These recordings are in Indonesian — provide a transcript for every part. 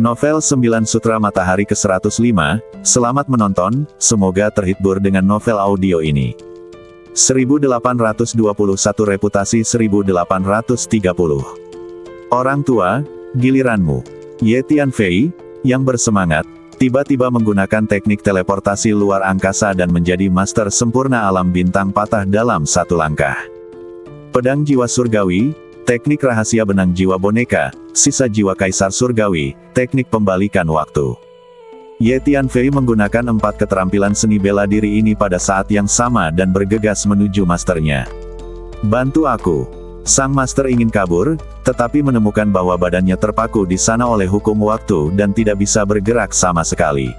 Novel 9 Sutra Matahari ke-105, selamat menonton, semoga terhibur dengan novel audio ini. 1821 Reputasi 1830. Orang tua, giliranmu. Ye Tianfei, yang bersemangat, tiba-tiba menggunakan teknik teleportasi luar angkasa dan menjadi master sempurna alam bintang patah dalam satu langkah. Pedang jiwa surgawi, teknik rahasia benang jiwa boneka, sisa jiwa kaisar surgawi, teknik pembalikan waktu. Ye Tianfei menggunakan 4 keterampilan seni bela diri ini pada saat yang sama dan bergegas menuju masternya. Bantu aku. Sang master ingin kabur, tetapi menemukan bahwa badannya terpaku di sana oleh hukum waktu dan tidak bisa bergerak sama sekali.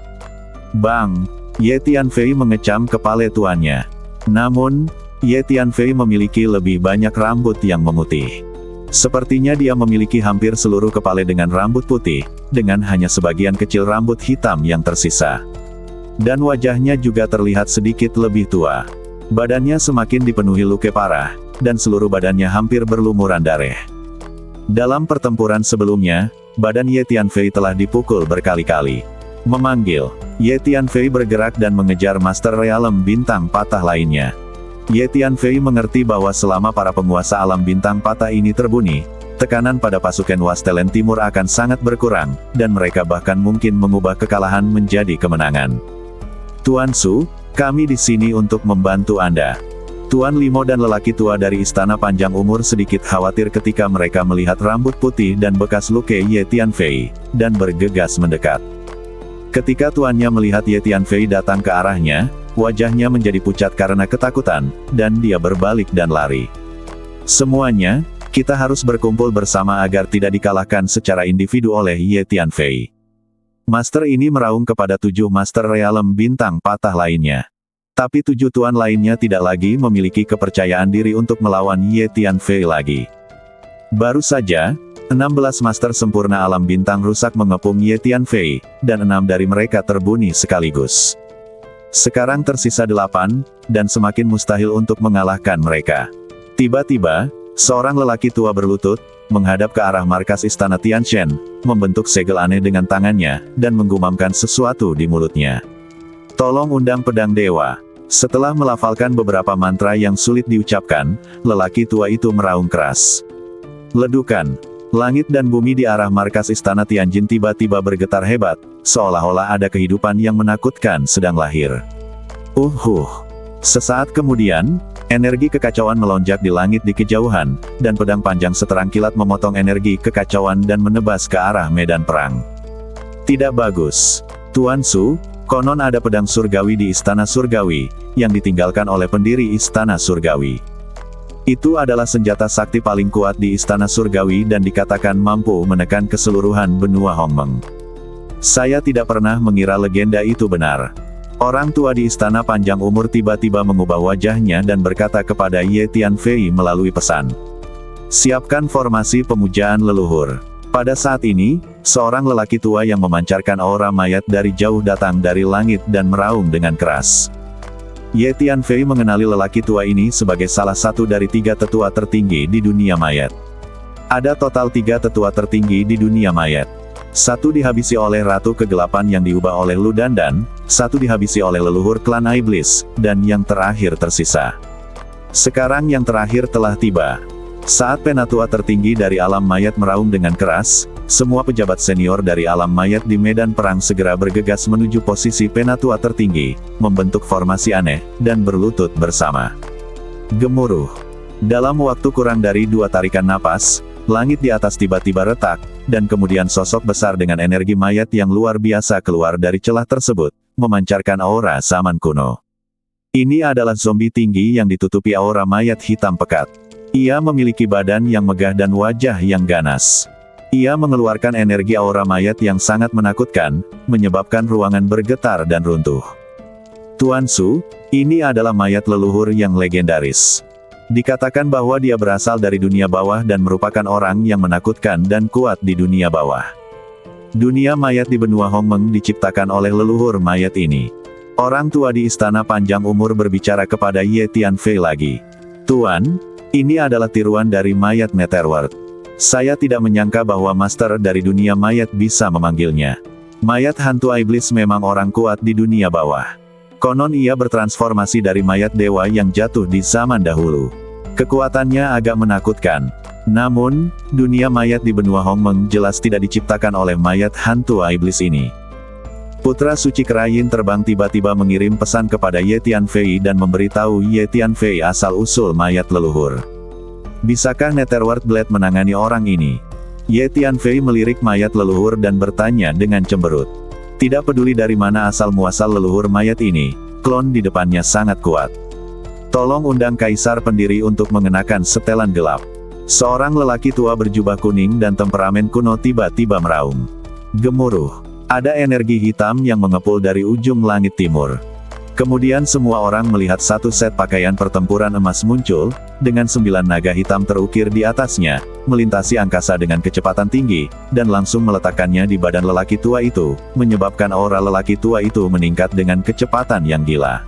Bang! Ye Tianfei mengecam kepala tuannya. Namun, Ye Tianfei memiliki lebih banyak rambut yang memutih. Sepertinya dia memiliki hampir seluruh kepala dengan rambut putih, dengan hanya sebagian kecil rambut hitam yang tersisa. Dan wajahnya juga terlihat sedikit lebih tua. Badannya semakin dipenuhi luka parah, dan seluruh badannya hampir berlumuran darah. Dalam pertempuran sebelumnya, badan Ye Tianfei telah dipukul berkali-kali. Memanggil, Ye Tianfei bergerak dan mengejar Master Realem Bintang Patah lainnya. Ye Tianfei mengerti bahwa selama para penguasa alam bintang patah ini terbuni, tekanan pada pasukan Wastelen Timur akan sangat berkurang, dan mereka bahkan mungkin mengubah kekalahan menjadi kemenangan. Tuan Su, kami di sini untuk membantu Anda. Tuan Limo dan lelaki tua dari Istana Panjang Umur sedikit khawatir ketika mereka melihat rambut putih dan bekas luka Ye Tianfei, dan bergegas mendekat. Ketika tuannya melihat Ye Tianfei datang ke arahnya, wajahnya menjadi pucat karena ketakutan, dan dia berbalik dan lari. Semuanya, kita harus berkumpul bersama agar tidak dikalahkan secara individu oleh Ye Tianfei. Master ini meraung kepada 7 Master Realem Bintang Patah lainnya. Tapi 7 tuan lainnya tidak lagi memiliki kepercayaan diri untuk melawan Ye Tianfei lagi. Baru saja, 16 Master Sempurna Alam Bintang rusak mengepung Ye Tianfei, dan 6 dari mereka terbuni sekaligus. Sekarang tersisa 8, dan semakin mustahil untuk mengalahkan mereka. Tiba-tiba, seorang lelaki tua berlutut, menghadap ke arah markas Istana Tianshan, membentuk segel aneh dengan tangannya, dan menggumamkan sesuatu di mulutnya. Tolong undang pedang dewa. Setelah melafalkan beberapa mantra yang sulit diucapkan, lelaki tua itu meraung keras. Ledukan. Langit dan bumi di arah markas Istana Tianjin tiba-tiba bergetar hebat, seolah-olah ada kehidupan yang menakutkan sedang lahir. Sesaat kemudian, energi kekacauan melonjak di langit di kejauhan, dan pedang panjang seterang kilat memotong energi kekacauan dan menebas ke arah medan perang. Tidak bagus. Tuan Su, konon ada pedang surgawi di Istana Surgawi, yang ditinggalkan oleh pendiri Istana Surgawi. Itu adalah senjata sakti paling kuat di Istana Surgawi dan dikatakan mampu menekan keseluruhan benua Hongmeng. Saya tidak pernah mengira legenda itu benar. Orang tua di Istana Panjang Umur tiba-tiba mengubah wajahnya dan berkata kepada Ye Tianfei melalui pesan. Siapkan formasi pemujaan leluhur. Pada saat ini, seorang lelaki tua yang memancarkan aura mayat dari jauh datang dari langit dan meraung dengan keras. Ye Tianfei mengenali lelaki tua ini sebagai salah satu dari 3 tetua tertinggi di dunia mayat. Ada total 3 tetua tertinggi di dunia mayat. 1 dihabisi oleh Ratu Kegelapan yang diubah oleh Lu Dandan, 1 dihabisi oleh leluhur klan Iblis, dan yang terakhir tersisa. Sekarang yang terakhir telah tiba. Saat penatua tertinggi dari alam mayat meraung dengan keras, semua pejabat senior dari alam mayat di medan perang segera bergegas menuju posisi penatua tertinggi, membentuk formasi aneh, dan berlutut bersama. Gemuruh. Dalam waktu kurang dari 2 tarikan napas, langit di atas tiba-tiba retak, dan kemudian sosok besar dengan energi mayat yang luar biasa keluar dari celah tersebut, memancarkan aura zaman kuno. Ini adalah zombie tinggi yang ditutupi aura mayat hitam pekat. Ia memiliki badan yang megah dan wajah yang ganas. Ia mengeluarkan energi aura mayat yang sangat menakutkan, menyebabkan ruangan bergetar dan runtuh. Tuan Su, ini adalah mayat leluhur yang legendaris. Dikatakan bahwa dia berasal dari dunia bawah dan merupakan orang yang menakutkan dan kuat di dunia bawah. Dunia mayat di benua Hongmeng diciptakan oleh leluhur mayat ini. Orang tua di Istana Panjang Umur berbicara kepada Ye Tianfei lagi. Tuan, ini adalah tiruan dari mayat Netherworld. Saya tidak menyangka bahwa master dari dunia mayat bisa memanggilnya. Mayat hantu iblis memang orang kuat di dunia bawah. Konon ia bertransformasi dari mayat dewa yang jatuh di zaman dahulu. Kekuatannya agak menakutkan. Namun, dunia mayat di benua Hongmeng jelas tidak diciptakan oleh mayat hantu iblis ini. Putra suci Kerayin terbang tiba-tiba mengirim pesan kepada Ye Tianfei dan memberitahu Ye Tianfei asal-usul mayat leluhur. Bisakah Netherworld Blade menangani orang ini? Ye Tianfei melirik mayat leluhur dan bertanya dengan cemberut. Tidak peduli dari mana asal-muasal leluhur mayat ini, klon di depannya sangat kuat. Tolong undang Kaisar Pendiri untuk mengenakan setelan gelap. Seorang lelaki tua berjubah kuning dan temperamen kuno tiba-tiba meraung. Gemuruh. Ada energi hitam yang mengepul dari ujung langit timur. Kemudian semua orang melihat satu set pakaian pertempuran emas muncul, dengan 9 naga hitam terukir di atasnya, melintasi angkasa dengan kecepatan tinggi, dan langsung meletakkannya di badan lelaki tua itu, menyebabkan aura lelaki tua itu meningkat dengan kecepatan yang gila.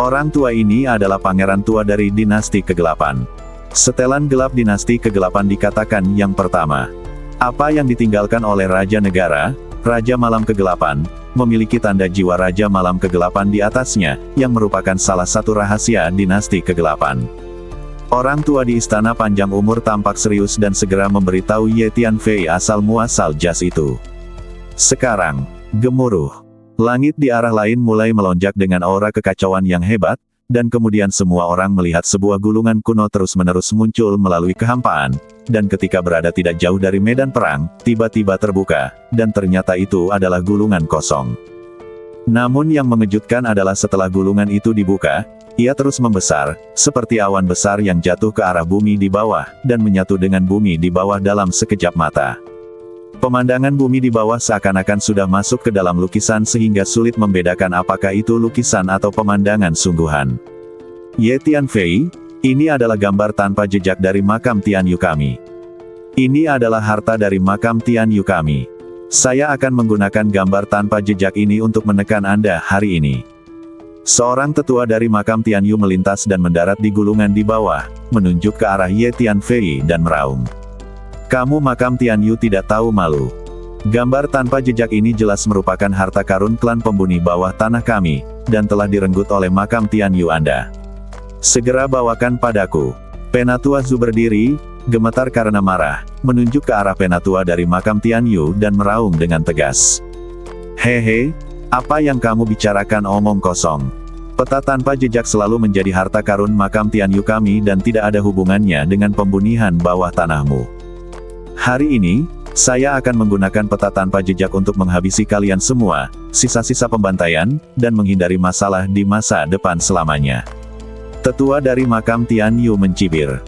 Orang tua ini adalah pangeran tua dari dinasti kegelapan. Setelan gelap dinasti kegelapan dikatakan yang pertama. Apa yang ditinggalkan oleh Raja Negara, Raja Malam Kegelapan, memiliki tanda jiwa Raja Malam Kegelapan di atasnya, yang merupakan salah satu rahasia dinasti kegelapan. Orang tua di istana panjang umur tampak serius dan segera memberitahu Ye Tianfei asal-muasal jas itu. Sekarang, gemuruh. Langit di arah lain mulai melonjak dengan aura kekacauan yang hebat, dan kemudian semua orang melihat sebuah gulungan kuno terus-menerus muncul melalui kehampaan, dan ketika berada tidak jauh dari medan perang, tiba-tiba terbuka, dan ternyata itu adalah gulungan kosong. Namun yang mengejutkan adalah setelah gulungan itu dibuka, ia terus membesar, seperti awan besar yang jatuh ke arah bumi di bawah, dan menyatu dengan bumi di bawah dalam sekejap mata. Pemandangan bumi di bawah seakan-akan sudah masuk ke dalam lukisan sehingga sulit membedakan apakah itu lukisan atau pemandangan sungguhan. Ye Tianfei, ini adalah gambar tanpa jejak dari makam Tian Yu kami. Ini adalah harta dari makam Tian Yu kami. Saya akan menggunakan gambar tanpa jejak ini untuk menekan Anda hari ini. Seorang tetua dari makam Tian Yu melintas dan mendarat di gulungan di bawah, menunjuk ke arah Ye Tianfei dan meraung. Kamu makam Tian Yu tidak tahu malu. Gambar tanpa jejak ini jelas merupakan harta karun klan pembuni bawah tanah kami, dan telah direnggut oleh makam Tian Yu Anda. Segera bawakan padaku. Penatua Zhu berdiri, gemetar karena marah, menunjuk ke arah penatua dari makam Tian Yu dan meraung dengan tegas. Hehe, apa yang kamu bicarakan omong kosong. Peta tanpa jejak selalu menjadi harta karun makam Tian Yu kami dan tidak ada hubungannya dengan pembunihan bawah tanahmu. Hari ini, saya akan menggunakan peta tanpa jejak untuk menghabisi kalian semua, sisa-sisa pembantaian, dan menghindari masalah di masa depan selamanya. Tetua dari makam Tian Yu mencibir.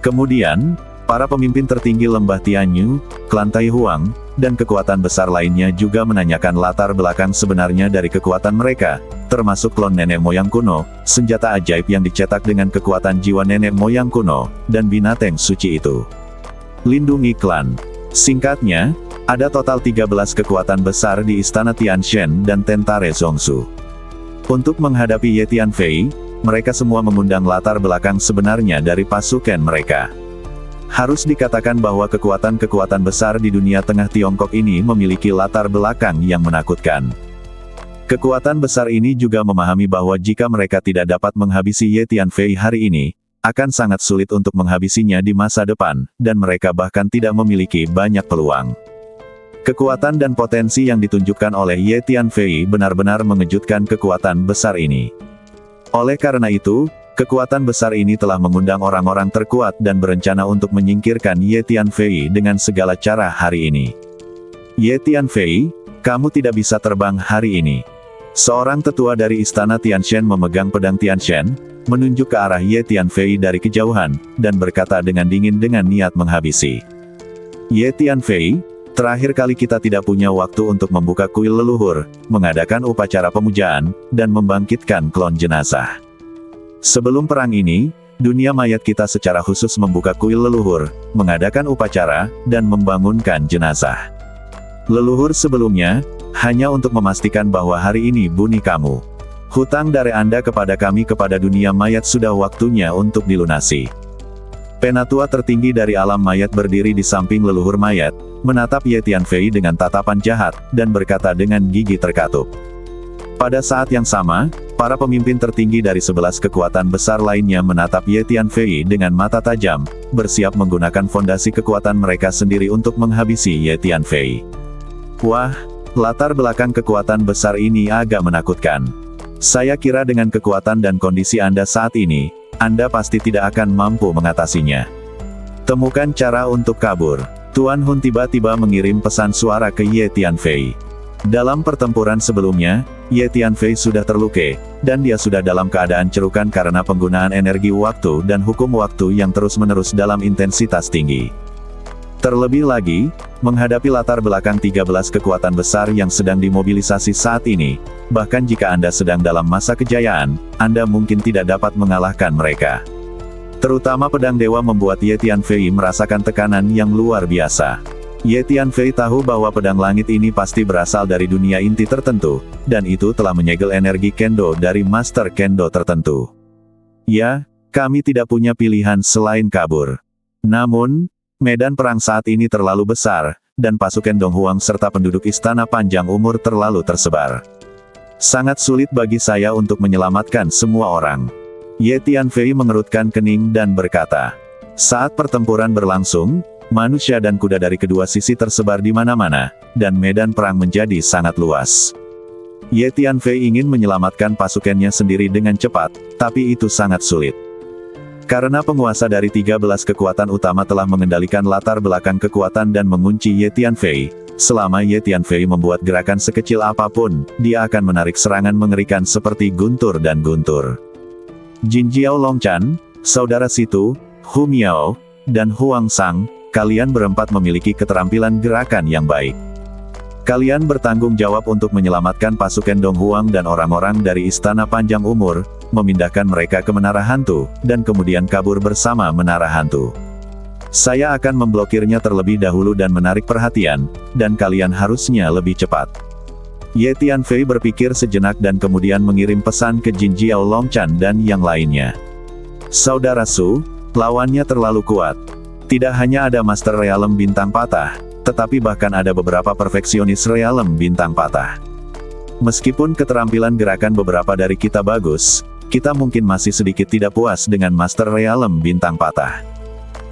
Kemudian, para pemimpin tertinggi lembah Tian Yu, klan Tai Huang, dan kekuatan besar lainnya juga menanyakan latar belakang sebenarnya dari kekuatan mereka, termasuk klon nenek moyang kuno, senjata ajaib yang dicetak dengan kekuatan jiwa nenek moyang kuno, dan binatang suci itu. Lindungi klan. Singkatnya, ada total 13 kekuatan besar di istana Tianshan dan Tentare Zongsu. Untuk menghadapi Ye Tianfei, mereka semua mengundang latar belakang sebenarnya dari pasukan mereka. Harus dikatakan bahwa kekuatan-kekuatan besar di dunia tengah Tiongkok ini memiliki latar belakang yang menakutkan. Kekuatan besar ini juga memahami bahwa jika mereka tidak dapat menghabisi Ye Tianfei hari ini, akan sangat sulit untuk menghabisinya di masa depan, dan mereka bahkan tidak memiliki banyak peluang. Kekuatan dan potensi yang ditunjukkan oleh Ye Tianfei benar-benar mengejutkan kekuatan besar ini. Oleh karena itu, kekuatan besar ini telah mengundang orang-orang terkuat dan berencana untuk menyingkirkan Ye Tianfei dengan segala cara hari ini. Ye Tianfei, kamu tidak bisa terbang hari ini. Seorang tetua dari istana Tianshan memegang pedang Tianshan, menunjuk ke arah Ye Tianfei dari kejauhan, dan berkata dengan dingin dengan niat menghabisi. Ye Tianfei, terakhir kali kita tidak punya waktu untuk membuka kuil leluhur, mengadakan upacara pemujaan, dan membangkitkan klon jenazah. Sebelum perang ini, dunia mayat kita secara khusus membuka kuil leluhur, mengadakan upacara, dan membangunkan jenazah. Leluhur sebelumnya, hanya untuk memastikan bahwa hari ini buni kamu. Hutang dari Anda kepada kami kepada dunia mayat sudah waktunya untuk dilunasi. Penatua tertinggi dari alam mayat berdiri di samping leluhur mayat, menatap Ye Tianfei dengan tatapan jahat, dan berkata dengan gigi terkatup. Pada saat yang sama, para pemimpin tertinggi dari 11 kekuatan besar lainnya menatap Ye Tianfei dengan mata tajam, bersiap menggunakan fondasi kekuatan mereka sendiri untuk menghabisi Ye Tianfei. Wah, latar belakang kekuatan besar ini agak menakutkan. Saya kira dengan kekuatan dan kondisi Anda saat ini, Anda pasti tidak akan mampu mengatasinya. Temukan cara untuk kabur. Tuan Hun tiba-tiba mengirim pesan suara ke Ye Tianfei. Dalam pertempuran sebelumnya, Ye Tianfei sudah terluka, dan dia sudah dalam keadaan cerukan karena penggunaan energi waktu dan hukum waktu yang terus-menerus dalam intensitas tinggi. Terlebih lagi, menghadapi latar belakang 13 kekuatan besar yang sedang dimobilisasi saat ini, bahkan jika Anda sedang dalam masa kejayaan, Anda mungkin tidak dapat mengalahkan mereka. Terutama pedang dewa membuat Ye Tianfei merasakan tekanan yang luar biasa. Ye Tianfei tahu bahwa pedang langit ini pasti berasal dari dunia inti tertentu, dan itu telah menyegel energi kendo dari master kendo tertentu. Ya, kami tidak punya pilihan selain kabur. Namun, medan perang saat ini terlalu besar, dan pasukan Dong Huang serta penduduk Istana Panjang Umur terlalu tersebar. Sangat sulit bagi saya untuk menyelamatkan semua orang. Ye Tianfei mengerutkan kening dan berkata, saat pertempuran berlangsung, manusia dan kuda dari kedua sisi tersebar di mana-mana, dan medan perang menjadi sangat luas. Ye Tianfei ingin menyelamatkan pasukannya sendiri dengan cepat, tapi itu sangat sulit. Karena penguasa dari 13 kekuatan utama telah mengendalikan latar belakang kekuatan dan mengunci Ye Tianfei, selama Ye Tianfei membuat gerakan sekecil apapun, dia akan menarik serangan mengerikan seperti guntur dan guntur. Jin Jiao Longchan, saudara Situ, Hu Miao, dan Huang Sang, kalian berempat memiliki keterampilan gerakan yang baik. Kalian bertanggung jawab untuk menyelamatkan pasukan Dong Huang dan orang-orang dari Istana Panjang Umur, memindahkan mereka ke Menara Hantu, dan kemudian kabur bersama Menara Hantu. Saya akan memblokirnya terlebih dahulu dan menarik perhatian, dan kalian harusnya lebih cepat. Ye Tianfei berpikir sejenak dan kemudian mengirim pesan ke Jin Jiao Longchan dan yang lainnya. Saudara Su, lawannya terlalu kuat. Tidak hanya ada Master Realem Bintang Patah, tetapi bahkan ada beberapa perfeksionis Realem Bintang Patah. Meskipun keterampilan gerakan beberapa dari kita bagus, kita mungkin masih sedikit tidak puas dengan Master Realem Bintang Patah.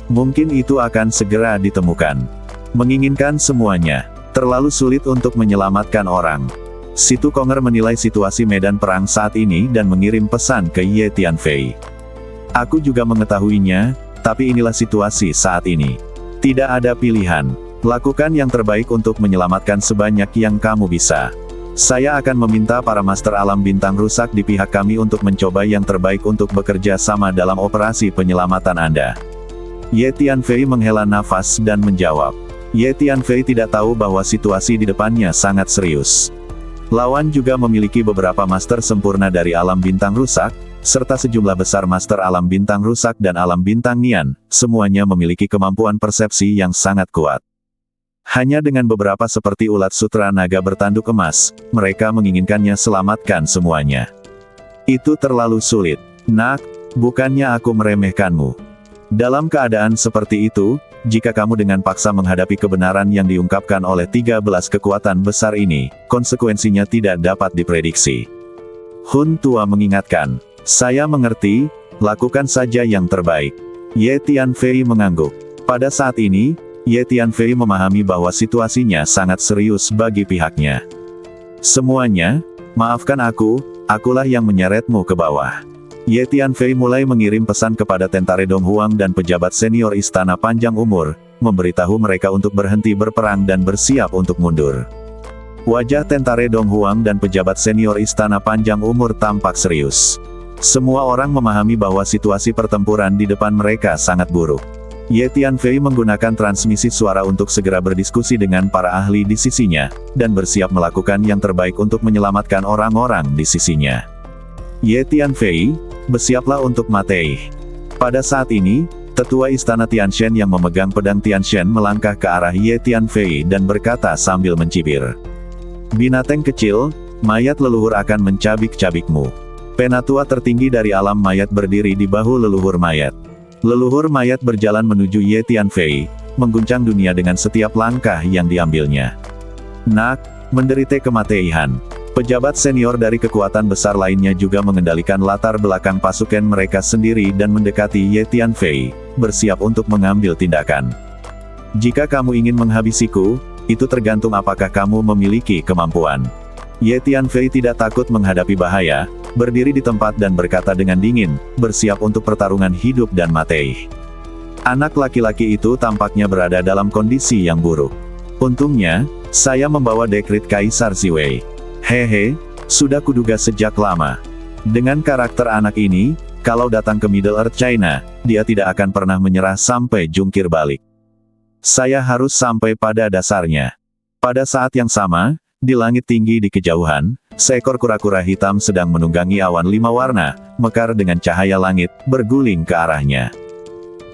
Mungkin itu akan segera ditemukan. Menginginkan semuanya, terlalu sulit untuk menyelamatkan orang. Situ Konger menilai situasi medan perang saat ini dan mengirim pesan ke Ye Tianfei. Aku juga mengetahuinya, tapi inilah situasi saat ini. Tidak ada pilihan. Lakukan yang terbaik untuk menyelamatkan sebanyak yang kamu bisa. Saya akan meminta para Master Alam Bintang Rusak di pihak kami untuk mencoba yang terbaik untuk bekerja sama dalam operasi penyelamatan Anda. Ye Tianfei menghela nafas dan menjawab. Ye Tianfei tidak tahu bahwa situasi di depannya sangat serius. Lawan juga memiliki beberapa Master sempurna dari Alam Bintang Rusak, serta sejumlah besar Master Alam Bintang Rusak dan Alam Bintang Nian, semuanya memiliki kemampuan persepsi yang sangat kuat. Hanya dengan beberapa seperti ulat sutra naga bertanduk emas, mereka menginginkannya selamatkan semuanya. Itu terlalu sulit. Nak, bukannya aku meremehkanmu. Dalam keadaan seperti itu, jika kamu dengan paksa menghadapi kebenaran yang diungkapkan oleh 13 kekuatan besar ini, konsekuensinya tidak dapat diprediksi. Hun Tua mengingatkan, saya mengerti, lakukan saja yang terbaik. Ye Tianfei mengangguk. Pada saat ini, Ye Tianfei memahami bahwa situasinya sangat serius bagi pihaknya. Semuanya, maafkan aku, akulah yang menyeretmu ke bawah. Ye Tianfei mulai mengirim pesan kepada tentara Dong Huang dan pejabat senior Istana Panjang Umur, memberitahu mereka untuk berhenti berperang dan bersiap untuk mundur. Wajah tentara Dong Huang dan pejabat senior Istana Panjang Umur tampak serius. Semua orang memahami bahwa situasi pertempuran di depan mereka sangat buruk. Ye Tianfei menggunakan transmisi suara untuk segera berdiskusi dengan para ahli di sisinya, dan bersiap melakukan yang terbaik untuk menyelamatkan orang-orang di sisinya. Ye Tianfei, bersiaplah untuk mati. Pada saat ini, tetua Istana Tianshan yang memegang pedang Tianshan melangkah ke arah Ye Tianfei dan berkata sambil mencibir. Binatang kecil, mayat leluhur akan mencabik-cabikmu. Penatua tertinggi dari alam mayat berdiri di bahu leluhur mayat. Leluhur mayat berjalan menuju Ye Tianfei, mengguncang dunia dengan setiap langkah yang diambilnya. Nak, menderita kematian. Pejabat senior dari kekuatan besar lainnya juga mengendalikan latar belakang pasukan mereka sendiri dan mendekati Ye Tianfei, bersiap untuk mengambil tindakan. Jika kamu ingin menghabisiku, itu tergantung apakah kamu memiliki kemampuan. Ye Tianfei tidak takut menghadapi bahaya, berdiri di tempat dan berkata dengan dingin, bersiap untuk pertarungan hidup dan mati. Anak laki-laki itu tampaknya berada dalam kondisi yang buruk. Untungnya, saya membawa dekret Kaisar Ziwei. Hehe, sudah kuduga sejak lama. Dengan karakter anak ini, kalau datang ke Middle Earth China, dia tidak akan pernah menyerah sampai jungkir balik. Saya harus sampai pada dasarnya. Pada saat yang sama, di langit tinggi di kejauhan, seekor kura-kura hitam sedang menunggangi awan 5 warna, mekar dengan cahaya langit, berguling ke arahnya.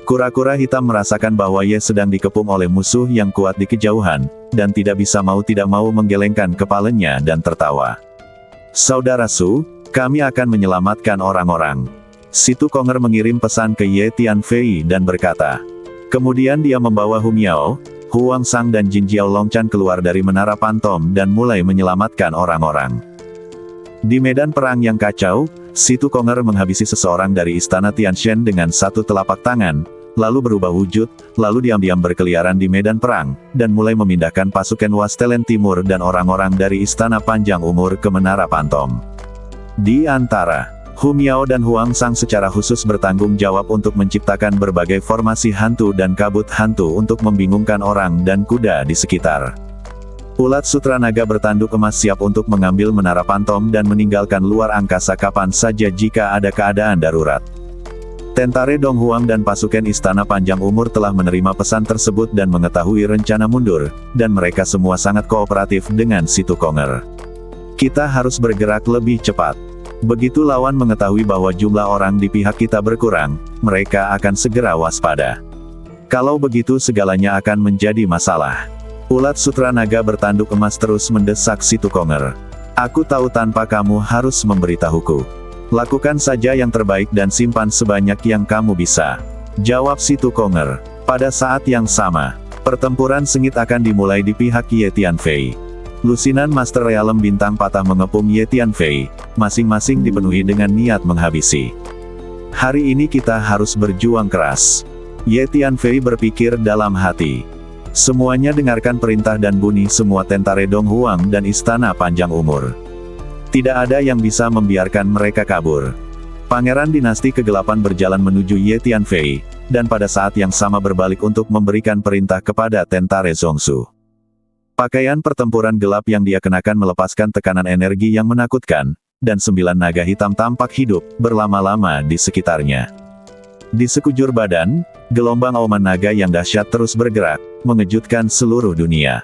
Kura-kura hitam merasakan bahwa Ye sedang dikepung oleh musuh yang kuat di kejauhan, dan tidak mau menggelengkan kepalanya dan tertawa. Saudara Su, kami akan menyelamatkan orang-orang. Situ Konger mengirim pesan ke Ye Tianfei dan berkata. Kemudian dia membawa Hu Miao, Huang Sang dan Jin Jiao Longchan keluar dari Menara Pantom dan mulai menyelamatkan orang-orang. Di medan perang yang kacau, Situ Konger menghabisi seseorang dari istana Tianshan dengan satu telapak tangan, lalu berubah wujud, lalu diam-diam berkeliaran di medan perang, dan mulai memindahkan pasukan Wastelen Timur dan orang-orang dari Istana Panjang Umur ke Menara Pantom. Di antara Hu Miao dan Huang Sang secara khusus bertanggung jawab untuk menciptakan berbagai formasi hantu dan kabut hantu untuk membingungkan orang dan kuda di sekitar. Ulat sutra naga bertanduk emas siap untuk mengambil Menara Pantom dan meninggalkan luar angkasa kapan saja jika ada keadaan darurat. Tentare Dong Huang dan pasukan Istana Panjang Umur telah menerima pesan tersebut dan mengetahui rencana mundur, dan mereka semua sangat kooperatif dengan Situ Konger. Kita harus bergerak lebih cepat. Begitu lawan mengetahui bahwa jumlah orang di pihak kita berkurang, mereka akan segera waspada. Kalau begitu segalanya akan menjadi masalah. Ulat sutra naga bertanduk emas terus mendesak Situ Konger. Aku tahu tanpa kamu harus memberitahuku. Lakukan saja yang terbaik dan simpan sebanyak yang kamu bisa. Jawab Situ Konger. Pada saat yang sama, pertempuran sengit akan dimulai di pihak Ye Tianfei. Lusinan Master Realm Bintang Patah mengepung Ye Tianfei, masing-masing dipenuhi dengan niat menghabisi. Hari ini kita harus berjuang keras. Ye Tianfei berpikir dalam hati. Semuanya dengarkan perintah dan bunyi semua tentare Dong Huang dan Istana Panjang Umur. Tidak ada yang bisa membiarkan mereka kabur. Pangeran dinasti kegelapan berjalan menuju Ye Tianfei, dan pada saat yang sama berbalik untuk memberikan perintah kepada tentare Zongsu. Pakaian pertempuran gelap yang dia kenakan melepaskan tekanan energi yang menakutkan, dan 9 naga hitam tampak hidup, berlama-lama di sekitarnya. Di sekujur badan, gelombang auman naga yang dahsyat terus bergerak, mengejutkan seluruh dunia.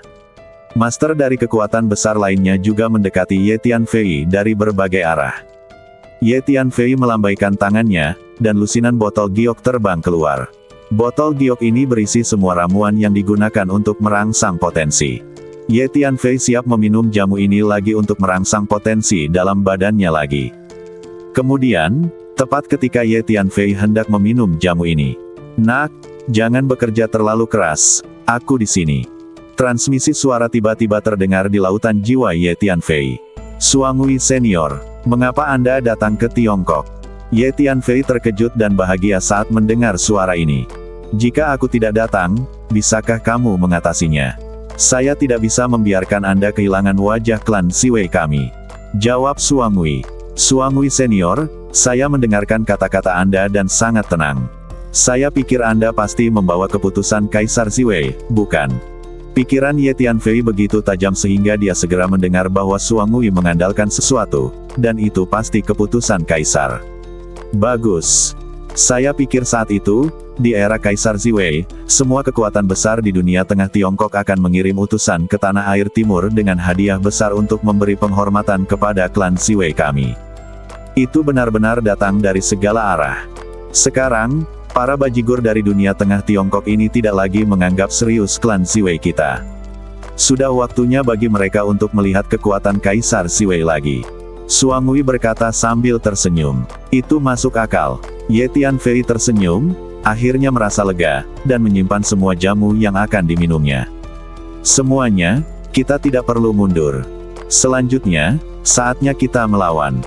Master dari kekuatan besar lainnya juga mendekati Ye Tianfei dari berbagai arah. Ye Tianfei melambaikan tangannya, dan lusinan botol giok terbang keluar. Botol giok ini berisi semua ramuan yang digunakan untuk merangsang potensi. Ye Tianfei siap meminum jamu ini lagi untuk merangsang potensi dalam badannya lagi. Kemudian, tepat ketika Ye Tianfei hendak meminum jamu ini. Nak, jangan bekerja terlalu keras, aku di sini. Transmisi suara tiba-tiba terdengar di lautan jiwa Ye Tianfei. Suangui Senior, mengapa Anda datang ke Tiongkok? Ye Tianfei terkejut dan bahagia saat mendengar suara ini. Jika aku tidak datang, bisakah kamu mengatasinya? Saya tidak bisa membiarkan Anda kehilangan wajah klan Siwei kami. Jawab Suangui. Suangui Senior, saya mendengarkan kata-kata Anda dan sangat tenang. Saya pikir Anda pasti membawa keputusan Kaisar Siwei, bukan? Pikiran Ye Tianfei begitu tajam sehingga dia segera mendengar bahwa Suangui mengandalkan sesuatu, dan itu pasti keputusan Kaisar. Bagus. Saya pikir saat itu, di era Kaisar Ziwei, semua kekuatan besar di dunia tengah Tiongkok akan mengirim utusan ke tanah air timur dengan hadiah besar untuk memberi penghormatan kepada klan Ziwei kami. Itu benar-benar datang dari segala arah. Sekarang, para bajigur dari dunia tengah Tiongkok ini tidak lagi menganggap serius klan Ziwei kita. Sudah waktunya bagi mereka untuk melihat kekuatan Kaisar Ziwei lagi. Suangui berkata sambil tersenyum. Itu masuk akal. Ye Tianfei tersenyum, akhirnya merasa lega, dan menyimpan semua jamu yang akan diminumnya. Semuanya, kita tidak perlu mundur. Selanjutnya, saatnya kita melawan.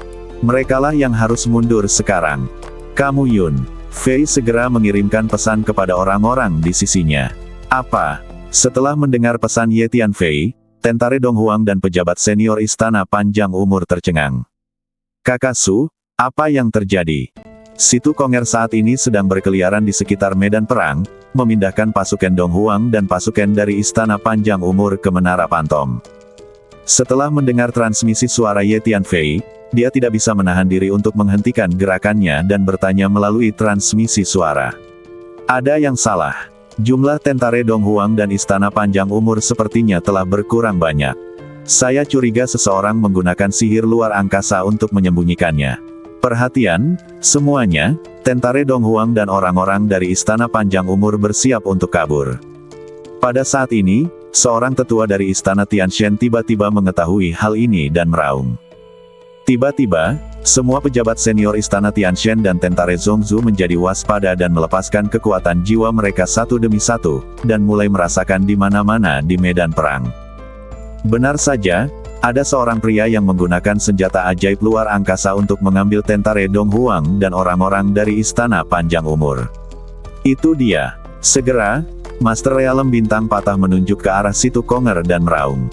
Merekalah yang harus mundur sekarang. Kamu Yun. Fei segera mengirimkan pesan kepada orang-orang di sisinya. Apa? Setelah mendengar pesan Ye Tianfei, Tentare Donghuang dan pejabat senior Istana Panjang Umur tercengang. Kakak Su, apa yang terjadi? Situ Konger saat ini sedang berkeliaran di sekitar medan perang, memindahkan pasukan Donghuang dan pasukan dari Istana Panjang Umur ke Menara Pantom. Setelah mendengar transmisi suara Ye Tianfei, dia tidak bisa menahan diri untuk menghentikan gerakannya dan bertanya melalui transmisi suara. Ada yang salah. Jumlah Tentare Donghuang dan Istana Panjang Umur sepertinya telah berkurang banyak. Saya curiga seseorang menggunakan sihir luar angkasa untuk menyembunyikannya. Perhatian, semuanya, Tentare Donghuang dan orang-orang dari Istana Panjang Umur bersiap untuk kabur. Pada saat ini, seorang tetua dari Istana Tianshan tiba-tiba mengetahui hal ini dan meraung. Tiba-tiba, semua pejabat senior Istana Tianshan dan Tentare Zongzu menjadi waspada dan melepaskan kekuatan jiwa mereka satu demi satu, dan mulai merasakan di mana-mana di medan perang. Benar saja, ada seorang pria yang menggunakan senjata ajaib luar angkasa untuk mengambil Tentare Donghuang dan orang-orang dari Istana Panjang Umur. Itu dia. Segera, Master Realem Bintang Patah menunjuk ke arah Situ Konger dan meraung.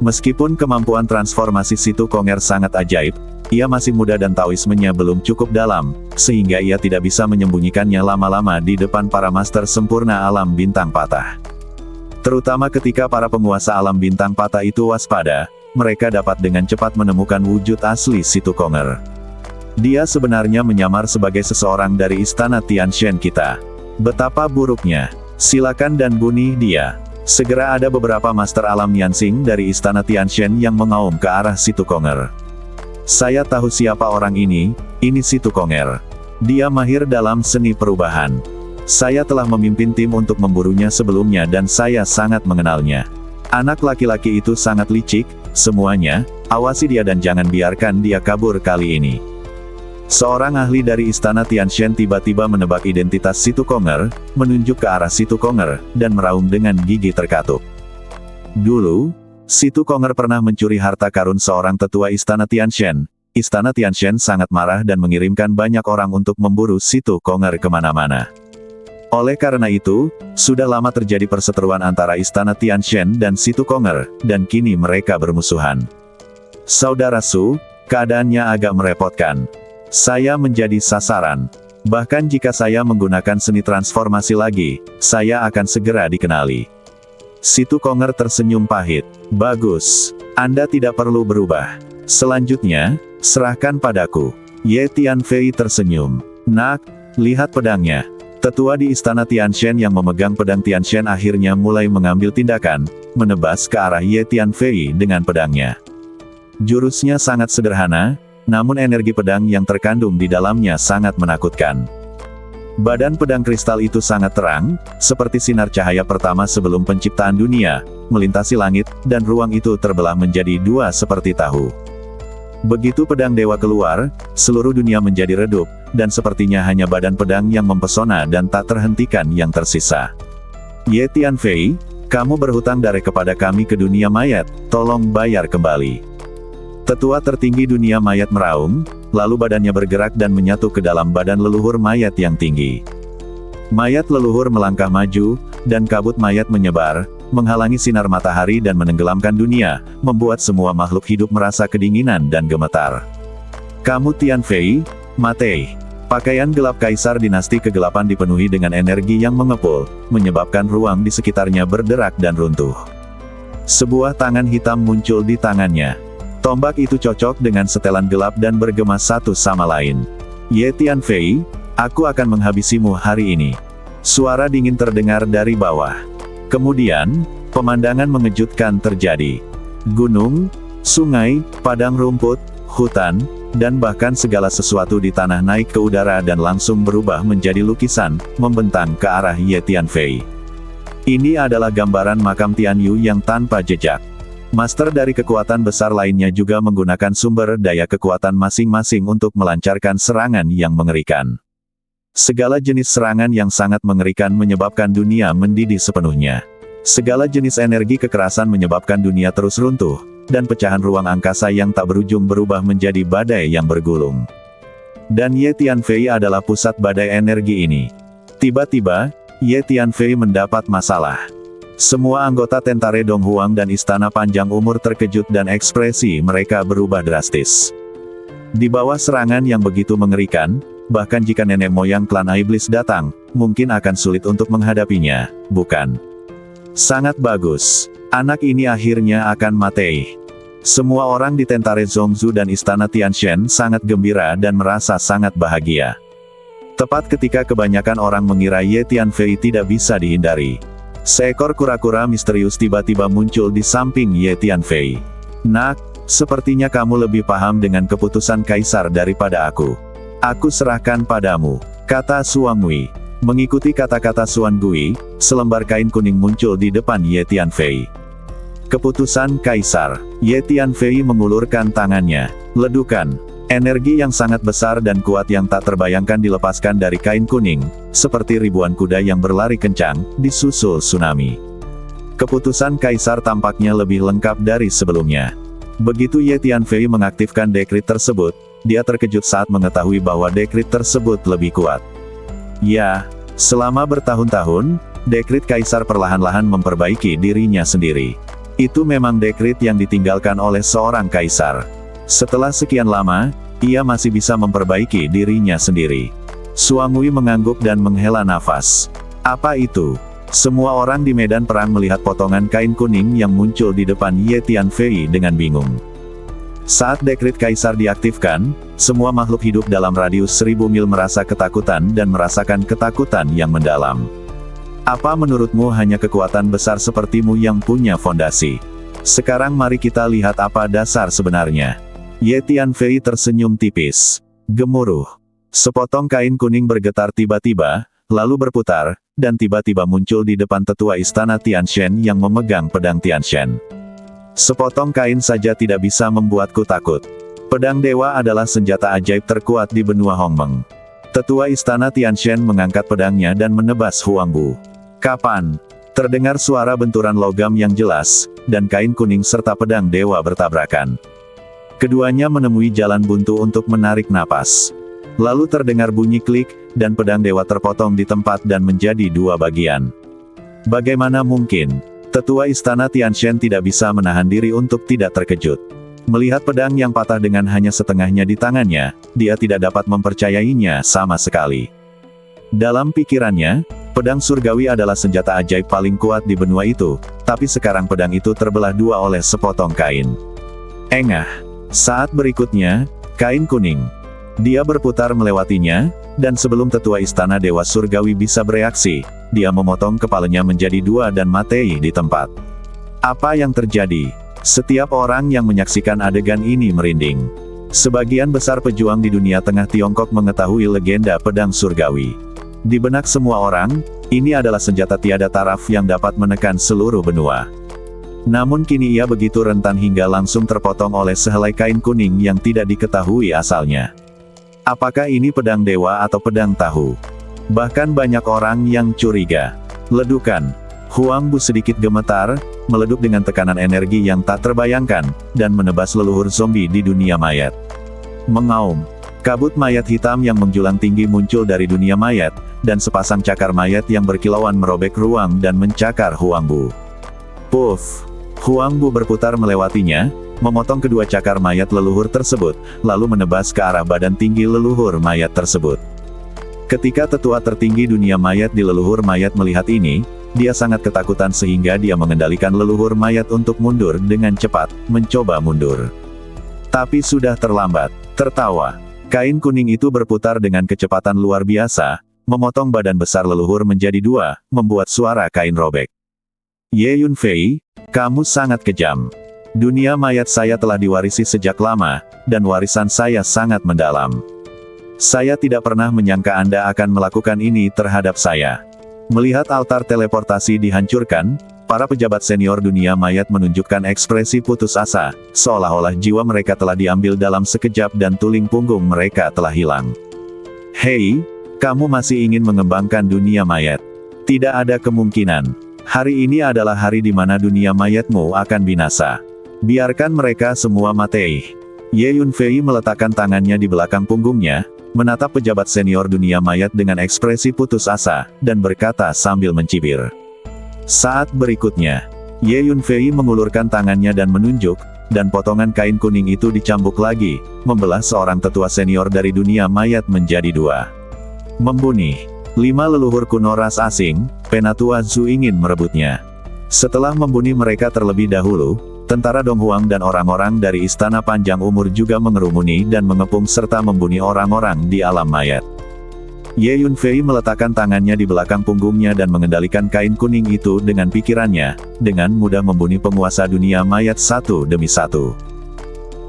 Meskipun kemampuan transformasi Situ Konger sangat ajaib, ia masih muda dan taoismenya belum cukup dalam, sehingga ia tidak bisa menyembunyikannya lama-lama di depan para master sempurna alam bintang patah. Terutama ketika para penguasa alam bintang patah itu waspada, mereka dapat dengan cepat menemukan wujud asli Situ Konger. Dia sebenarnya menyamar sebagai seseorang dari Istana Tianshan kita. Betapa buruknya. Silakan dan bunuh dia. Segera ada beberapa master alam Yansing dari Istana Tianshan yang mengaum ke arah Situ Konger. Saya tahu siapa orang ini Situ Konger. Dia mahir dalam seni perubahan. Saya telah memimpin tim untuk memburunya sebelumnya dan saya sangat mengenalnya. Anak laki-laki itu sangat licik, semuanya, awasi dia dan jangan biarkan dia kabur kali ini. Seorang ahli dari Istana Tianshan tiba-tiba menebak identitas Situ Konger, menunjuk ke arah Situ Konger, dan meraung dengan gigi terkatup. Dulu, Situ Konger pernah mencuri harta karun seorang tetua Istana Tianshan. Istana Tianshan sangat marah dan mengirimkan banyak orang untuk memburu Situ Konger kemana-mana. Oleh karena itu, sudah lama terjadi perseteruan antara Istana Tianshan dan Situ Konger, dan kini mereka bermusuhan. Saudara Su, keadaannya agak merepotkan. Saya menjadi sasaran. Bahkan jika saya menggunakan seni transformasi lagi, saya akan segera dikenali. Situ Konger tersenyum pahit. Bagus. Anda tidak perlu berubah. Selanjutnya, serahkan padaku. Ye Tianfei tersenyum. Nak, lihat pedangnya. Tetua di Istana Tianshan yang memegang pedang Tianshan akhirnya mulai mengambil tindakan, menebas ke arah Ye Tianfei dengan pedangnya. Jurusnya sangat sederhana, namun energi pedang yang terkandung di dalamnya sangat menakutkan. Badan pedang kristal itu sangat terang, seperti sinar cahaya pertama sebelum penciptaan dunia, melintasi langit, dan ruang itu terbelah menjadi dua seperti tahu. Begitu pedang dewa keluar, seluruh dunia menjadi redup, dan sepertinya hanya badan pedang yang mempesona dan tak terhentikan yang tersisa. Ye Tianfei, kamu berhutang darah kepada kami ke dunia mayat, tolong bayar kembali. Tetua tertinggi dunia mayat meraung, lalu badannya bergerak dan menyatu ke dalam badan leluhur mayat yang tinggi. Mayat leluhur melangkah maju, dan kabut mayat menyebar, menghalangi sinar matahari dan menenggelamkan dunia, membuat semua makhluk hidup merasa kedinginan dan gemetar. Kamu Tianfei, mati. Pakaian gelap Kaisar Dinasti Kegelapan dipenuhi dengan energi yang mengepul, menyebabkan ruang di sekitarnya berderak dan runtuh. Sebuah tangan hitam muncul di tangannya. Tombak itu cocok dengan setelan gelap dan bergema satu sama lain. Ye Tianfei, aku akan menghabisimu hari ini. Suara dingin terdengar dari bawah. Kemudian, pemandangan mengejutkan terjadi. Gunung, sungai, padang rumput, hutan, dan bahkan segala sesuatu di tanah naik ke udara dan langsung berubah menjadi lukisan, membentang ke arah Ye Tianfei. Ini adalah gambaran makam Tianyu yang tanpa jejak. Master dari kekuatan besar lainnya juga menggunakan sumber daya kekuatan masing-masing untuk melancarkan serangan yang mengerikan. Segala jenis serangan yang sangat mengerikan menyebabkan dunia mendidih sepenuhnya. Segala jenis energi kekerasan menyebabkan dunia terus runtuh, dan pecahan ruang angkasa yang tak berujung berubah menjadi badai yang bergulung. Dan Ye Tianfei adalah pusat badai energi ini. Tiba-tiba, Ye Tianfei mendapat masalah. Semua anggota tentara Donghuang dan Istana Panjang Umur terkejut dan ekspresi mereka berubah drastis. Di bawah serangan yang begitu mengerikan, bahkan jika nenek moyang klan iblis datang, mungkin akan sulit untuk menghadapinya, bukan? Sangat bagus. Anak ini akhirnya akan mati. Semua orang di tentara Zhongzhou dan Istana Tianshan sangat gembira dan merasa sangat bahagia. Tepat ketika kebanyakan orang mengira Ye Tianfei tidak bisa dihindari, seekor kura-kura misterius tiba-tiba muncul di samping Ye Tianfei. Nak, sepertinya kamu lebih paham dengan keputusan kaisar daripada aku. Aku serahkan padamu, kata Suang Wei. Mengikuti kata-kata Suan Gui, selembar kain kuning muncul di depan Ye Tianfei. Keputusan kaisar. Ye Tianfei mengulurkan tangannya. Ledukan. Energi yang sangat besar dan kuat yang tak terbayangkan dilepaskan dari kain kuning, seperti ribuan kuda yang berlari kencang, disusul tsunami. Keputusan kaisar tampaknya lebih lengkap dari sebelumnya. Begitu Ye Tianfei mengaktifkan dekrit tersebut, dia terkejut saat mengetahui bahwa dekrit tersebut lebih kuat. Ya, selama bertahun-tahun, dekrit kaisar perlahan-lahan memperbaiki dirinya sendiri. Itu memang dekrit yang ditinggalkan oleh seorang kaisar. Setelah sekian lama, ia masih bisa memperbaiki dirinya sendiri. Suang Wei mengangguk dan menghela nafas. Apa itu? Semua orang di medan perang melihat potongan kain kuning yang muncul di depan Ye Tianfei dengan bingung. Saat dekrit kaisar diaktifkan, semua makhluk hidup dalam radius 1000 mil merasa ketakutan dan merasakan ketakutan yang mendalam. Apa menurutmu hanya kekuatan besar sepertimu yang punya fondasi? Sekarang mari kita lihat apa dasar sebenarnya. Ye Tianfei tersenyum tipis. Gemuruh. Sepotong kain kuning bergetar tiba-tiba, lalu berputar, dan tiba-tiba muncul di depan tetua istana Tianshan yang memegang pedang Tianshan. Sepotong kain saja tidak bisa membuatku takut. Pedang dewa adalah senjata ajaib terkuat di benua Hongmeng. Tetua istana Tianshan mengangkat pedangnya dan menebas Huangbu. Kapan? Terdengar suara benturan logam yang jelas, dan kain kuning serta pedang dewa bertabrakan. Keduanya menemui jalan buntu untuk menarik napas. Lalu terdengar bunyi klik, dan pedang dewa terpotong di tempat dan menjadi dua bagian. Bagaimana mungkin? Tetua istana Tianshan tidak bisa menahan diri untuk tidak terkejut. Melihat pedang yang patah dengan hanya setengahnya di tangannya, dia tidak dapat mempercayainya sama sekali. Dalam pikirannya, pedang surgawi adalah senjata ajaib paling kuat di benua itu, tapi sekarang pedang itu terbelah dua oleh sepotong kain. Engah. Saat berikutnya, kain kuning. Dia berputar melewatinya, dan sebelum tetua istana Dewa Surgawi bisa bereaksi, dia memotong kepalanya menjadi dua dan mati di tempat. Apa yang terjadi? Setiap orang yang menyaksikan adegan ini merinding. Sebagian besar pejuang di dunia tengah Tiongkok mengetahui legenda pedang surgawi. Di benak semua orang, ini adalah senjata tiada taraf yang dapat menekan seluruh benua. Namun kini ia begitu rentan hingga langsung terpotong oleh sehelai kain kuning yang tidak diketahui asalnya. Apakah ini pedang dewa atau pedang tahu? Bahkan banyak orang yang curiga. Ledukan. Huangbu sedikit gemetar, meleduk dengan tekanan energi yang tak terbayangkan, dan menebas leluhur zombie di dunia mayat. Mengaum. Kabut mayat hitam yang menjulang tinggi muncul dari dunia mayat, dan sepasang cakar mayat yang berkilauan merobek ruang dan mencakar Huangbu. Puff. Huangbu berputar melewatinya, memotong kedua cakar mayat leluhur tersebut, lalu menebas ke arah badan tinggi leluhur mayat tersebut. Ketika tetua tertinggi dunia mayat di leluhur mayat melihat ini, dia sangat ketakutan sehingga dia mengendalikan leluhur mayat untuk mundur dengan cepat, mencoba mundur. Tapi sudah terlambat. Tertawa. Kain kuning itu berputar dengan kecepatan luar biasa, memotong badan besar leluhur menjadi dua, membuat suara kain robek. Ye Yunfei, kamu sangat kejam. Dunia mayat saya telah diwarisi sejak lama, dan warisan saya sangat mendalam. Saya tidak pernah menyangka Anda akan melakukan ini terhadap saya. Melihat altar teleportasi dihancurkan, para pejabat senior dunia mayat menunjukkan ekspresi putus asa, seolah-olah jiwa mereka telah diambil dalam sekejap dan tulang punggung mereka telah hilang. Hei, Kamu masih ingin mengembangkan dunia mayat? Tidak ada kemungkinan. Hari ini adalah hari di mana dunia mayatmu akan binasa. Biarkan mereka semua mati. Ye Yunfei meletakkan tangannya di belakang punggungnya, menatap pejabat senior dunia mayat dengan ekspresi putus asa, dan berkata sambil mencibir. Saat berikutnya, Ye Yunfei mengulurkan tangannya dan menunjuk, dan potongan kain kuning itu dicambuk lagi, membelah seorang tetua senior dari dunia mayat menjadi dua. Membunuh 5 leluhur kuno ras asing, Penatua Zhu ingin merebutnya. Setelah membunuh mereka terlebih dahulu, tentara Dong Huang dan orang-orang dari Istana Panjang Umur juga mengerumuni dan mengepung serta membunuh orang-orang di alam mayat. Ye Yunfei meletakkan tangannya di belakang punggungnya dan mengendalikan kain kuning itu dengan pikirannya, dengan mudah membunuh penguasa dunia mayat satu demi satu.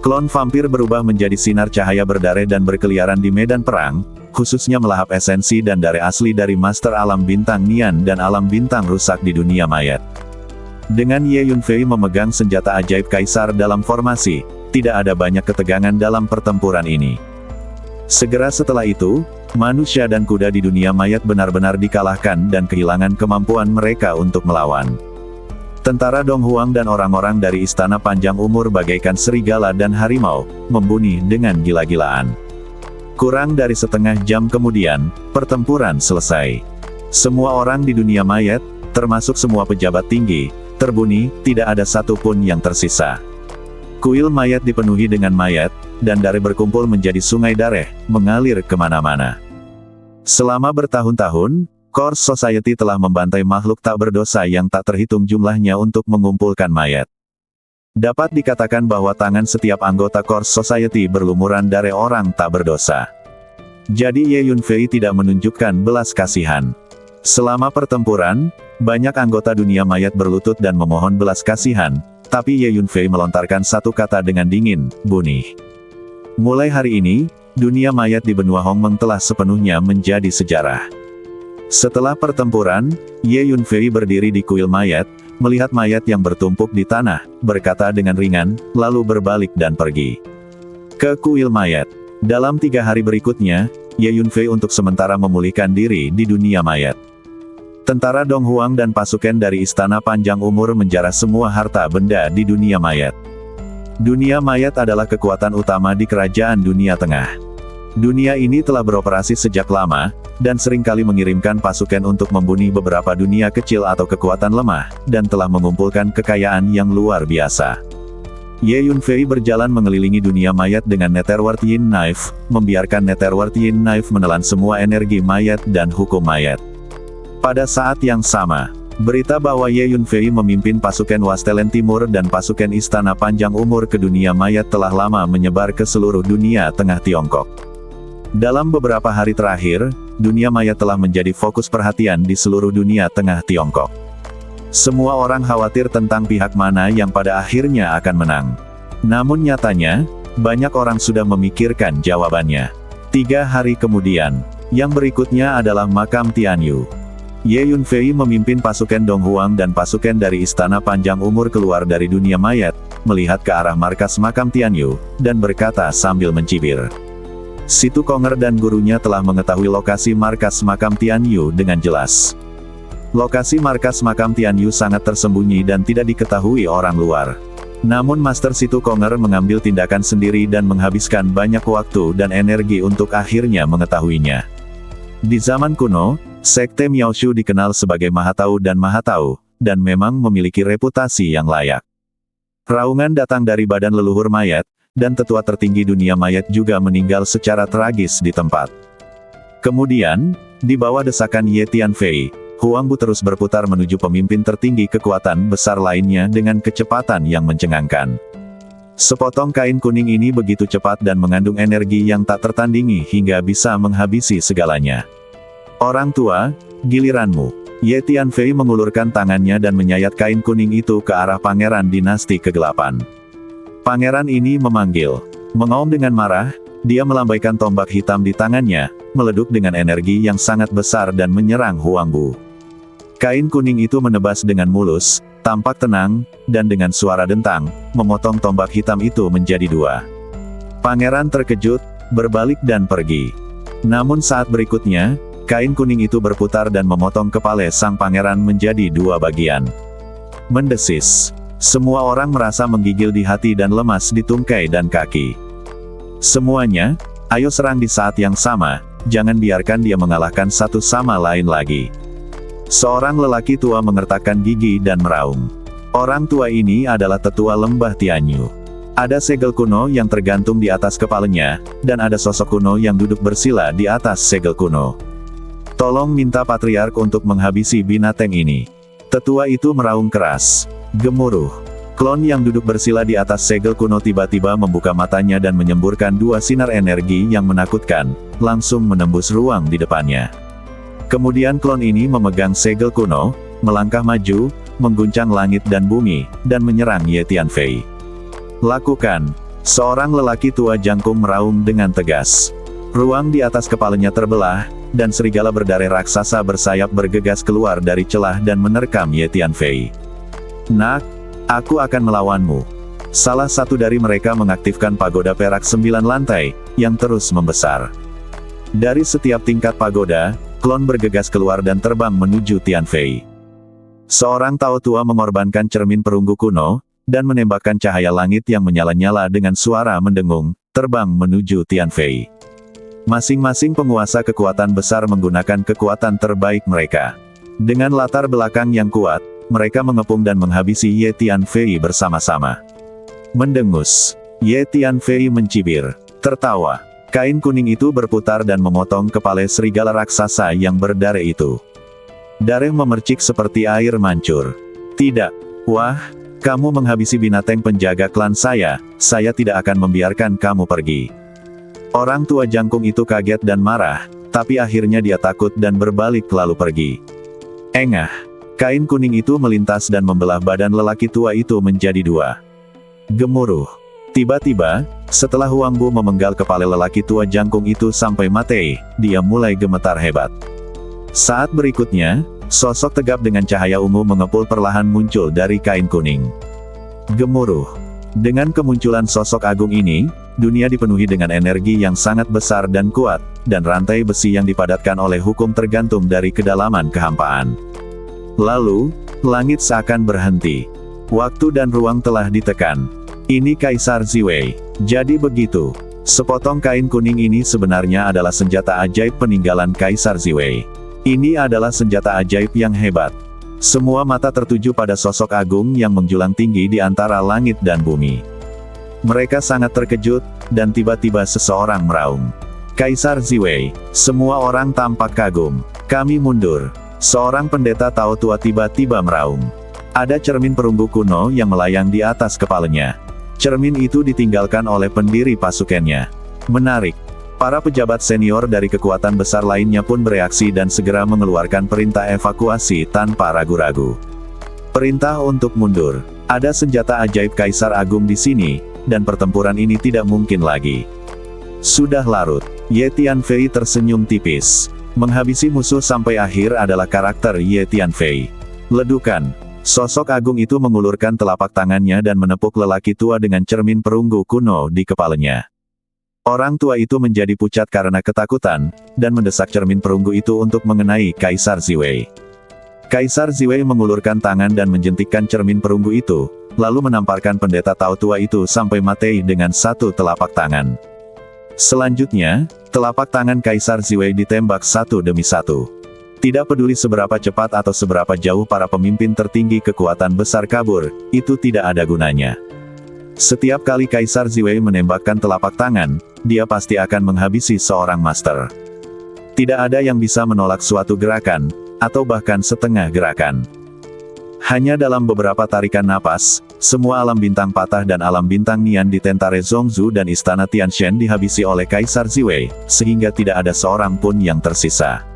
Klon vampir berubah menjadi sinar cahaya berdarah dan berkeliaran di medan perang, khususnya melahap esensi dan darah asli dari Master Alam Bintang Nian dan Alam Bintang Rusak di dunia mayat. Dengan Ye Yunfei memegang senjata ajaib kaisar dalam formasi, tidak ada banyak ketegangan dalam pertempuran ini. Segera setelah itu, manusia dan kuda di dunia mayat benar-benar dikalahkan dan kehilangan kemampuan mereka untuk melawan. Tentara Dong Huang dan orang-orang dari Istana Panjang Umur bagaikan serigala dan harimau, membunuh dengan gila-gilaan. Kurang dari setengah jam kemudian, pertempuran selesai. Semua orang di dunia mayat, termasuk semua pejabat tinggi, terbunuh, tidak ada satupun yang tersisa. Kuil mayat dipenuhi dengan mayat, dan darah berkumpul menjadi sungai darah, mengalir kemana-mana. Selama bertahun-tahun, Kors Society telah membantai makhluk tak berdosa yang tak terhitung jumlahnya untuk mengumpulkan mayat. Dapat dikatakan bahwa tangan setiap anggota Kors Society berlumuran darah orang tak berdosa. Jadi Ye Yunfei tidak menunjukkan belas kasihan. Selama pertempuran, banyak anggota dunia mayat berlutut dan memohon belas kasihan, tapi Ye Yunfei melontarkan satu kata dengan dingin, bunuh. Mulai hari ini, dunia mayat di benua Hongmeng telah sepenuhnya menjadi sejarah. Setelah pertempuran, Ye Yunfei berdiri di kuil mayat, melihat mayat yang bertumpuk di tanah, berkata dengan ringan, lalu berbalik dan pergi ke kuil mayat. Dalam 3 hari berikutnya, Ye Yunfei untuk sementara memulihkan diri di dunia mayat. Tentara Dong Huang dan pasukan dari Istana Panjang Umur menjarah semua harta benda di dunia mayat. Dunia mayat adalah kekuatan utama di kerajaan dunia tengah. Dunia ini telah beroperasi sejak lama, dan seringkali mengirimkan pasukan untuk membunuh beberapa dunia kecil atau kekuatan lemah, dan telah mengumpulkan kekayaan yang luar biasa. Ye Yunfei berjalan mengelilingi dunia mayat dengan Netherworld Yin Knife, membiarkan Netherworld Yin Knife menelan semua energi mayat dan hukum mayat. Pada saat yang sama, berita bahwa Ye Yunfei memimpin pasukan Wastelen Timur dan pasukan Istana Panjang Umur ke dunia mayat telah lama menyebar ke seluruh dunia tengah Tiongkok. Dalam beberapa hari terakhir, dunia mayat telah menjadi fokus perhatian di seluruh dunia tengah Tiongkok. Semua orang khawatir tentang pihak mana yang pada akhirnya akan menang. Namun nyatanya, banyak orang sudah memikirkan jawabannya. 3 hari kemudian, yang berikutnya adalah makam Tianyu. Ye Yunfei memimpin pasukan Dong Huang dan pasukan dari Istana Panjang Umur keluar dari dunia mayat, melihat ke arah markas makam Tianyu, dan berkata sambil mencibir. Situ Konger dan gurunya telah mengetahui lokasi markas makam Tianyu dengan jelas. Lokasi markas makam Tianyu sangat tersembunyi dan tidak diketahui orang luar. Namun Master Situ Konger mengambil tindakan sendiri dan menghabiskan banyak waktu dan energi untuk akhirnya mengetahuinya. Di zaman kuno, Sekte Miaoshu dikenal sebagai Mahatau, dan memang memiliki reputasi yang layak. Raungan datang dari badan leluhur mayat, dan tetua tertinggi dunia mayat juga meninggal secara tragis di tempat. Kemudian, di bawah desakan Ye Tianfei, Huangbu terus berputar menuju pemimpin tertinggi kekuatan besar lainnya dengan kecepatan yang mencengangkan. Sepotong kain kuning ini begitu cepat dan mengandung energi yang tak tertandingi hingga bisa menghabisi segalanya. Orang tua, giliranmu. Ye Tianfei mengulurkan tangannya dan menyayat kain kuning itu ke arah Pangeran Dinasti Kegelapan. Pangeran ini memanggil. Mengaum dengan marah, dia melambaikan tombak hitam di tangannya, meleduk dengan energi yang sangat besar dan menyerang Huangbu. Kain kuning itu menebas dengan mulus, tampak tenang, dan dengan suara dentang, memotong tombak hitam itu menjadi 2. Pangeran terkejut, berbalik dan pergi. Namun saat berikutnya, kain kuning itu berputar dan memotong kepala sang pangeran menjadi dua bagian. Mendesis. Semua orang merasa menggigil di hati dan lemas di tungkai dan kaki. Semuanya, ayo serang di saat yang sama, jangan biarkan dia mengalahkan satu sama lain lagi. Seorang lelaki tua mengertakkan gigi dan meraung. Orang tua ini adalah tetua lembah Tianyu. Ada segel kuno yang tergantung di atas kepalanya, dan ada sosok kuno yang duduk bersila di atas segel kuno. Tolong minta patriark untuk menghabisi binatang ini. Tetua itu meraung keras. Gemuruh. Klon yang duduk bersila di atas segel kuno tiba-tiba membuka matanya dan menyemburkan dua sinar energi yang menakutkan, langsung menembus ruang di depannya. Kemudian klon ini memegang segel kuno, melangkah maju, mengguncang langit dan bumi, dan menyerang Ye Tianfei. Lakukan. Seorang lelaki tua jangkung meraung dengan tegas. Ruang di atas kepalanya terbelah, dan serigala berdarah raksasa bersayap bergegas keluar dari celah dan menerkam Ye Tianfei. Nak, aku akan melawanmu. Salah satu dari mereka mengaktifkan pagoda perak 9 lantai, yang terus membesar. Dari setiap tingkat pagoda, klon bergegas keluar dan terbang menuju Tianfei. Seorang Tao tua mengorbankan cermin perunggu kuno, dan menembakkan cahaya langit yang menyala-nyala dengan suara mendengung, terbang menuju Tianfei. Masing-masing penguasa kekuatan besar menggunakan kekuatan terbaik mereka. Dengan latar belakang yang kuat, mereka mengepung dan menghabisi Ye Tianfei bersama-sama. Mendengus. Ye Tianfei mencibir. Tertawa. Kain kuning itu berputar dan memotong kepala serigala raksasa yang berdarah itu. Darah memercik seperti air mancur. Tidak. Wah, kamu menghabisi binatang penjaga klan saya tidak akan membiarkan kamu pergi. Orang tua jangkung itu kaget dan marah, tapi akhirnya dia takut dan berbalik lalu pergi. Engah. Kain kuning itu melintas dan membelah badan lelaki tua itu menjadi dua. Gemuruh. Tiba-tiba, setelah Huang Bu memenggal kepala lelaki tua jangkung itu sampai mati, dia mulai gemetar hebat. Saat berikutnya, sosok tegap dengan cahaya ungu mengepul perlahan muncul dari kain kuning. Gemuruh. Dengan kemunculan sosok agung ini, dunia dipenuhi dengan energi yang sangat besar dan kuat, dan rantai besi yang dipadatkan oleh hukum tergantung dari kedalaman kehampaan. Lalu, langit seakan berhenti. Waktu dan ruang telah ditekan. Ini Kaisar Ziwei. Jadi begitu. Sepotong kain kuning ini sebenarnya adalah senjata ajaib peninggalan Kaisar Ziwei. Ini adalah senjata ajaib yang hebat. Semua mata tertuju pada sosok agung yang menjulang tinggi di antara langit dan bumi. Mereka sangat terkejut, dan tiba-tiba seseorang meraung. Kaisar Ziwei. Semua orang tampak kagum. Kami mundur. Seorang pendeta Tao tua tiba-tiba meraung. Ada cermin perunggu kuno yang melayang di atas kepalanya. Cermin itu ditinggalkan oleh pendiri pasukannya. Menarik. Para pejabat senior dari kekuatan besar lainnya pun bereaksi dan segera mengeluarkan perintah evakuasi tanpa ragu-ragu. Perintah untuk mundur. Ada senjata ajaib Kaisar Agung di sini, dan pertempuran ini tidak mungkin lagi. Sudah larut. Ye Tianfei tersenyum tipis. Menghabisi musuh sampai akhir adalah karakter Ye Tianfei. Ledukan. Sosok agung itu mengulurkan telapak tangannya dan menepuk lelaki tua dengan cermin perunggu kuno di kepalanya. Orang tua itu menjadi pucat karena ketakutan, dan mendesak cermin perunggu itu untuk mengenai Kaisar Ziwei. Kaisar Ziwei mengulurkan tangan dan menjentikkan cermin perunggu itu, lalu menamparkan pendeta Tao tua itu sampai mati dengan satu telapak tangan. Selanjutnya, telapak tangan Kaisar Ziwei ditembak satu demi satu. Tidak peduli seberapa cepat atau seberapa jauh para pemimpin tertinggi kekuatan besar kabur, itu tidak ada gunanya. Setiap kali Kaisar Ziwei menembakkan telapak tangan, dia pasti akan menghabisi seorang master. Tidak ada yang bisa menolak suatu gerakan, atau bahkan setengah gerakan. Hanya dalam beberapa tarikan napas, semua alam bintang patah dan alam bintang Nian di Tentare Zhongzhou dan Istana Tianshan dihabisi oleh Kaisar Ziwei, sehingga tidak ada seorang pun yang tersisa.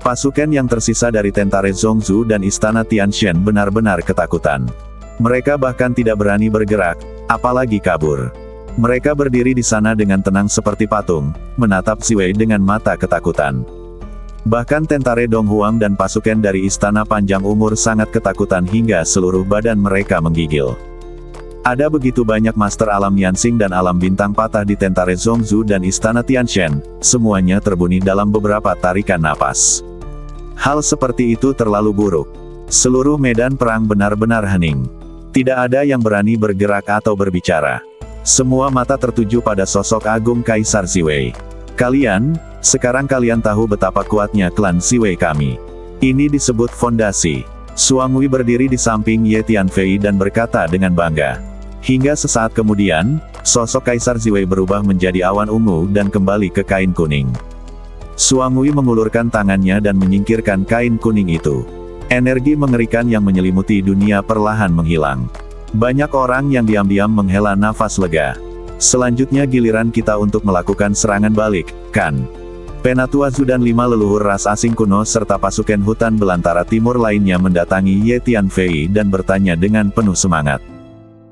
Pasukan yang tersisa dari Tentare Zhongzhou dan Istana Tianshan benar-benar ketakutan. Mereka bahkan tidak berani bergerak, apalagi kabur. Mereka berdiri di sana dengan tenang seperti patung, menatap Ziwei dengan mata ketakutan. Bahkan Tentare Donghuang dan pasukan dari Istana Panjang Umur sangat ketakutan hingga seluruh badan mereka menggigil. Ada begitu banyak master alam Yansing dan alam bintang patah di Tentare Zongzu dan Istana Tianshan, semuanya terbunyi dalam beberapa tarikan napas. Hal seperti itu terlalu buruk. Seluruh medan perang benar-benar hening. Tidak ada yang berani bergerak atau berbicara. Semua mata tertuju pada sosok agung Kaisar Ziwei. Sekarang kalian tahu betapa kuatnya klan Ziwei kami. Ini disebut fondasi. Suangui berdiri di samping Ye Tianfei dan berkata dengan bangga. Hingga sesaat kemudian, sosok Kaisar Ziwei berubah menjadi awan ungu dan kembali ke kain kuning. Suangui mengulurkan tangannya dan menyingkirkan kain kuning itu. Energi mengerikan yang menyelimuti dunia perlahan menghilang. Banyak orang yang diam-diam menghela nafas lega. Selanjutnya giliran kita untuk melakukan serangan balik, kan? Penatua Zhu dan 5 leluhur ras asing kuno serta pasukan hutan belantara timur lainnya mendatangi Ye Tianfei dan bertanya dengan penuh semangat.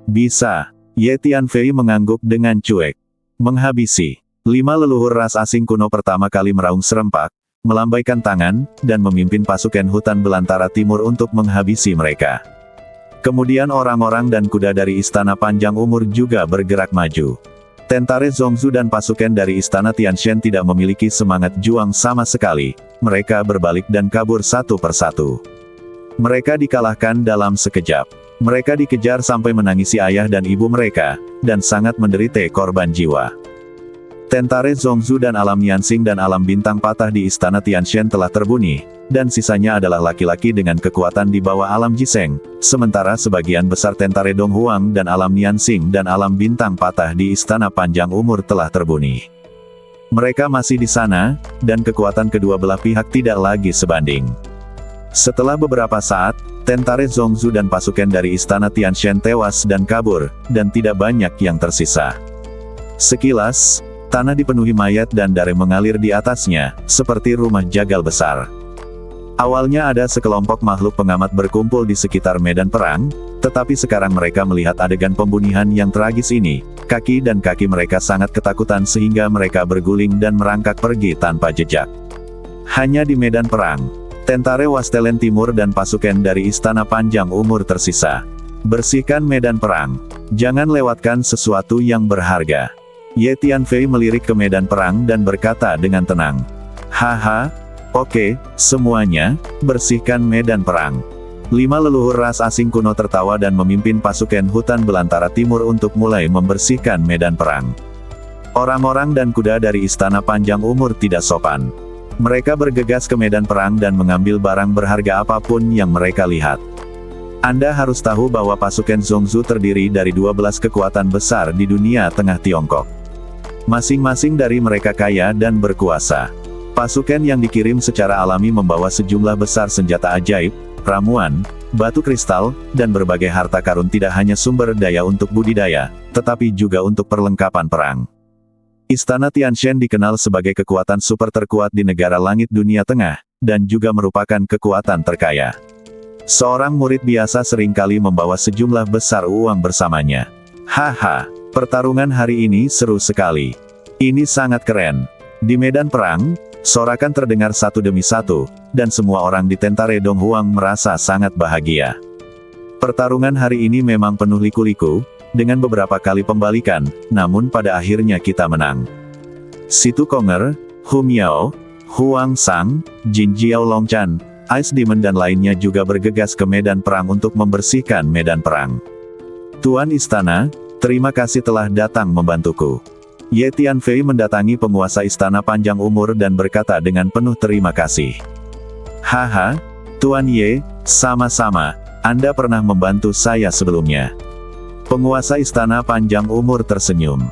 Bisa. Ye Tianfei mengangguk dengan cuek. Menghabisi. 5 leluhur ras asing kuno pertama kali meraung serempak, melambaikan tangan, dan memimpin pasukan hutan belantara timur untuk menghabisi mereka. Kemudian orang-orang dan kuda dari Istana Panjang Umur juga bergerak maju. Tentare Zongzu dan pasukan dari Istana Tianshan tidak memiliki semangat juang sama sekali, mereka berbalik dan kabur satu persatu. Mereka dikalahkan dalam sekejap. Mereka dikejar sampai menangisi ayah dan ibu mereka, dan sangat menderita korban jiwa. Tentare Zongzu dan alam Yansing dan alam bintang patah di Istana Tianshan telah terbunyi, dan sisanya adalah laki-laki dengan kekuatan di bawah alam Jiseng, sementara sebagian besar tentare Donghuang dan alam Yansing dan alam bintang patah di Istana Panjang Umur telah terbunyi. Mereka masih di sana, dan kekuatan kedua belah pihak tidak lagi sebanding. Setelah beberapa saat, tentare Zongzu dan pasukan dari Istana Tianshan tewas dan kabur, dan tidak banyak yang tersisa. Sekilas, tanah dipenuhi mayat dan darah mengalir di atasnya, seperti rumah jagal besar. Awalnya ada sekelompok makhluk pengamat berkumpul di sekitar medan perang, tetapi sekarang mereka melihat adegan pembunuhan yang tragis ini, kaki dan kaki mereka sangat ketakutan sehingga mereka berguling dan merangkak pergi tanpa jejak. Hanya di medan perang, tentare Wastelen Timur dan pasukan dari Istana Panjang Umur tersisa. Bersihkan medan perang. Jangan lewatkan sesuatu yang berharga. Ye Tianfei melirik ke medan perang dan berkata dengan tenang. Haha, oke, semuanya, bersihkan medan perang. 5 leluhur ras asing kuno tertawa dan memimpin pasukan hutan belantara timur untuk mulai membersihkan medan perang. Orang-orang dan kuda dari Istana Panjang Umur tidak sopan. Mereka bergegas ke medan perang dan mengambil barang berharga apapun yang mereka lihat. Anda harus tahu bahwa pasukan Zongzu terdiri dari 12 kekuatan besar di dunia tengah Tiongkok. Masing-masing dari mereka kaya dan berkuasa. Pasukan yang dikirim secara alami membawa sejumlah besar senjata ajaib, ramuan, batu kristal, dan berbagai harta karun tidak hanya sumber daya untuk budidaya, tetapi juga untuk perlengkapan perang. Istana Tianshan dikenal sebagai kekuatan super terkuat di negara langit dunia tengah, dan juga merupakan kekuatan terkaya. Seorang murid biasa seringkali membawa sejumlah besar uang bersamanya. Haha, pertarungan hari ini seru sekali. Ini sangat keren. Di medan perang, sorakan terdengar satu demi satu, dan semua orang di tentare Donghuang merasa sangat bahagia. Pertarungan hari ini memang penuh liku-liku, dengan beberapa kali pembalikan, namun pada akhirnya kita menang. Situ Konger, Hu Miao, Huang Sang, Jin Jiao Longchan, Ice Demon dan lainnya juga bergegas ke medan perang untuk membersihkan medan perang. Tuan Istana, terima kasih telah datang membantuku. Ye Tianfei mendatangi penguasa Istana Panjang Umur dan berkata dengan penuh terima kasih. Haha, Tuan Ye, sama-sama, Anda pernah membantu saya sebelumnya. Penguasa Istana Panjang Umur tersenyum.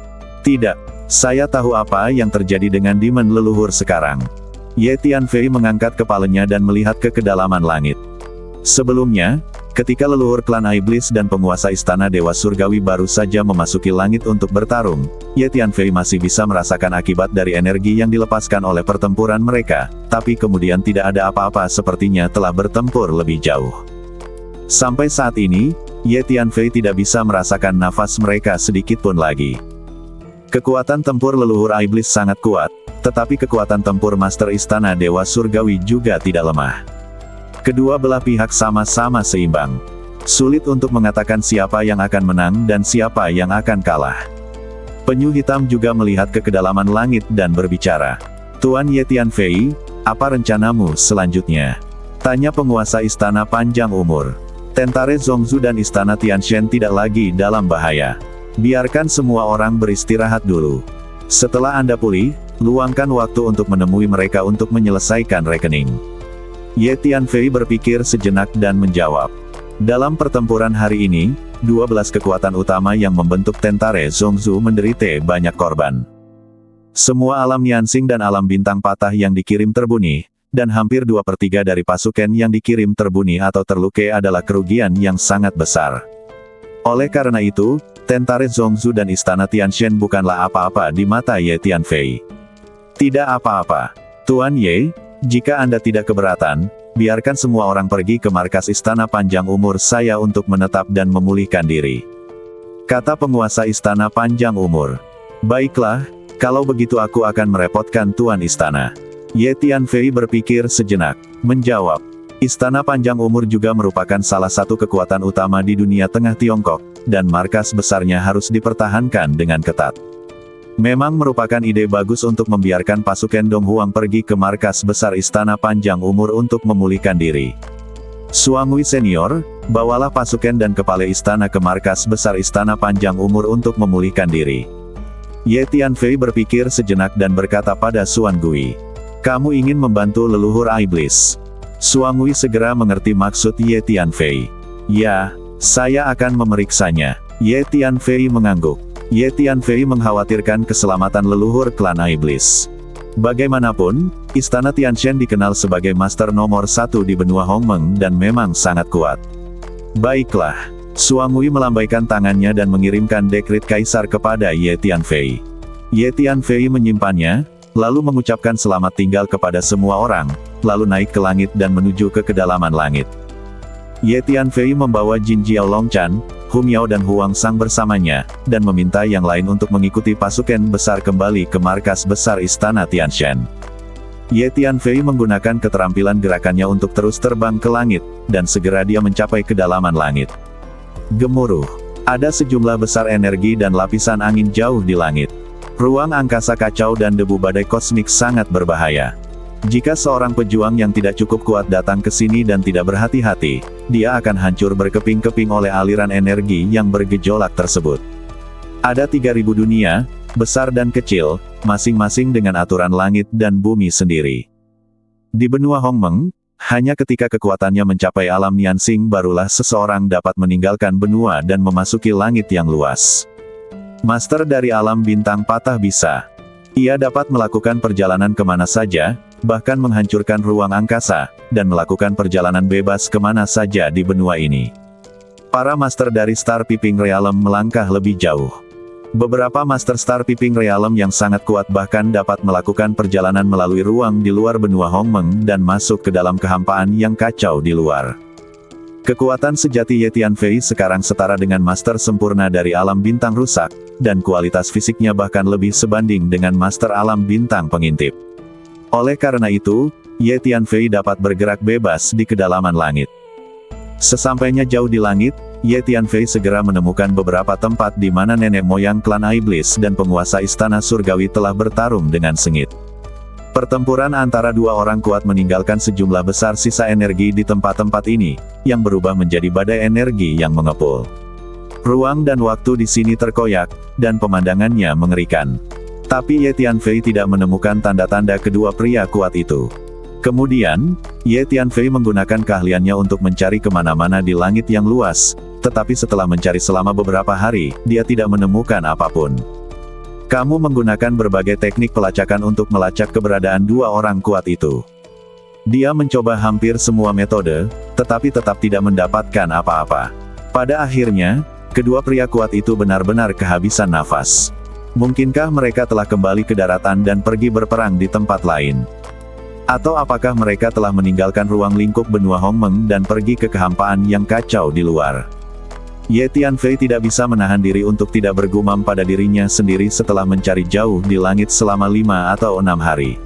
Tidak, saya tahu apa yang terjadi dengan demon leluhur sekarang. Ye Tianfei mengangkat kepalanya dan melihat ke kedalaman langit. Sebelumnya, ketika leluhur klan iblis dan penguasa Istana Dewa Surgawi baru saja memasuki langit untuk bertarung, Ye Tianfei masih bisa merasakan akibat dari energi yang dilepaskan oleh pertempuran mereka, tapi kemudian tidak ada apa-apa sepertinya telah bertempur lebih jauh. Sampai saat ini, Ye Tianfei tidak bisa merasakan nafas mereka sedikit pun lagi. Kekuatan tempur leluhur iblis sangat kuat, tetapi kekuatan tempur Master Istana Dewa Surgawi juga tidak lemah. Kedua belah pihak sama-sama seimbang. Sulit untuk mengatakan siapa yang akan menang dan siapa yang akan kalah. Penyu hitam juga melihat ke kedalaman langit dan berbicara. Tuan Ye Tianfei, apa rencanamu selanjutnya? Tanya penguasa Istana Panjang Umur. Tentara Zongzu dan Istana Tianshan tidak lagi dalam bahaya. Biarkan semua orang beristirahat dulu. Setelah Anda pulih, luangkan waktu untuk menemui mereka untuk menyelesaikan rekening. Ye Tianfei berpikir sejenak dan menjawab. Dalam pertempuran hari ini, 12 kekuatan utama yang membentuk tentara Zongzu menderita banyak korban. Semua alam Niansing dan alam bintang patah yang dikirim terbunuh, dan hampir 2/3 dari pasukan yang dikirim terbunuh atau terluka adalah kerugian yang sangat besar. Oleh karena itu, tentara Zongzu dan Istana Tianshan bukanlah apa-apa di mata Ye Tianfei. Tidak apa-apa. Tuan Ye, jika Anda tidak keberatan, biarkan semua orang pergi ke markas Istana Panjang Umur saya untuk menetap dan memulihkan diri. Kata penguasa Istana Panjang Umur. Baiklah, kalau begitu aku akan merepotkan Tuan Istana. Ye Tianfei berpikir sejenak, menjawab. Istana Panjang Umur juga merupakan salah satu kekuatan utama di dunia tengah Tiongkok, dan markas besarnya harus dipertahankan dengan ketat. Memang merupakan ide bagus untuk membiarkan pasukan Dong Huang pergi ke markas besar Istana Panjang Umur untuk memulihkan diri. Suangui Senior, bawalah pasukan dan kepala istana ke markas besar Istana Panjang Umur untuk memulihkan diri. Ye Tianfei berpikir sejenak dan berkata pada Suan Gui. Kamu ingin membantu leluhur iblis. Suangui segera mengerti maksud Ye Tianfei. Ya, saya akan memeriksanya. Ye Tianfei mengangguk. Ye Tianfei mengkhawatirkan keselamatan leluhur klan iblis. Bagaimanapun, Istana Tianshan dikenal sebagai master nomor 1 di benua Hongmeng dan memang sangat kuat. Baiklah, Suangui melambaikan tangannya dan mengirimkan dekret kaisar kepada Ye Tianfei. Ye Tianfei menyimpannya, lalu mengucapkan selamat tinggal kepada semua orang, lalu naik ke langit dan menuju ke kedalaman langit. Ye Tianfei membawa Jin Jiao Longchan, Hu Miao dan Huang Sang bersamanya, dan meminta yang lain untuk mengikuti pasukan besar kembali ke markas besar Istana Tianshan. Ye Tianfei menggunakan keterampilan gerakannya untuk terus terbang ke langit, dan segera dia mencapai kedalaman langit. Gemuruh. Ada sejumlah besar energi dan lapisan angin jauh di langit. Ruang angkasa kacau dan debu badai kosmik sangat berbahaya. Jika seorang pejuang yang tidak cukup kuat datang ke sini dan tidak berhati-hati, dia akan hancur berkeping-keping oleh aliran energi yang bergejolak tersebut. Ada 3000 dunia, besar dan kecil, masing-masing dengan aturan langit dan bumi sendiri. Di benua Hongmeng, hanya ketika kekuatannya mencapai alam Niansing barulah seseorang dapat meninggalkan benua dan memasuki langit yang luas. Master dari alam bintang patah bisa. Ia dapat melakukan perjalanan kemana saja, bahkan menghancurkan ruang angkasa, dan melakukan perjalanan bebas kemana saja di benua ini. Para master dari Star Peeping Realm melangkah lebih jauh. Beberapa master Star Peeping Realm yang sangat kuat bahkan dapat melakukan perjalanan melalui ruang di luar benua Hongmeng dan masuk ke dalam kehampaan yang kacau di luar. Kekuatan sejati Ye Tianfei sekarang setara dengan master sempurna dari alam bintang rusak, dan kualitas fisiknya bahkan lebih sebanding dengan master alam bintang pengintip. Oleh karena itu, Ye Tianfei dapat bergerak bebas di kedalaman langit. Sesampainya jauh di langit, Ye Tianfei segera menemukan beberapa tempat di mana nenek moyang klan iblis dan penguasa istana surgawi telah bertarung dengan sengit. Pertempuran antara dua orang kuat meninggalkan sejumlah besar sisa energi di tempat-tempat ini, yang berubah menjadi badai energi yang mengepul. Ruang dan waktu di sini terkoyak, dan pemandangannya mengerikan. Tapi Ye Tianfei tidak menemukan tanda-tanda kedua pria kuat itu. Kemudian, Ye Tianfei menggunakan keahliannya untuk mencari kemana-mana di langit yang luas, tetapi setelah mencari selama beberapa hari, dia tidak menemukan apapun. Kamu menggunakan berbagai teknik pelacakan untuk melacak keberadaan dua orang kuat itu. Dia mencoba hampir semua metode, tetapi tetap tidak mendapatkan apa-apa. Pada akhirnya, kedua pria kuat itu benar-benar kehabisan nafas. Mungkinkah mereka telah kembali ke daratan dan pergi berperang di tempat lain? Atau apakah mereka telah meninggalkan ruang lingkup benua Hongmeng dan pergi ke kehampaan yang kacau di luar? Ye Tianfei tidak bisa menahan diri untuk tidak bergumam pada dirinya sendiri setelah mencari jauh di langit selama 5 atau 6 hari.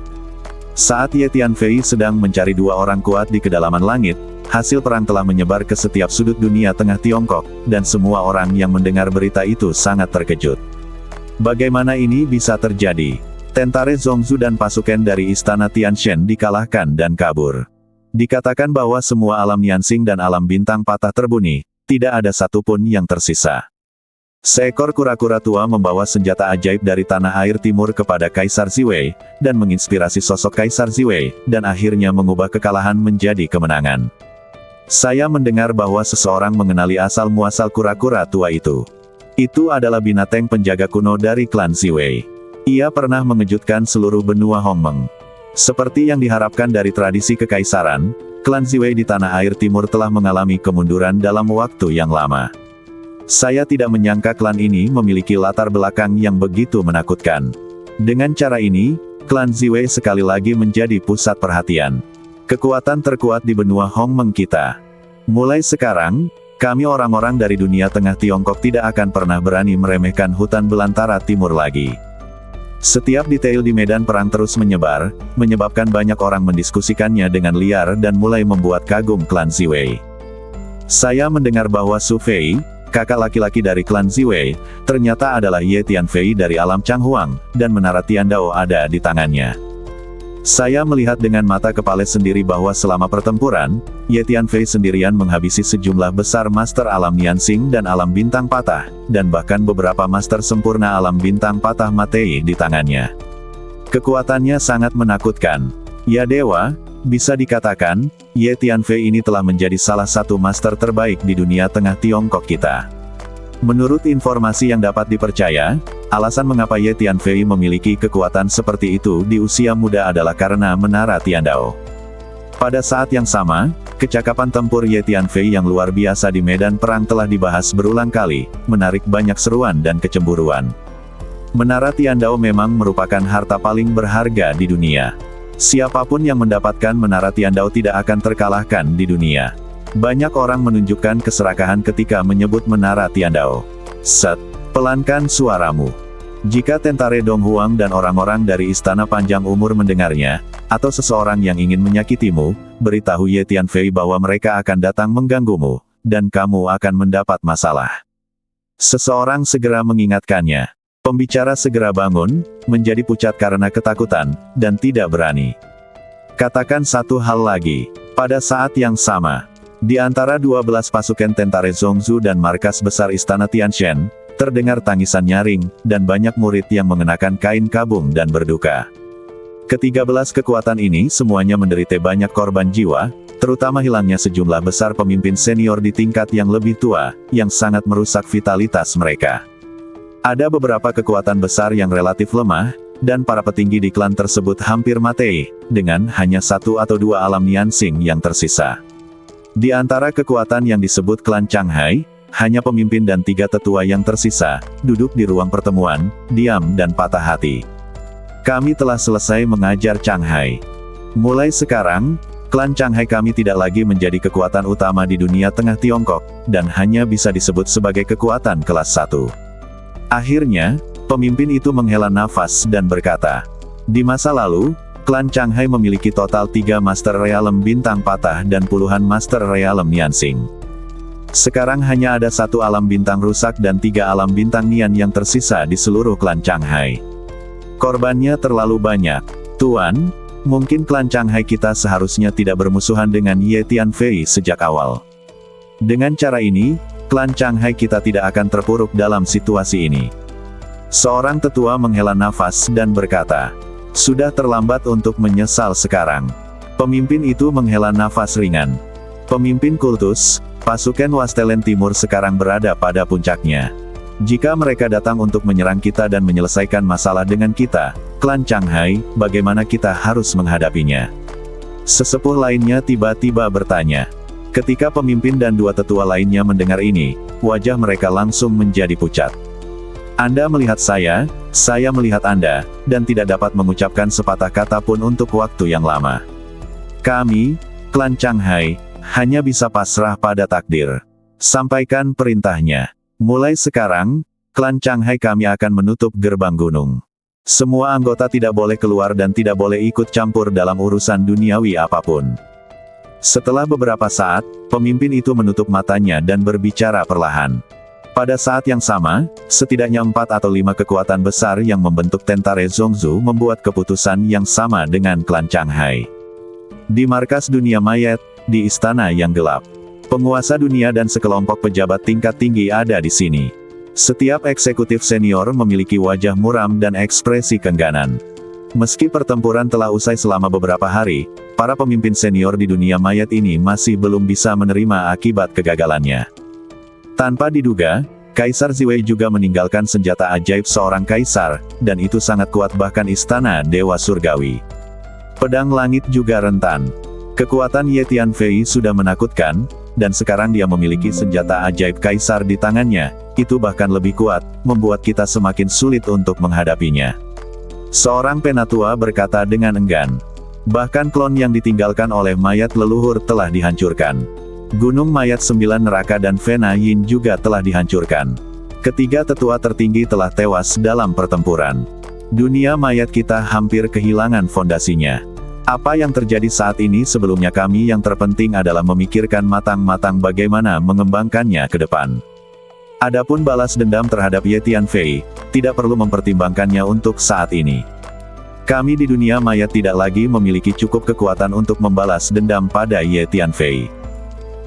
Saat Ye Tianfei sedang mencari dua orang kuat di kedalaman langit, hasil perang telah menyebar ke setiap sudut dunia tengah Tiongkok, dan semua orang yang mendengar berita itu sangat terkejut. Bagaimana ini bisa terjadi? Tentara Zongzu dan pasukan dari istana Tianshan dikalahkan dan kabur. Dikatakan bahwa semua alam Niansing dan alam bintang patah terbunuh, tidak ada satupun yang tersisa. Seekor kura-kura tua membawa senjata ajaib dari tanah air timur kepada Kaisar Ziwei, dan menginspirasi sosok Kaisar Ziwei, dan akhirnya mengubah kekalahan menjadi kemenangan. Saya mendengar bahwa seseorang mengenali asal-muasal kura-kura tua itu. Itu adalah binatang penjaga kuno dari klan Ziwei. Ia pernah mengejutkan seluruh benua Hongmeng. Seperti yang diharapkan dari tradisi kekaisaran, klan Ziwei di tanah air timur telah mengalami kemunduran dalam waktu yang lama. Saya tidak menyangka klan ini memiliki latar belakang yang begitu menakutkan. Dengan cara ini, klan Ziwei sekali lagi menjadi pusat perhatian. Kekuatan terkuat di benua Hongmeng kita. Mulai sekarang, kami orang-orang dari dunia tengah Tiongkok tidak akan pernah berani meremehkan hutan belantara timur lagi. Setiap detail di medan perang terus menyebar, menyebabkan banyak orang mendiskusikannya dengan liar dan mulai membuat kagum klan Ziwei. Saya mendengar bahwa Su Fei, kakak laki-laki dari klan Ziwei, ternyata adalah Ye Tianfei dari alam Changhuang, dan menara Tiandao ada di tangannya. Saya melihat dengan mata kepala sendiri bahwa selama pertempuran, Ye Tianfei sendirian menghabisi sejumlah besar master alam Niansing dan alam bintang patah, dan bahkan beberapa master sempurna alam bintang patah Matei di tangannya. Kekuatannya sangat menakutkan. Ya dewa, bisa dikatakan, Ye Tianfei ini telah menjadi salah satu master terbaik di dunia tengah Tiongkok kita. Menurut informasi yang dapat dipercaya, alasan mengapa Ye Tianfei memiliki kekuatan seperti itu di usia muda adalah karena menara Tiandao. Pada saat yang sama, kecakapan tempur Ye Tianfei yang luar biasa di medan perang telah dibahas berulang kali, menarik banyak seruan dan kecemburuan. Menara Tiandao memang merupakan harta paling berharga di dunia. Siapapun yang mendapatkan menara Tiandao tidak akan terkalahkan di dunia. Banyak orang menunjukkan keserakahan ketika menyebut menara Tiandao. Set, pelankan suaramu. Jika tentara Donghuang dan orang-orang dari Istana Panjang Umur mendengarnya, atau seseorang yang ingin menyakitimu, beritahu Ye Tianfei bahwa mereka akan datang mengganggumu, dan kamu akan mendapat masalah. Seseorang segera mengingatkannya. Pembicara segera bangun, menjadi pucat karena ketakutan, dan tidak berani. Katakan satu hal lagi. Pada saat yang sama, di antara 12 pasukan tentara Zongzu dan markas besar Istana Tianshan, terdengar tangisan nyaring, dan banyak murid yang mengenakan kain kabung dan berduka. Ke-13 kekuatan ini semuanya menderita banyak korban jiwa, terutama hilangnya sejumlah besar pemimpin senior di tingkat yang lebih tua, yang sangat merusak vitalitas mereka. Ada beberapa kekuatan besar yang relatif lemah, dan para petinggi di klan tersebut hampir mati, dengan hanya 1 atau 2 alam Niansing yang tersisa. Di antara kekuatan yang disebut klan Changhai, hanya pemimpin dan 3 tetua yang tersisa, duduk di ruang pertemuan, diam dan patah hati. Kami telah selesai mengajar Changhai. Mulai sekarang, klan Changhai kami tidak lagi menjadi kekuatan utama di dunia tengah Tiongkok, dan hanya bisa disebut sebagai kekuatan kelas 1. Akhirnya, pemimpin itu menghela nafas dan berkata, di masa lalu, klan Changhai memiliki total 3 Master Realm Bintang Patah dan puluhan Master Realm Niansing. Sekarang hanya ada 1 alam bintang rusak dan 3 alam bintang Nian yang tersisa di seluruh klan Changhai. Korbannya terlalu banyak. Tuan, mungkin klan Changhai kita seharusnya tidak bermusuhan dengan Ye Tianfei sejak awal. Dengan cara ini, klan Changhai kita tidak akan terpuruk dalam situasi ini. Seorang tetua menghela nafas dan berkata, sudah terlambat untuk menyesal sekarang. Pemimpin itu menghela nafas ringan. Pemimpin kultus, pasukan Wastelen Timur sekarang berada pada puncaknya. Jika mereka datang untuk menyerang kita dan menyelesaikan masalah dengan kita, klan Changhai, bagaimana kita harus menghadapinya? Sesepuh lainnya tiba-tiba bertanya. Ketika pemimpin dan 2 tetua lainnya mendengar ini, wajah mereka langsung menjadi pucat. Anda melihat saya melihat Anda, dan tidak dapat mengucapkan sepatah kata pun untuk waktu yang lama. Kami, klan Changhai, hanya bisa pasrah pada takdir. Sampaikan perintahnya. Mulai sekarang, klan Changhai kami akan menutup gerbang gunung. Semua anggota tidak boleh keluar dan tidak boleh ikut campur dalam urusan duniawi apapun. Setelah beberapa saat, pemimpin itu menutup matanya dan berbicara perlahan. Pada saat yang sama, setidaknya 4 atau 5 kekuatan besar yang membentuk Tentare Zongzu membuat keputusan yang sama dengan klan Changhai. Di markas dunia mayat, di istana yang gelap, penguasa dunia dan sekelompok pejabat tingkat tinggi ada di sini. Setiap eksekutif senior memiliki wajah muram dan ekspresi keengganan. Meski pertempuran telah usai selama beberapa hari, para pemimpin senior di dunia mayat ini masih belum bisa menerima akibat kegagalannya. Tanpa diduga, Kaisar Ziwei juga meninggalkan senjata ajaib seorang kaisar, dan itu sangat kuat bahkan istana Dewa Surgawi. Pedang langit juga rentan. Kekuatan Ye Tianfei sudah menakutkan, dan sekarang dia memiliki senjata ajaib kaisar di tangannya, itu bahkan lebih kuat, membuat kita semakin sulit untuk menghadapinya. Seorang penatua berkata dengan enggan. Bahkan klon yang ditinggalkan oleh mayat leluhur telah dihancurkan. Gunung Mayat 9 Neraka dan Vena Yin juga telah dihancurkan. Ketiga tetua tertinggi telah tewas dalam pertempuran. Dunia mayat kita hampir kehilangan fondasinya. Apa yang terjadi saat ini sebelumnya kami yang terpenting adalah memikirkan matang-matang bagaimana mengembangkannya ke depan. Adapun balas dendam terhadap Ye Tianfei, tidak perlu mempertimbangkannya untuk saat ini. Kami di dunia mayat tidak lagi memiliki cukup kekuatan untuk membalas dendam pada Ye Tianfei.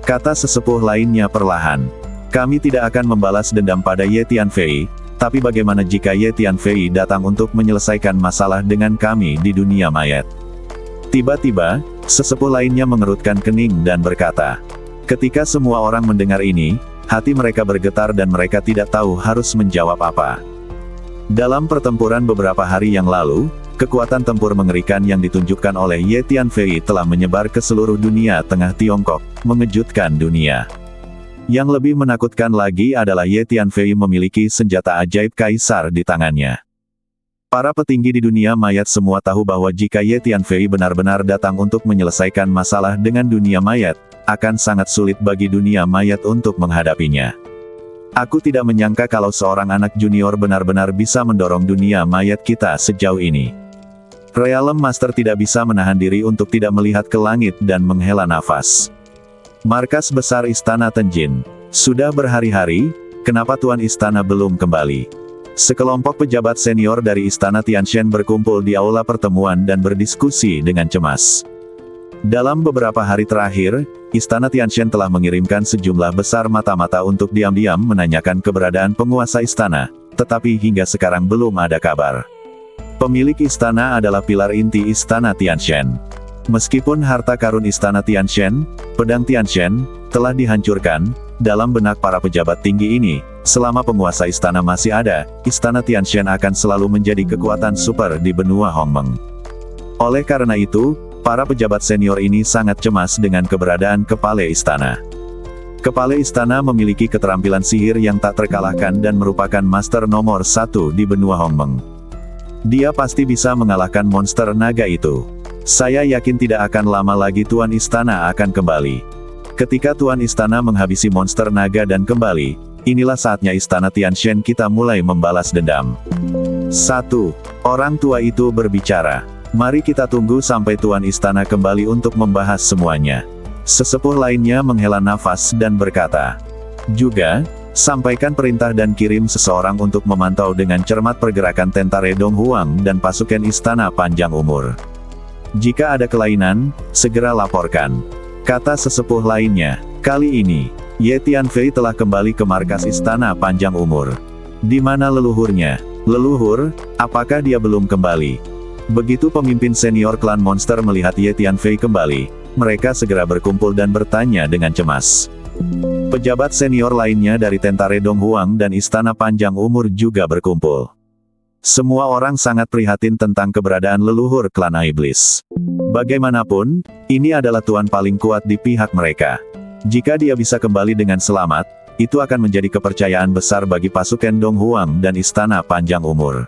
Kata sesepuh lainnya perlahan. Kami tidak akan membalas dendam pada Ye Tianfei, tapi bagaimana jika Ye Tianfei datang untuk menyelesaikan masalah dengan kami di dunia mayat? Tiba-tiba, sesepuh lainnya mengerutkan kening dan berkata. Ketika semua orang mendengar ini, hati mereka bergetar dan mereka tidak tahu harus menjawab apa. Dalam pertempuran beberapa hari yang lalu, kekuatan tempur mengerikan yang ditunjukkan oleh Ye Tianfei telah menyebar ke seluruh dunia tengah Tiongkok, mengejutkan dunia. Yang lebih menakutkan lagi adalah Ye Tianfei memiliki senjata ajaib kaisar di tangannya. Para petinggi di dunia mayat semua tahu bahwa jika Ye Tianfei benar-benar datang untuk menyelesaikan masalah dengan dunia mayat, akan sangat sulit bagi dunia mayat untuk menghadapinya. Aku tidak menyangka kalau seorang anak junior benar-benar bisa mendorong dunia mayat kita sejauh ini. Realm Master tidak bisa menahan diri untuk tidak melihat ke langit dan menghela nafas. Markas besar Istana Tenjin. Sudah berhari-hari, kenapa Tuan Istana belum kembali? Sekelompok pejabat senior dari Istana Tianshan berkumpul di aula pertemuan dan berdiskusi dengan cemas. Dalam beberapa hari terakhir, Istana Tianshan telah mengirimkan sejumlah besar mata-mata untuk diam-diam menanyakan keberadaan penguasa istana, tetapi hingga sekarang belum ada kabar. Pemilik istana adalah pilar inti Istana Tianshan. Meskipun harta karun Istana Tianshan, pedang Tianshan, telah dihancurkan, dalam benak para pejabat tinggi ini, selama penguasa istana masih ada, Istana Tianshan akan selalu menjadi kekuatan super di benua Hongmeng. Oleh karena itu, para pejabat senior ini sangat cemas dengan keberadaan kepala istana. Kepala istana memiliki keterampilan sihir yang tak terkalahkan dan merupakan master nomor 1 di benua Hongmeng. Dia pasti bisa mengalahkan monster naga itu. Saya yakin tidak akan lama lagi Tuan Istana akan kembali. Ketika Tuan Istana menghabisi monster naga dan kembali, inilah saatnya Istana Tianshan kita mulai membalas dendam. 1. Orang tua itu berbicara. Mari kita tunggu sampai Tuan Istana kembali untuk membahas semuanya. Sesepuh lainnya menghela nafas dan berkata. Juga, sampaikan perintah dan kirim seseorang untuk memantau dengan cermat pergerakan Tentare Donghuang dan pasukan Istana Panjang Umur. Jika ada kelainan, segera laporkan. Kata sesepuh lainnya. Kali ini, Ye Tianfei telah kembali ke markas Istana Panjang Umur. Di mana leluhurnya? Leluhur, apakah dia belum kembali? Begitu pemimpin senior klan monster melihat Ye Tianfei kembali, mereka segera berkumpul dan bertanya dengan cemas. Pejabat senior lainnya dari Tentare Donghuang dan Istana Panjang Umur juga berkumpul. Semua orang sangat prihatin tentang keberadaan leluhur klan iblis. Bagaimanapun, ini adalah tuan paling kuat di pihak mereka. Jika dia bisa kembali dengan selamat, itu akan menjadi kepercayaan besar bagi pasukan Donghuang dan Istana Panjang Umur.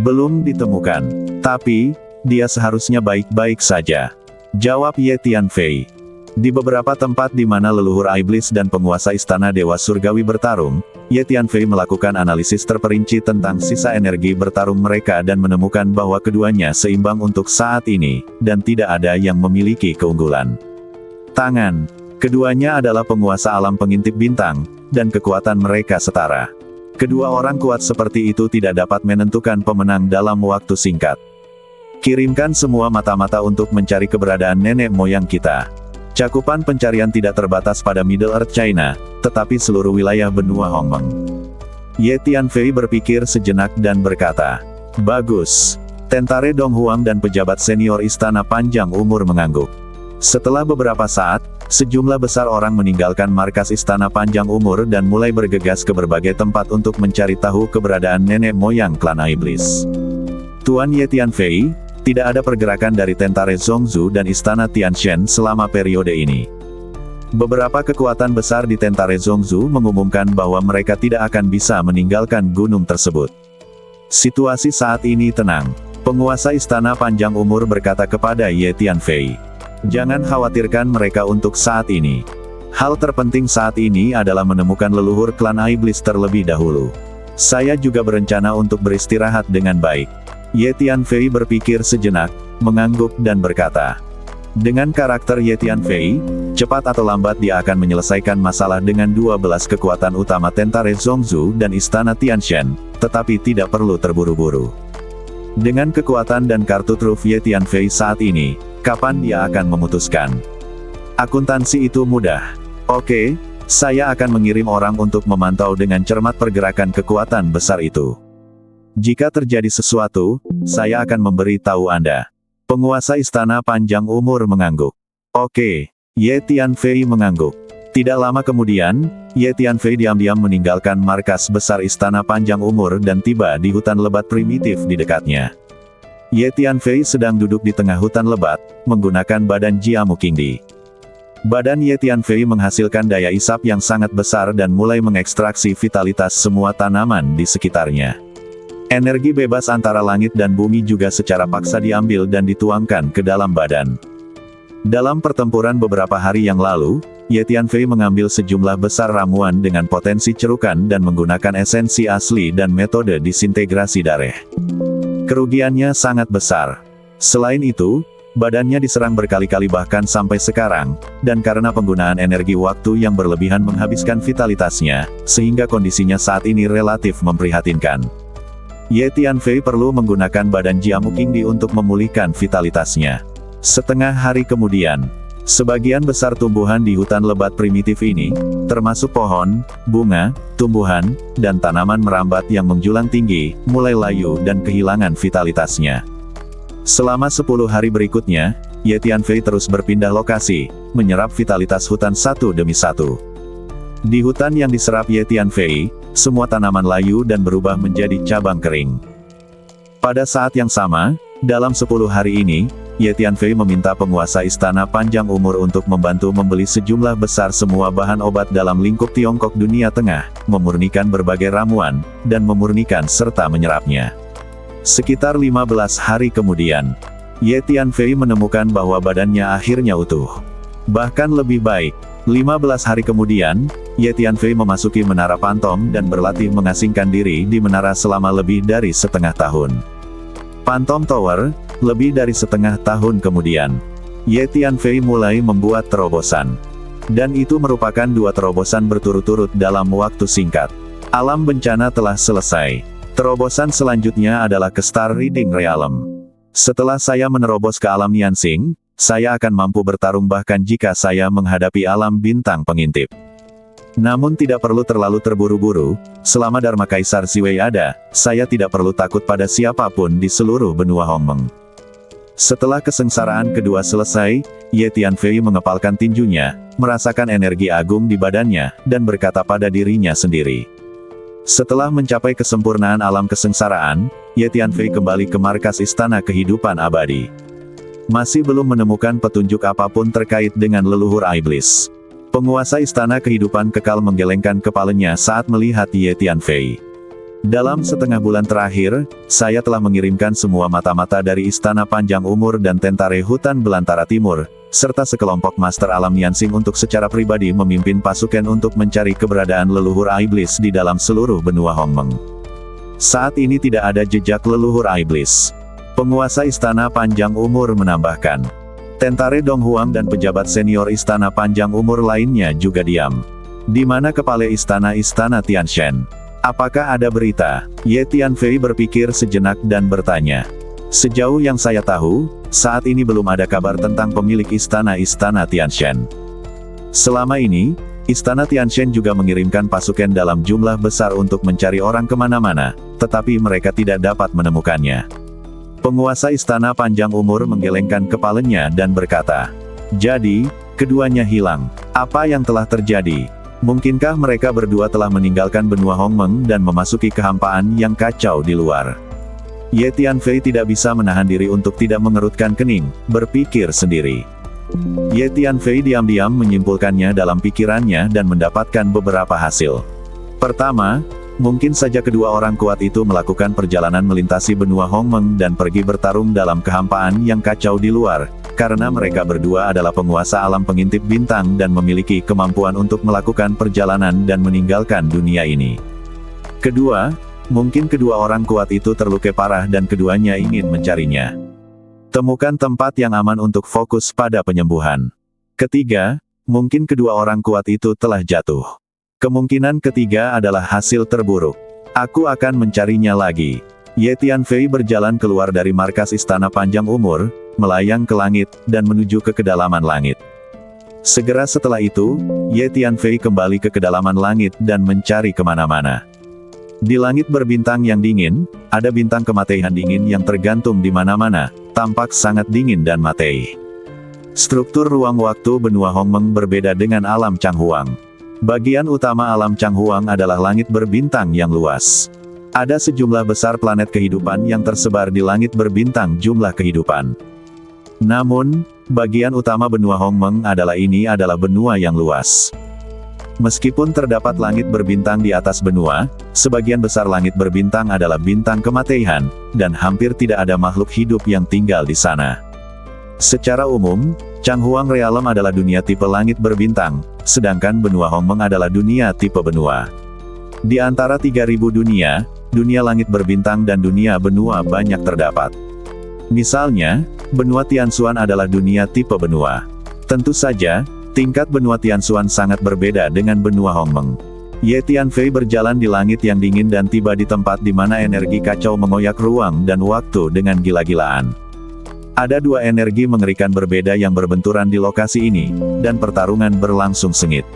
Belum ditemukan. Tapi, dia seharusnya baik-baik saja. Jawab Ye Tianfei. Di beberapa tempat di mana leluhur iblis dan penguasa Istana Dewa Surgawi bertarung, Ye Tianfei melakukan analisis terperinci tentang sisa energi bertarung mereka dan menemukan bahwa keduanya seimbang untuk saat ini, dan tidak ada yang memiliki keunggulan. Tangan. Keduanya adalah penguasa alam pengintip bintang, dan kekuatan mereka setara. Kedua orang kuat seperti itu tidak dapat menentukan pemenang dalam waktu singkat. Kirimkan semua mata-mata untuk mencari keberadaan nenek moyang kita. Cakupan pencarian tidak terbatas pada Middle Earth China, tetapi seluruh wilayah benua Hongmeng. Ye Tianfei berpikir sejenak dan berkata, "Bagus." Tentare Dong Huang dan pejabat senior Istana Panjang Umur mengangguk. Setelah beberapa saat, sejumlah besar orang meninggalkan markas Istana Panjang Umur dan mulai bergegas ke berbagai tempat untuk mencari tahu keberadaan nenek moyang klan Iblis. Tuan Ye Tianfei, tidak ada pergerakan dari Tentare Zhongzhou dan Istana Tianshan selama periode ini. Beberapa kekuatan besar di Tentare Zhongzhou mengumumkan bahwa mereka tidak akan bisa meninggalkan gunung tersebut. Situasi saat ini tenang. Penguasa Istana Panjang Umur berkata kepada Ye Tianfei, "Jangan khawatirkan mereka untuk saat ini. Hal terpenting saat ini adalah menemukan leluhur klan Iblis terlebih dahulu. Saya juga berencana untuk beristirahat dengan baik." Ye Tianfei berpikir sejenak, mengangguk dan berkata, "Dengan karakter Ye Tianfei, cepat atau lambat dia akan menyelesaikan masalah dengan 12 kekuatan utama Tentare Zhongzhou dan Istana Tianshan, tetapi tidak perlu terburu-buru. Dengan kekuatan dan kartu truf Ye Tianfei saat ini, kapan dia akan memutuskan? Akuntansi itu mudah. Oke, saya akan mengirim orang untuk memantau dengan cermat pergerakan kekuatan besar itu. Jika terjadi sesuatu, saya akan memberi tahu Anda." Penguasa Istana Panjang Umur mengangguk. "Oke." Ye Tianfei mengangguk. Tidak lama kemudian, Ye Tianfei diam-diam meninggalkan markas besar Istana Panjang Umur dan tiba di hutan lebat primitif di dekatnya. Ye Tianfei sedang duduk di tengah hutan lebat, menggunakan badan Jiamu Qingdi. Badan Ye Tianfei menghasilkan daya isap yang sangat besar dan mulai mengekstraksi vitalitas semua tanaman di sekitarnya. Energi bebas antara langit dan bumi juga secara paksa diambil dan dituangkan ke dalam badan. Dalam pertempuran beberapa hari yang lalu, Ye Tianfei mengambil sejumlah besar ramuan dengan potensi cerukan dan menggunakan esensi asli dan metode disintegrasi darah. Kerugiannya sangat besar. Selain itu, badannya diserang berkali-kali bahkan sampai sekarang, dan karena penggunaan energi waktu yang berlebihan menghabiskan vitalitasnya, sehingga kondisinya saat ini relatif memprihatinkan. Ye Tianfei perlu menggunakan badan Jiamu Qingdi untuk memulihkan vitalitasnya. Setengah hari kemudian, sebagian besar tumbuhan di hutan lebat primitif ini, termasuk pohon, bunga, tumbuhan, dan tanaman merambat yang menjulang tinggi, mulai layu dan kehilangan vitalitasnya. Selama 10 hari berikutnya, Ye Tianfei terus berpindah lokasi, menyerap vitalitas hutan satu demi satu. Di hutan yang diserap Ye Tianfei, semua tanaman layu dan berubah menjadi cabang kering. Pada saat yang sama, dalam 10 hari ini, Ye Tianfei meminta penguasa Istana Panjang Umur untuk membantu membeli sejumlah besar semua bahan obat dalam lingkup Tiongkok Dunia Tengah, memurnikan berbagai ramuan, dan memurnikan serta menyerapnya. Sekitar 15 hari kemudian, Ye Tianfei menemukan bahwa badannya akhirnya utuh. Bahkan lebih baik, 15 hari kemudian, Ye Tianfei memasuki Menara Pantom dan berlatih mengasingkan diri di menara selama lebih dari setengah tahun. Pantom Tower, lebih dari setengah tahun kemudian, Ye Tianfei mulai membuat terobosan. Dan itu merupakan 2 terobosan berturut-turut dalam waktu singkat. Alam bencana telah selesai. Terobosan selanjutnya adalah ke Star Reading Realm. Setelah saya menerobos ke alam Niansing, saya akan mampu bertarung bahkan jika saya menghadapi alam bintang pengintip. Namun tidak perlu terlalu terburu-buru, selama Dharma Kaisar Ziwei ada, saya tidak perlu takut pada siapapun di seluruh benua Hongmeng. Setelah kesengsaraan kedua selesai, Ye Tianfei mengepalkan tinjunya, merasakan energi agung di badannya, dan berkata pada dirinya sendiri. Setelah mencapai kesempurnaan alam kesengsaraan, Ye Tianfei kembali ke markas Istana Kehidupan Abadi. Masih belum menemukan petunjuk apapun terkait dengan leluhur iblis. Penguasa Istana Kehidupan Kekal menggelengkan kepalanya saat melihat Ye Tianfei. Dalam setengah bulan terakhir, saya telah mengirimkan semua mata-mata dari Istana Panjang Umur dan Tentare Hutan Belantara Timur, serta sekelompok Master Alam Niansing untuk secara pribadi memimpin pasukan untuk mencari keberadaan leluhur iblis di dalam seluruh benua Hongmeng. Saat ini tidak ada jejak leluhur iblis. Penguasa Istana Panjang Umur menambahkan. Tentare Dong Huang dan pejabat senior istana panjang umur lainnya juga diam. Di mana kepala istana Tianshan? Apakah ada berita? Ye Tianfei berpikir sejenak dan bertanya. Sejauh yang saya tahu, saat ini belum ada kabar tentang pemilik istana Tianshan. Selama ini, istana Tianshan juga mengirimkan pasukan dalam jumlah besar untuk mencari orang kemana-mana, tetapi mereka tidak dapat menemukannya. Penguasa istana panjang umur menggelengkan kepalanya dan berkata, jadi, keduanya hilang. Apa yang telah terjadi? Mungkinkah mereka berdua telah meninggalkan benua Hongmeng dan memasuki kehampaan yang kacau di luar? Ye Tianfei tidak bisa menahan diri untuk tidak mengerutkan kening, berpikir sendiri. Ye Tianfei diam-diam menyimpulkannya dalam pikirannya dan mendapatkan beberapa hasil. Pertama, mungkin saja kedua orang kuat itu melakukan perjalanan melintasi benua Hongmeng dan pergi bertarung dalam kehampaan yang kacau di luar, karena mereka berdua adalah penguasa alam pengintip bintang dan memiliki kemampuan untuk melakukan perjalanan dan meninggalkan dunia ini. Kedua, mungkin kedua orang kuat itu terluka parah dan keduanya ingin mencarinya. Temukan tempat yang aman untuk fokus pada penyembuhan. Ketiga, mungkin kedua orang kuat itu telah jatuh. Kemungkinan ketiga adalah hasil terburuk. Aku akan mencarinya lagi. Ye Tianfei berjalan keluar dari markas istana panjang umur, melayang ke langit, dan menuju ke kedalaman langit. Segera setelah itu, Ye Tianfei kembali ke kedalaman langit dan mencari kemana-mana. Di langit berbintang yang dingin, ada bintang kematian dingin yang tergantung di mana-mana, tampak sangat dingin dan mati. Struktur ruang waktu benua Hongmeng berbeda dengan alam Changhuang. Bagian utama alam Changhuang adalah langit berbintang yang luas. Ada sejumlah besar planet kehidupan yang tersebar di langit berbintang jumlah kehidupan. Namun, bagian utama benua Hongmeng adalah benua yang luas. Meskipun terdapat langit berbintang di atas benua, sebagian besar langit berbintang adalah bintang kematian, dan hampir tidak ada makhluk hidup yang tinggal di sana. Secara umum, Changhuang Realm adalah dunia tipe langit berbintang, sedangkan benua Hongmeng adalah dunia tipe benua. Di antara 3.000 dunia, dunia langit berbintang dan dunia benua banyak terdapat. Misalnya, benua Tianshuan adalah dunia tipe benua. Tentu saja, tingkat benua Tianshuan sangat berbeda dengan benua Hongmeng. Ye Tianfei berjalan di langit yang dingin dan tiba di tempat di mana energi kacau mengoyak ruang dan waktu dengan gila-gilaan. Ada dua energi mengerikan berbeda yang berbenturan di lokasi ini, dan pertarungan berlangsung sengit.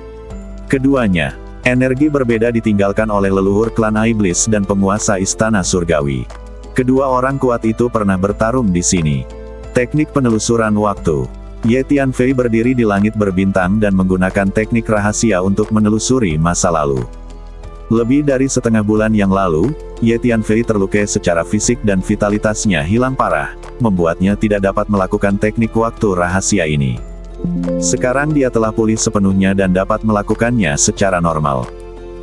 Keduanya, energi berbeda ditinggalkan oleh leluhur klan Iblis dan penguasa istana surgawi. Kedua orang kuat itu pernah bertarung di sini. Teknik penelusuran waktu. Ye Tianfei berdiri di langit berbintang dan menggunakan teknik rahasia untuk menelusuri masa lalu. Lebih dari setengah bulan yang lalu, Ye Tianfei terluka secara fisik dan vitalitasnya hilang parah, membuatnya tidak dapat melakukan teknik waktu rahasia ini. Sekarang dia telah pulih sepenuhnya dan dapat melakukannya secara normal.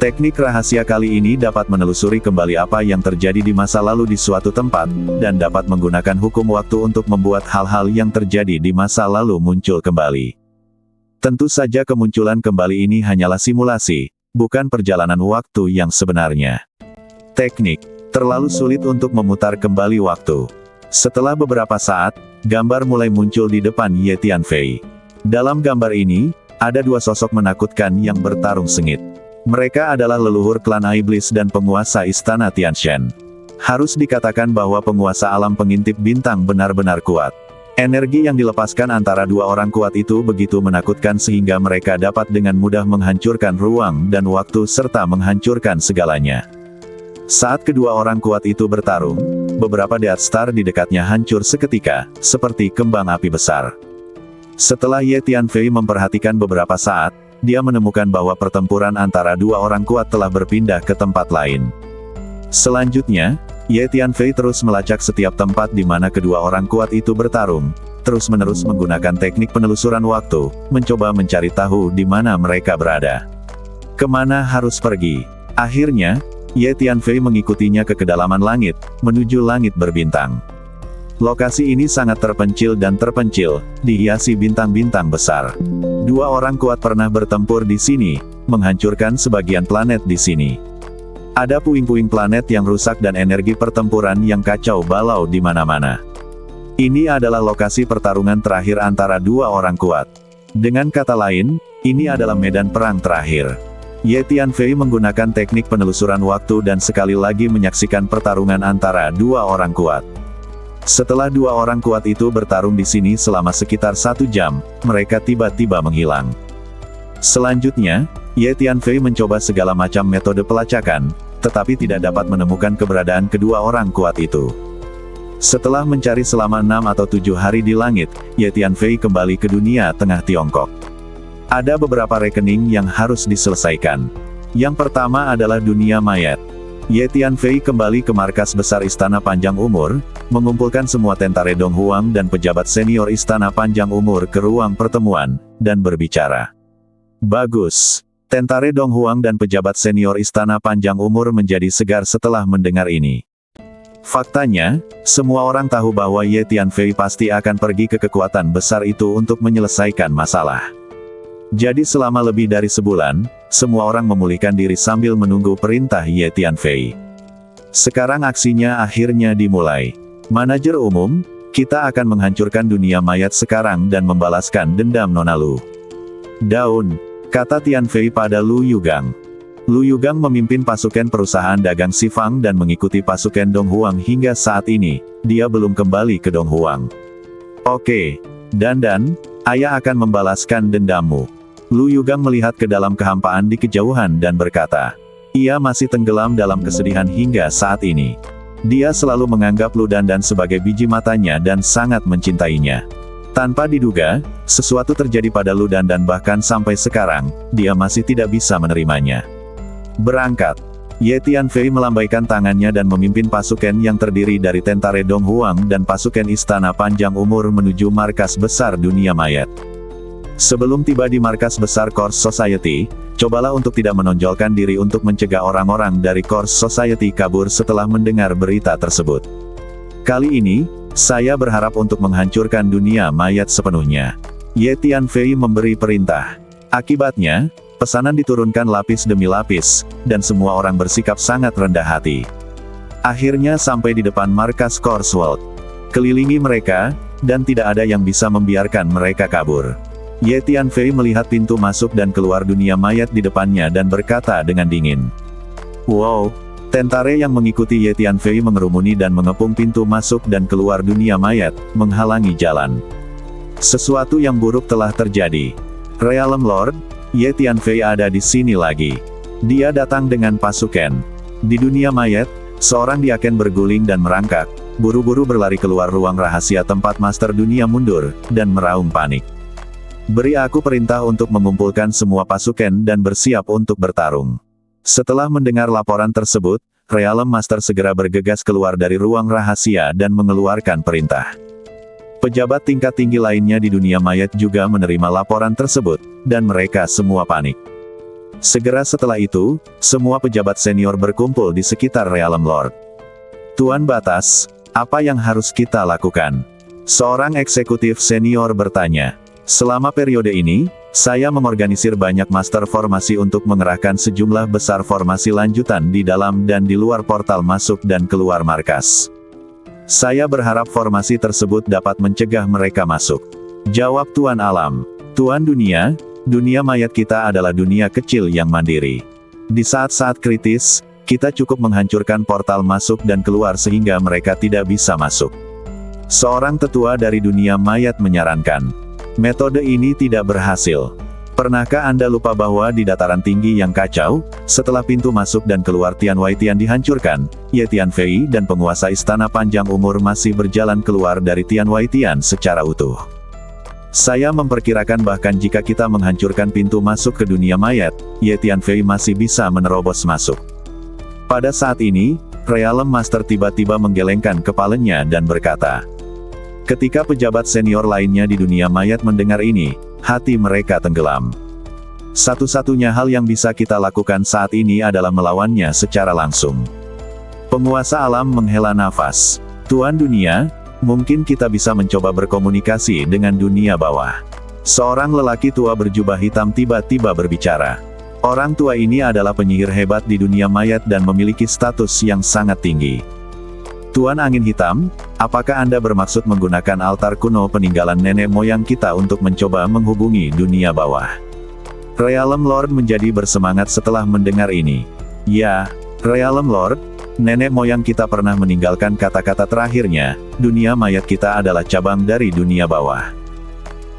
Teknik rahasia kali ini dapat menelusuri kembali apa yang terjadi di masa lalu di suatu tempat, dan dapat menggunakan hukum waktu untuk membuat hal-hal yang terjadi di masa lalu muncul kembali. Tentu saja kemunculan kembali ini hanyalah simulasi, bukan perjalanan waktu yang sebenarnya. Teknik terlalu sulit untuk memutar kembali waktu. Setelah beberapa saat, gambar mulai muncul di depan Ye Tianfei. Dalam gambar ini, ada dua sosok menakutkan yang bertarung sengit. Mereka adalah leluhur klan Iblis dan penguasa istana Tianshan. Harus dikatakan bahwa penguasa alam pengintip bintang benar-benar kuat. Energi yang dilepaskan antara dua orang kuat itu begitu menakutkan sehingga mereka dapat dengan mudah menghancurkan ruang dan waktu serta menghancurkan segalanya. Saat kedua orang kuat itu bertarung, beberapa Death Star di dekatnya hancur seketika, seperti kembang api besar. Setelah Ye Tianfei memperhatikan beberapa saat, dia menemukan bahwa pertempuran antara dua orang kuat telah berpindah ke tempat lain. Selanjutnya, Ye Tianfei terus melacak setiap tempat di mana kedua orang kuat itu bertarung, terus-menerus menggunakan teknik penelusuran waktu, mencoba mencari tahu di mana mereka berada. Kemana harus pergi? Akhirnya, Ye Tianfei mengikutinya ke kedalaman langit, menuju langit berbintang. Lokasi ini sangat terpencil dan terpencil, dihiasi bintang-bintang besar. Dua orang kuat pernah bertempur di sini, menghancurkan sebagian planet di sini. Ada puing-puing planet yang rusak dan energi pertempuran yang kacau balau di mana-mana. Ini adalah lokasi pertarungan terakhir antara dua orang kuat. Dengan kata lain, ini adalah medan perang terakhir. Ye Tianfei menggunakan teknik penelusuran waktu dan sekali lagi menyaksikan pertarungan antara dua orang kuat. Setelah dua orang kuat itu bertarung di sini selama sekitar 1 jam, mereka tiba-tiba menghilang. Selanjutnya, Ye Tianfei mencoba segala macam metode pelacakan, tetapi tidak dapat menemukan keberadaan kedua orang kuat itu. Setelah mencari selama 6 atau 7 hari di langit, Ye Tianfei kembali ke dunia tengah Tiongkok. Ada beberapa rekening yang harus diselesaikan. Yang pertama adalah dunia mayat. Ye Tianfei kembali ke markas besar Istana Panjang Umur, mengumpulkan semua tentara Donghuang dan pejabat senior Istana Panjang Umur ke ruang pertemuan, dan berbicara. Bagus. Tentara Donghuang dan pejabat senior Istana Panjang Umur menjadi segar setelah mendengar ini. Faktanya, semua orang tahu bahwa Ye Tianfei pasti akan pergi ke kekuatan besar itu untuk menyelesaikan masalah. Jadi selama lebih dari sebulan, semua orang memulihkan diri sambil menunggu perintah Ye Tianfei. Sekarang aksinya akhirnya dimulai. Manajer umum, kita akan menghancurkan dunia mayat sekarang dan membalaskan dendam Nona Lu. Daun, kata Tianfei pada Lu Yugang. Lu Yugang memimpin pasukan perusahaan dagang Sifang dan mengikuti pasukan Donghuang hingga saat ini, dia belum kembali ke Donghuang. Oke, Dandan, ayah akan membalaskan dendammu. Lu Yugang melihat ke dalam kehampaan di kejauhan dan berkata, ia masih tenggelam dalam kesedihan hingga saat ini. Dia selalu menganggap Lu Dandan sebagai biji matanya dan sangat mencintainya. Tanpa diduga, sesuatu terjadi pada Lu Dandan bahkan sampai sekarang, dia masih tidak bisa menerimanya. Berangkat. Ye Tianfei melambaikan tangannya dan memimpin pasukan yang terdiri dari tentara Donghuang dan pasukan Istana Panjang Umur menuju markas besar dunia mayat. Sebelum tiba di markas besar Kors Society, cobalah untuk tidak menonjolkan diri untuk mencegah orang-orang dari Kors Society kabur setelah mendengar berita tersebut. Kali ini, saya berharap untuk menghancurkan dunia mayat sepenuhnya. Ye Tianfei memberi perintah. Akibatnya, pesanan diturunkan lapis demi lapis, dan semua orang bersikap sangat rendah hati. Akhirnya sampai di depan markas Kors World. Kelilingi mereka, dan tidak ada yang bisa membiarkan mereka kabur. Ye Tianfei melihat pintu masuk dan keluar dunia mayat di depannya dan berkata dengan dingin. Wow! Tentara yang mengikuti Ye Tianfei mengerumuni dan mengepung pintu masuk dan keluar dunia mayat, menghalangi jalan. Sesuatu yang buruk telah terjadi. Realm Lord, Ye Tianfei ada di sini lagi. Dia datang dengan pasukan. Di dunia mayat, seorang diaken berguling dan merangkak, buru-buru berlari keluar ruang rahasia tempat Master Dunia mundur, dan meraung panik. Beri aku perintah untuk mengumpulkan semua pasukan dan bersiap untuk bertarung. Setelah mendengar laporan tersebut, Realm Master segera bergegas keluar dari ruang rahasia dan mengeluarkan perintah. Pejabat tingkat tinggi lainnya di dunia mayat juga menerima laporan tersebut, dan mereka semua panik. Segera setelah itu, semua pejabat senior berkumpul di sekitar Realm Lord. Tuan Batas, apa yang harus kita lakukan? Seorang eksekutif senior bertanya. Selama periode ini, saya mengorganisir banyak master formasi untuk mengerahkan sejumlah besar formasi lanjutan di dalam dan di luar portal masuk dan keluar markas. Saya berharap formasi tersebut dapat mencegah mereka masuk. Jawab Tuan Alam. Tuan Dunia, dunia mayat kita adalah dunia kecil yang mandiri. Di saat-saat kritis, kita cukup menghancurkan portal masuk dan keluar sehingga mereka tidak bisa masuk. Seorang tetua dari dunia mayat menyarankan. Metode ini tidak berhasil. Pernahkah Anda lupa bahwa di dataran tinggi yang kacau, setelah pintu masuk dan keluar Tianwei Tian dihancurkan, Ye Tianfei dan penguasa Istana Panjang Umur masih berjalan keluar dari Tianwei Tian secara utuh. Saya memperkirakan bahkan jika kita menghancurkan pintu masuk ke dunia mayat, Ye Tianfei masih bisa menerobos masuk. Pada saat ini, Realm Master tiba-tiba menggelengkan kepalanya dan berkata, ketika pejabat senior lainnya di dunia mayat mendengar ini, hati mereka tenggelam. Satu-satunya hal yang bisa kita lakukan saat ini adalah melawannya secara langsung. Penguasa alam menghela nafas. Tuan Dunia, mungkin kita bisa mencoba berkomunikasi dengan dunia bawah. Seorang lelaki tua berjubah hitam tiba-tiba berbicara. Orang tua ini adalah penyihir hebat di dunia mayat dan memiliki status yang sangat tinggi. Tuan Angin Hitam, apakah Anda bermaksud menggunakan altar kuno peninggalan nenek moyang kita untuk mencoba menghubungi dunia bawah? Realm Lord menjadi bersemangat setelah mendengar ini. Ya, Realm Lord, nenek moyang kita pernah meninggalkan kata-kata terakhirnya, dunia mayat kita adalah cabang dari dunia bawah.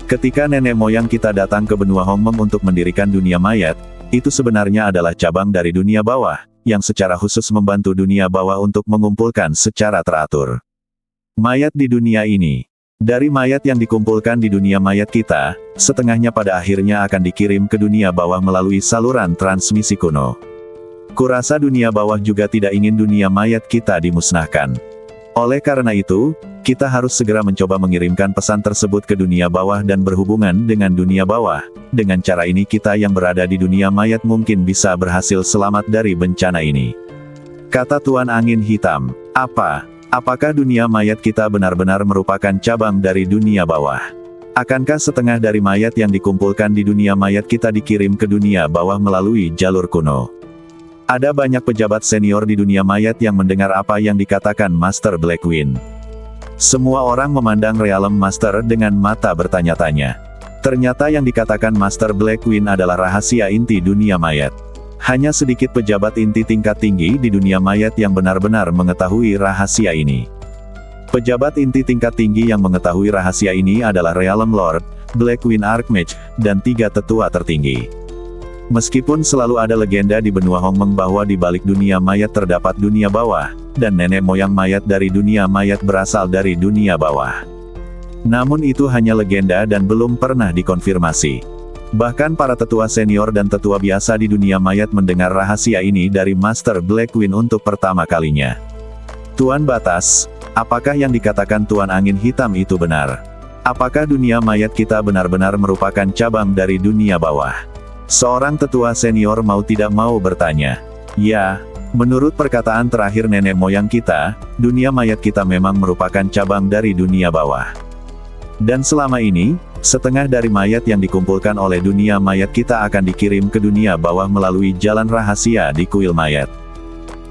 Ketika nenek moyang kita datang ke benua Hongmeng untuk mendirikan dunia mayat, itu sebenarnya adalah cabang dari dunia bawah, yang secara khusus membantu dunia bawah untuk mengumpulkan secara teratur mayat di dunia ini. Dari mayat yang dikumpulkan di dunia mayat kita, setengahnya pada akhirnya akan dikirim ke dunia bawah melalui saluran transmisi kuno. Kurasa dunia bawah juga tidak ingin dunia mayat kita dimusnahkan. Oleh karena itu, kita harus segera mencoba mengirimkan pesan tersebut ke dunia bawah dan berhubungan dengan dunia bawah. Dengan cara ini kita yang berada di dunia mayat mungkin bisa berhasil selamat dari bencana ini. Kata Tuan Angin Hitam, apakah dunia mayat kita benar-benar merupakan cabang dari dunia bawah? Akankah setengah dari mayat yang dikumpulkan di dunia mayat kita dikirim ke dunia bawah melalui jalur kuno? Ada banyak pejabat senior di dunia mayat yang mendengar apa yang dikatakan Master Blackwing. Semua orang memandang Realm Master dengan mata bertanya-tanya. Ternyata yang dikatakan Master Blackwing adalah rahasia inti dunia mayat. Hanya sedikit pejabat inti tingkat tinggi di dunia mayat yang benar-benar mengetahui rahasia ini. Pejabat inti tingkat tinggi yang mengetahui rahasia ini adalah Realm Lord, Blackwing Archmage, dan 3 tetua tertinggi. Meskipun selalu ada legenda di benua Hongmeng bahwa di balik dunia mayat terdapat dunia bawah, dan nenek moyang mayat dari dunia mayat berasal dari dunia bawah. Namun itu hanya legenda dan belum pernah dikonfirmasi. Bahkan para tetua senior dan tetua biasa di dunia mayat mendengar rahasia ini dari Master Blackwing untuk pertama kalinya. Tuan Batas, apakah yang dikatakan Tuan Angin Hitam itu benar? Apakah dunia mayat kita benar-benar merupakan cabang dari dunia bawah? Seorang tetua senior mau tidak mau bertanya. Ya, menurut perkataan terakhir nenek moyang kita, dunia mayat kita memang merupakan cabang dari dunia bawah. Dan selama ini, setengah dari mayat yang dikumpulkan oleh dunia mayat kita akan dikirim ke dunia bawah melalui jalan rahasia di kuil mayat.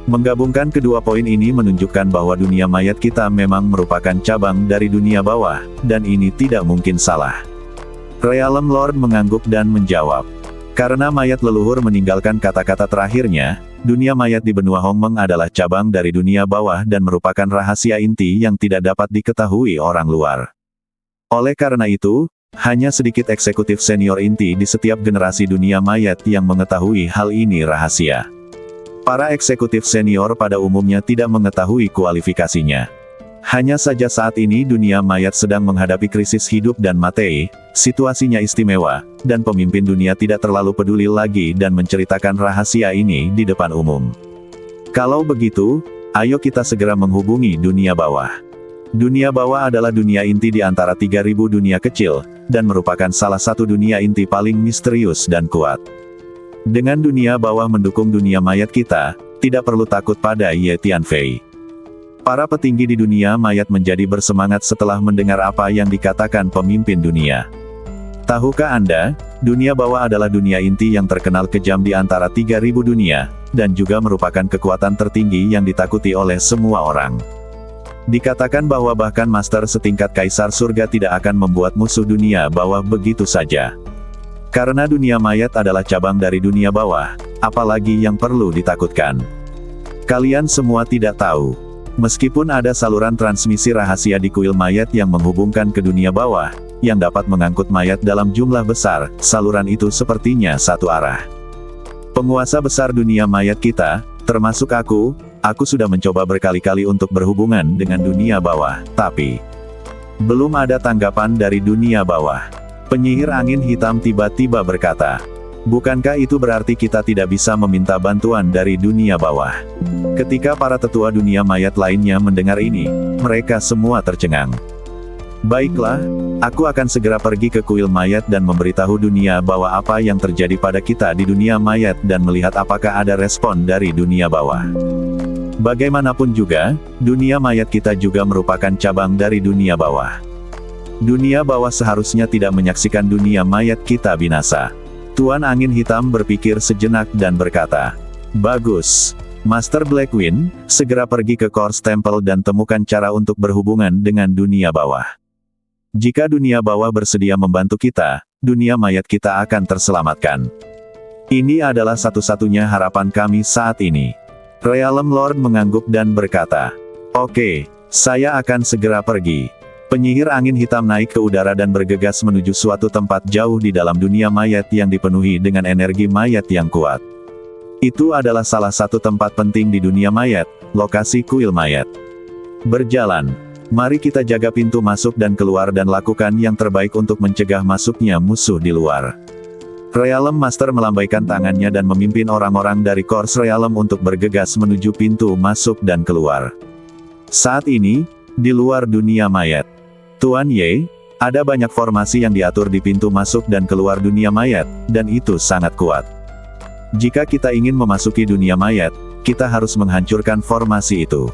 Menggabungkan kedua poin ini menunjukkan bahwa dunia mayat kita memang merupakan cabang dari dunia bawah, dan ini tidak mungkin salah. Realm Lord mengangguk dan menjawab. Karena mayat leluhur meninggalkan kata-kata terakhirnya, dunia mayat di benua Hongmeng adalah cabang dari dunia bawah dan merupakan rahasia inti yang tidak dapat diketahui orang luar. Oleh karena itu, hanya sedikit eksekutif senior inti di setiap generasi dunia mayat yang mengetahui hal ini rahasia. Para eksekutif senior pada umumnya tidak mengetahui kualifikasinya. Hanya saja saat ini dunia mayat sedang menghadapi krisis hidup dan mati, situasinya istimewa, dan pemimpin dunia tidak terlalu peduli lagi dan menceritakan rahasia ini di depan umum. Kalau begitu, ayo kita segera menghubungi dunia bawah. Dunia bawah adalah dunia inti di antara 3.000 dunia kecil, dan merupakan salah satu dunia inti paling misterius dan kuat. Dengan dunia bawah mendukung dunia mayat kita, tidak perlu takut pada Ye Tianfei. Para petinggi di dunia mayat menjadi bersemangat setelah mendengar apa yang dikatakan pemimpin dunia. Tahukah Anda, dunia bawah adalah dunia inti yang terkenal kejam di antara 3.000 dunia, dan juga merupakan kekuatan tertinggi yang ditakuti oleh semua orang. Dikatakan bahwa bahkan master setingkat kaisar surga tidak akan membuat musuh dunia bawah begitu saja. Karena dunia mayat adalah cabang dari dunia bawah, apalagi yang perlu ditakutkan. Kalian semua tidak tahu. Meskipun ada saluran transmisi rahasia di kuil mayat yang menghubungkan ke dunia bawah, yang dapat mengangkut mayat dalam jumlah besar, saluran itu sepertinya satu arah. Penguasa besar dunia mayat kita, termasuk aku sudah mencoba berkali-kali untuk berhubungan dengan dunia bawah, tapi belum ada tanggapan dari dunia bawah. Penyihir Angin Hitam tiba-tiba berkata, bukankah itu berarti kita tidak bisa meminta bantuan dari dunia bawah? Ketika para tetua dunia mayat lainnya mendengar ini, mereka semua tercengang. Baiklah, aku akan segera pergi ke kuil mayat dan memberitahu dunia bawah apa yang terjadi pada kita di dunia mayat dan melihat apakah ada respon dari dunia bawah. Bagaimanapun juga, dunia mayat kita juga merupakan cabang dari dunia bawah. Dunia bawah seharusnya tidak menyaksikan dunia mayat kita binasa. Tuan Angin Hitam berpikir sejenak dan berkata, bagus. Master Blackwing, segera pergi ke Course Temple dan temukan cara untuk berhubungan dengan dunia bawah. Jika dunia bawah bersedia membantu kita, dunia mayat kita akan terselamatkan. Ini adalah satu-satunya harapan kami saat ini. Realm Lord mengangguk dan berkata, "Oke, saya akan segera pergi." Penyihir angin hitam naik ke udara dan bergegas menuju suatu tempat jauh di dalam dunia mayat yang dipenuhi dengan energi mayat yang kuat. Itu adalah salah satu tempat penting di dunia mayat, lokasi kuil mayat. Berjalan. Mari kita jaga pintu masuk dan keluar dan lakukan yang terbaik untuk mencegah masuknya musuh di luar. Realm Master melambaikan tangannya dan memimpin orang-orang dari Course Realm untuk bergegas menuju pintu masuk dan keluar. Saat ini, di luar dunia mayat, Tuan Ye, ada banyak formasi yang diatur di pintu masuk dan keluar dunia mayat, dan itu sangat kuat. Jika kita ingin memasuki dunia mayat, kita harus menghancurkan formasi itu.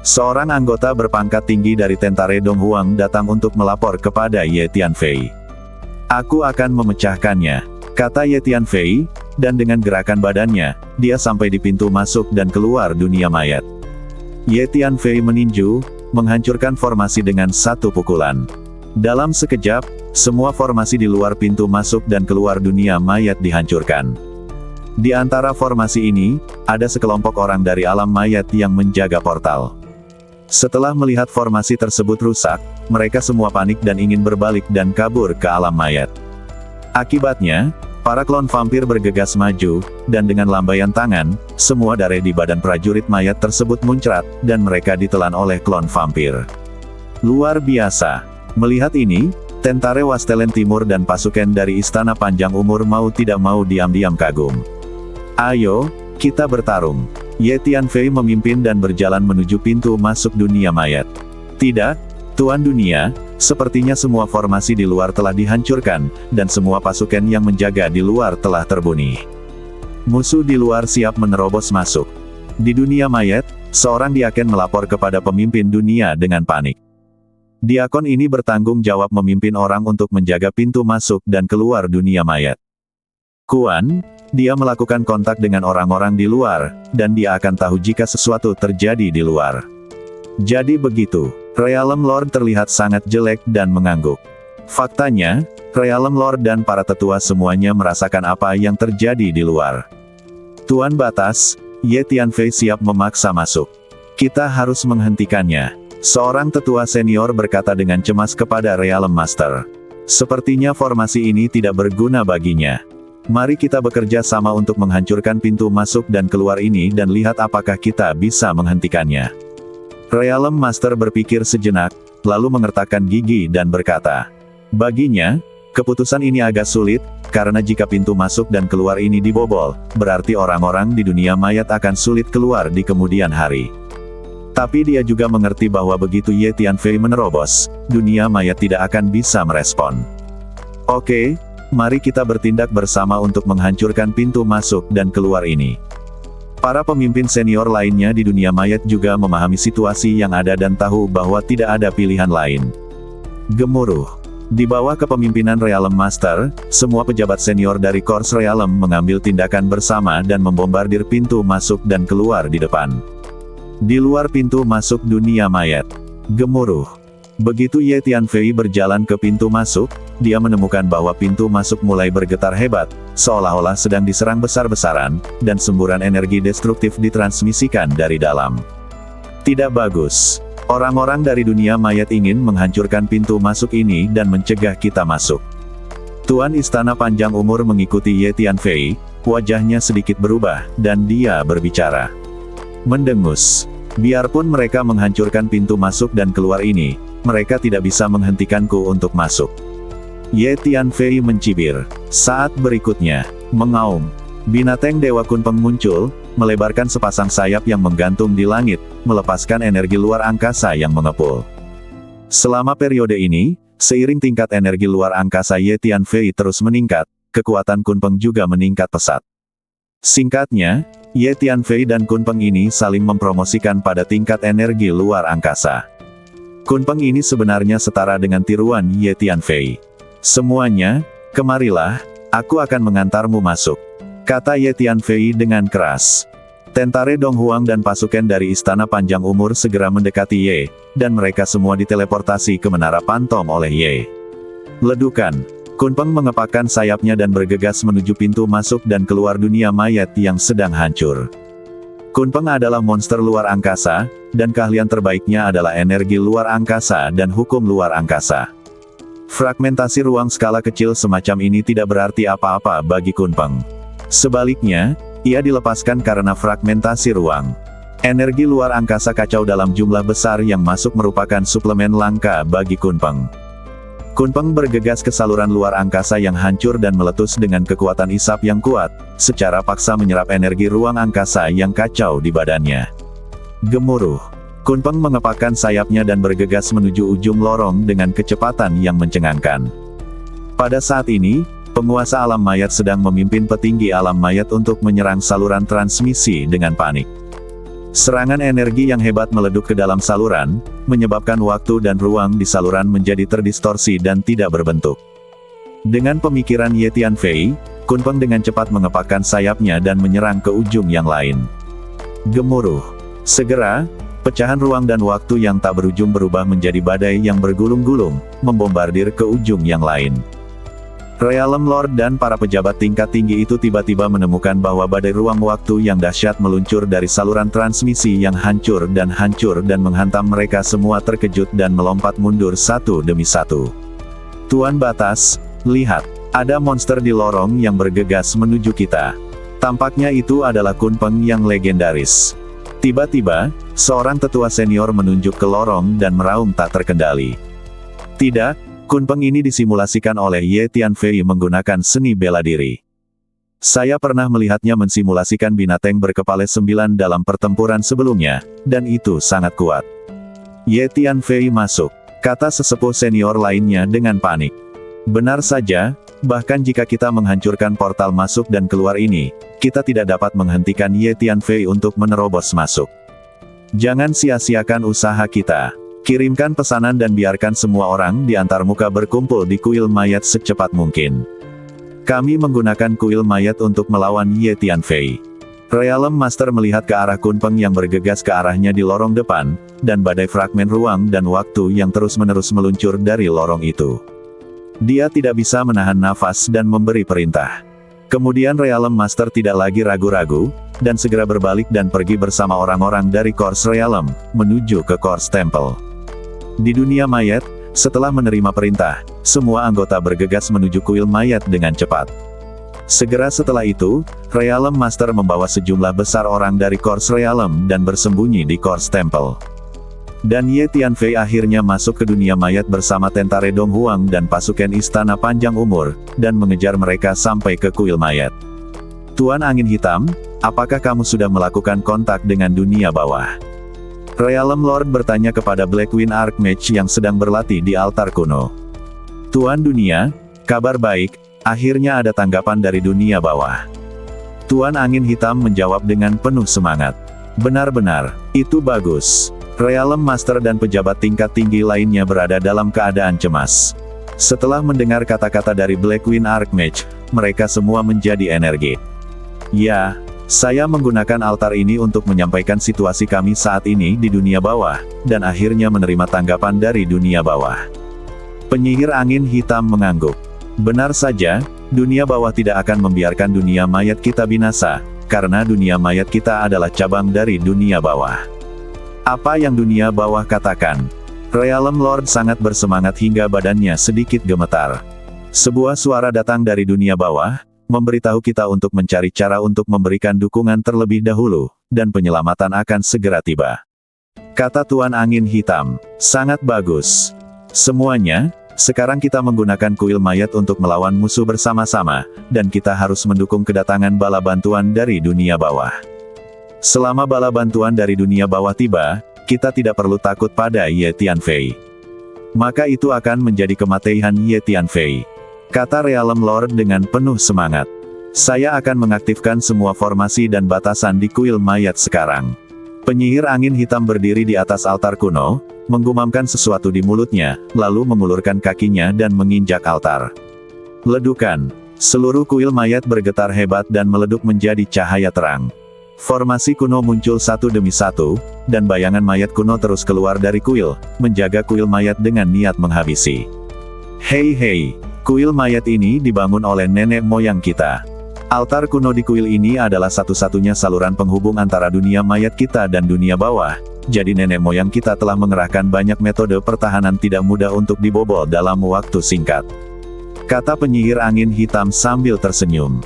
Seorang anggota berpangkat tinggi dari tentara Donghuang datang untuk melapor kepada Ye Tianfei. "Aku akan memecahkannya," kata Ye Tianfei, dan dengan gerakan badannya, dia sampai di pintu masuk dan keluar dunia mayat. Ye Tianfei meninju, menghancurkan formasi dengan satu pukulan. Dalam sekejap, semua formasi di luar pintu masuk dan keluar dunia mayat dihancurkan. Di antara formasi ini, ada sekelompok orang dari alam mayat yang menjaga portal. Setelah melihat formasi tersebut rusak, mereka semua panik dan ingin berbalik dan kabur ke alam mayat. Akibatnya, para klon vampir bergegas maju, dan dengan lambaian tangan, semua darah di badan prajurit mayat tersebut muncrat, dan mereka ditelan oleh klon vampir. Luar biasa. Melihat ini, tentara Wastelen Timur dan pasukan dari Istana Panjang Umur mau tidak mau diam-diam kagum. "Ayo, kita bertarung." Ye Tianfei memimpin dan berjalan menuju pintu masuk dunia mayat. "Tidak, Tuan Dunia, sepertinya semua formasi di luar telah dihancurkan, dan semua pasukan yang menjaga di luar telah terbunuh. Musuh di luar siap menerobos masuk." Di dunia mayat, seorang diaken melapor kepada pemimpin dunia dengan panik. Diakon ini bertanggung jawab memimpin orang untuk menjaga pintu masuk dan keluar dunia mayat. "Kuan, dia melakukan kontak dengan orang-orang di luar, dan dia akan tahu jika sesuatu terjadi di luar." Jadi begitu. Realm Lord terlihat sangat jelek dan mengangguk. Faktanya, Realm Lord dan para tetua semuanya merasakan apa yang terjadi di luar. "Tuan Batas, Ye Tianfei siap memaksa masuk. Kita harus menghentikannya," seorang tetua senior berkata dengan cemas kepada Realm Master. "Sepertinya formasi ini tidak berguna baginya. Mari kita bekerja sama untuk menghancurkan pintu masuk dan keluar ini dan lihat apakah kita bisa menghentikannya." Realm Master berpikir sejenak, lalu mengertakkan gigi dan berkata, baginya, keputusan ini agak sulit, karena jika pintu masuk dan keluar ini dibobol, berarti orang-orang di dunia mayat akan sulit keluar di kemudian hari. Tapi dia juga mengerti bahwa begitu Ye Tianfei menerobos, dunia mayat tidak akan bisa merespon. "Oke, mari kita bertindak bersama untuk menghancurkan pintu masuk dan keluar ini." Para pemimpin senior lainnya di dunia mayat juga memahami situasi yang ada dan tahu bahwa tidak ada pilihan lain. Gemuruh. Di bawah kepemimpinan Realm Master, semua pejabat senior dari Course Realm mengambil tindakan bersama dan membombardir pintu masuk dan keluar di depan. Di luar pintu masuk dunia mayat. Gemuruh. Begitu Ye Tianfei berjalan ke pintu masuk, dia menemukan bahwa pintu masuk mulai bergetar hebat, seolah-olah sedang diserang besar-besaran, dan semburan energi destruktif ditransmisikan dari dalam. Tidak bagus. Orang-orang dari dunia mayat ingin menghancurkan pintu masuk ini dan mencegah kita masuk. Tuan Istana Panjang Umur mengikuti Ye Tianfei, wajahnya sedikit berubah, dan dia berbicara. Mendengus. Biarpun mereka menghancurkan pintu masuk dan keluar ini, mereka tidak bisa menghentikanku untuk masuk. Ye Tianfei mencibir. Saat berikutnya, mengaum. Binatang Dewa Kunpeng muncul, melebarkan sepasang sayap yang menggantung di langit, melepaskan energi luar angkasa yang mengepul. Selama periode ini, seiring tingkat energi luar angkasa Ye Tianfei terus meningkat, kekuatan Kunpeng juga meningkat pesat. Singkatnya, Ye Tianfei dan Kunpeng ini saling mempromosikan pada tingkat energi luar angkasa. Kunpeng ini sebenarnya setara dengan tiruan Ye Tianfei. "Semuanya, kemarilah, aku akan mengantarmu masuk," kata Ye Tianfei dengan keras. Tentare Donghuang dan pasukan dari Istana Panjang Umur segera mendekati Ye, dan mereka semua diteleportasi ke Menara Pantom oleh Ye. Ledukan. Kunpeng mengepakkan sayapnya dan bergegas menuju pintu masuk dan keluar dunia mayat yang sedang hancur. Kunpeng adalah monster luar angkasa, dan keahlian terbaiknya adalah energi luar angkasa dan hukum luar angkasa. Fragmentasi ruang skala kecil semacam ini tidak berarti apa-apa bagi Kunpeng. Sebaliknya, ia dilepaskan karena fragmentasi ruang. Energi luar angkasa kacau dalam jumlah besar yang masuk merupakan suplemen langka bagi Kunpeng. Kunpeng bergegas ke saluran luar angkasa yang hancur dan meletus dengan kekuatan isap yang kuat, secara paksa menyerap energi ruang angkasa yang kacau di badannya. Gemuruh. Kunpeng mengepakkan sayapnya dan bergegas menuju ujung lorong dengan kecepatan yang mencengangkan. Pada saat ini, penguasa alam mayat sedang memimpin petinggi alam mayat untuk menyerang saluran transmisi dengan panik. Serangan energi yang hebat meleduk ke dalam saluran, menyebabkan waktu dan ruang di saluran menjadi terdistorsi dan tidak berbentuk. Dengan pemikiran Ye Tianfei, Kunpeng dengan cepat mengepakkan sayapnya dan menyerang ke ujung yang lain. Gemuruh. Segera, pecahan ruang dan waktu yang tak berujung berubah menjadi badai yang bergulung-gulung, membombardir ke ujung yang lain. Realm Lord dan para pejabat tingkat tinggi itu tiba-tiba menemukan bahwa badai ruang waktu yang dahsyat meluncur dari saluran transmisi yang hancur dan menghantam mereka semua terkejut dan melompat mundur satu demi satu. Tuan Batas, lihat, ada monster di lorong yang bergegas menuju kita. Tampaknya itu adalah Kunpeng yang legendaris. Tiba-tiba, seorang tetua senior menunjuk ke lorong dan meraung tak terkendali. Tidak, Kunpeng ini disimulasikan oleh Ye Tianfei menggunakan seni bela diri. Saya pernah melihatnya mensimulasikan binatang berkepala 9 dalam pertempuran sebelumnya, dan itu sangat kuat. Ye Tianfei masuk, kata sesepuh senior lainnya dengan panik. Benar saja, bahkan jika kita menghancurkan portal masuk dan keluar ini, kita tidak dapat menghentikan Ye Tianfei untuk menerobos masuk. Jangan sia-siakan usaha kita. Kirimkan pesanan dan biarkan semua orang di antarmuka berkumpul di kuil mayat secepat mungkin. Kami menggunakan kuil mayat untuk melawan Ye Tianfei. Realm Master melihat ke arah Kunpeng yang bergegas ke arahnya di lorong depan, dan badai fragmen ruang dan waktu yang terus-menerus meluncur dari lorong itu. Dia tidak bisa menahan nafas dan memberi perintah. Kemudian Realm Master tidak lagi ragu-ragu, dan segera berbalik dan pergi bersama orang-orang dari Course Realm, menuju ke Course Temple. Di dunia mayat, setelah menerima perintah, semua anggota bergegas menuju kuil mayat dengan cepat. Segera setelah itu, Realm Master membawa sejumlah besar orang dari Course Realm dan bersembunyi di Course Temple. Dan Ye Tianfei akhirnya masuk ke dunia mayat bersama Tentare Donghuang dan pasukan Istana Panjang Umur, dan mengejar mereka sampai ke kuil mayat. Tuan Angin Hitam, apakah kamu sudah melakukan kontak dengan dunia bawah? Realm Lord bertanya kepada Blackwing Archmage yang sedang berlatih di altar kuno. Tuan Dunia, kabar baik, akhirnya ada tanggapan dari dunia bawah. Tuan Angin Hitam menjawab dengan penuh semangat. Benar-benar, itu bagus. Realm Master dan pejabat tingkat tinggi lainnya berada dalam keadaan cemas. Setelah mendengar kata-kata dari Blackwing Archmage, mereka semua menjadi energi. Ya, saya menggunakan altar ini untuk menyampaikan situasi kami saat ini di dunia bawah, dan akhirnya menerima tanggapan dari dunia bawah. Penyihir Angin Hitam mengangguk. Benar saja, dunia bawah tidak akan membiarkan dunia mayat kita binasa, karena dunia mayat kita adalah cabang dari dunia bawah. Apa yang dunia bawah katakan? Realm Lord sangat bersemangat hingga badannya sedikit gemetar. Sebuah suara datang dari dunia bawah, memberitahu kita untuk mencari cara untuk memberikan dukungan terlebih dahulu, dan penyelamatan akan segera tiba. Kata Tuan Angin Hitam, sangat bagus. Semuanya, sekarang kita menggunakan kuil mayat untuk melawan musuh bersama-sama, dan kita harus mendukung kedatangan bala bantuan dari dunia bawah. Selama bala bantuan dari dunia bawah tiba, kita tidak perlu takut pada Ye Tianfei. Maka itu akan menjadi kematian Ye Tianfei. Kata Realm Lord dengan penuh semangat. Saya akan mengaktifkan semua formasi dan batasan di kuil mayat sekarang. Penyihir Angin Hitam berdiri di atas altar kuno, menggumamkan sesuatu di mulutnya, lalu mengulurkan kakinya dan menginjak altar. Ledukan. Seluruh kuil mayat bergetar hebat dan meleduk menjadi cahaya terang. Formasi kuno muncul satu demi satu, dan bayangan mayat kuno terus keluar dari kuil, menjaga kuil mayat dengan niat menghabisi. Hei, kuil mayat ini dibangun oleh nenek moyang kita. Altar kuno di kuil ini adalah satu-satunya saluran penghubung antara dunia mayat kita dan dunia bawah, jadi nenek moyang kita telah mengerahkan banyak metode pertahanan tidak mudah untuk dibobol dalam waktu singkat. Kata penyihir angin hitam sambil tersenyum.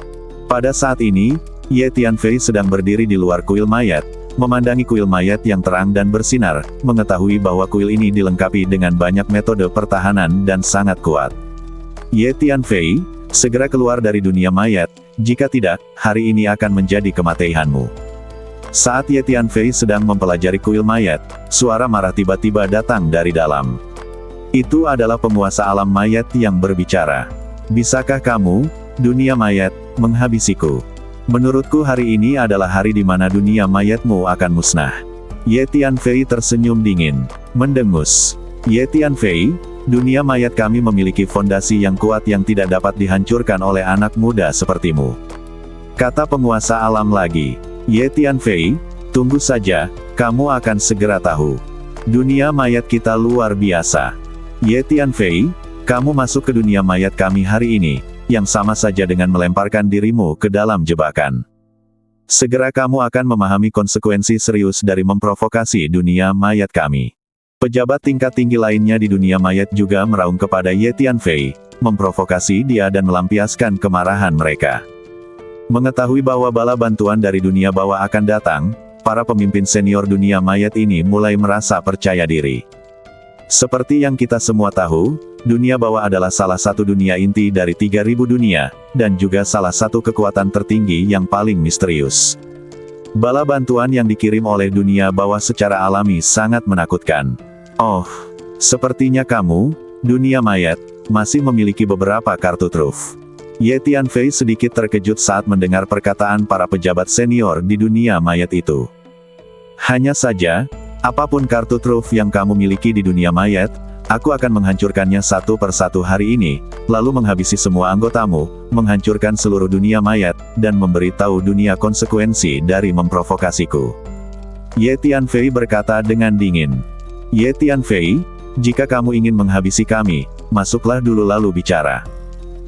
Pada saat ini, Ye Tianfei sedang berdiri di luar kuil mayat, memandangi kuil mayat yang terang dan bersinar, mengetahui bahwa kuil ini dilengkapi dengan banyak metode pertahanan dan sangat kuat. Ye Tianfei, segera keluar dari dunia mayat, jika tidak, hari ini akan menjadi kematianmu. Saat Ye Tianfei sedang mempelajari kuil mayat, suara marah tiba-tiba datang dari dalam. Itu adalah penguasa alam mayat yang berbicara. Bisakah kamu, dunia mayat, menghabisiku? Menurutku hari ini adalah hari di mana dunia mayatmu akan musnah. Ye Tianfei tersenyum dingin, mendengus. Ye Tianfei, dunia mayat kami memiliki fondasi yang kuat yang tidak dapat dihancurkan oleh anak muda sepertimu. Kata penguasa alam lagi. Ye Tianfei, tunggu saja, kamu akan segera tahu. Dunia mayat kita luar biasa. Ye Tianfei, kamu masuk ke dunia mayat kami hari ini, yang sama saja dengan melemparkan dirimu ke dalam jebakan. Segera kamu akan memahami konsekuensi serius dari memprovokasi dunia mayat kami. Pejabat tingkat tinggi lainnya di dunia mayat juga meraung kepada Ye Tianfei, memprovokasi dia dan melampiaskan kemarahan mereka. Mengetahui bahwa bala bantuan dari dunia bawah akan datang, para pemimpin senior dunia mayat ini mulai merasa percaya diri. Seperti yang kita semua tahu, dunia bawah adalah salah satu dunia inti dari 3000 dunia, dan juga salah satu kekuatan tertinggi yang paling misterius. Bala bantuan yang dikirim oleh dunia bawah secara alami sangat menakutkan. Oh, sepertinya kamu, dunia mayat, masih memiliki beberapa kartu truf. Ye Tianfei sedikit terkejut saat mendengar perkataan para pejabat senior di dunia mayat itu. Hanya saja, apapun kartu truf yang kamu miliki di dunia mayat, aku akan menghancurkannya satu persatu hari ini, lalu menghabisi semua anggotamu, menghancurkan seluruh dunia mayat, dan memberitahu dunia konsekuensi dari memprovokasiku. Ye Tianfei berkata dengan dingin. Ye Tianfei, jika kamu ingin menghabisi kami, masuklah dulu lalu bicara.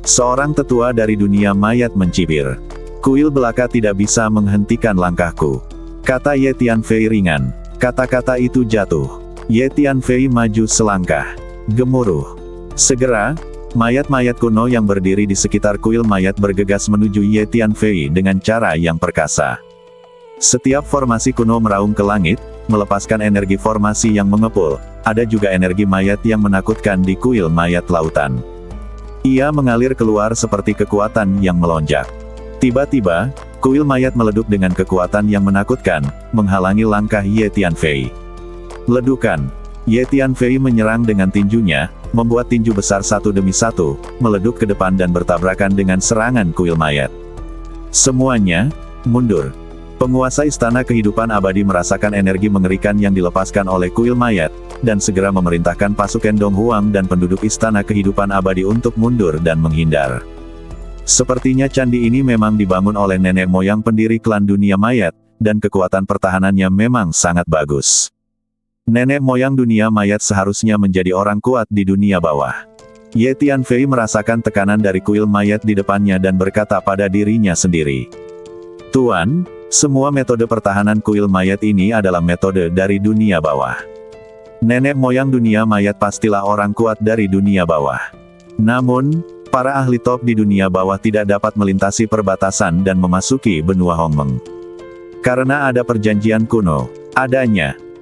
Seorang tetua dari dunia mayat mencibir. Kuil belaka tidak bisa menghentikan langkahku. Kata Ye Tianfei ringan. Kata-kata itu jatuh. Ye Tianfei maju selangkah. Gemuruh. Segera, mayat-mayat kuno yang berdiri di sekitar kuil mayat bergegas menuju Ye Tianfei dengan cara yang perkasa. Setiap formasi kuno meraung ke langit, melepaskan energi formasi yang mengepul. Ada juga energi mayat yang menakutkan di kuil mayat lautan. Ia mengalir keluar seperti kekuatan yang melonjak. Tiba-tiba, kuil mayat meleduk dengan kekuatan yang menakutkan, menghalangi langkah Ye Tianfei. Ledukan. Ye Tianfei menyerang dengan tinjunya, membuat tinju besar satu demi satu, meleduk ke depan dan bertabrakan dengan serangan kuil mayat. Semuanya, mundur. Penguasa istana kehidupan abadi merasakan energi mengerikan yang dilepaskan oleh kuil mayat, dan segera memerintahkan pasukan Dong Huang dan penduduk istana kehidupan abadi untuk mundur dan menghindar. Sepertinya candi ini memang dibangun oleh nenek moyang pendiri klan dunia mayat, dan kekuatan pertahanannya memang sangat bagus. Nenek moyang dunia mayat seharusnya menjadi orang kuat di dunia bawah. Ye Tianfei merasakan tekanan dari kuil mayat di depannya dan berkata pada dirinya sendiri. Tuan, semua metode pertahanan kuil mayat ini adalah metode dari dunia bawah. Nenek moyang dunia mayat pastilah orang kuat dari dunia bawah. Namun, para ahli top di dunia bawah tidak dapat melintasi perbatasan dan memasuki benua Hongmeng. Karena ada perjanjian kuno.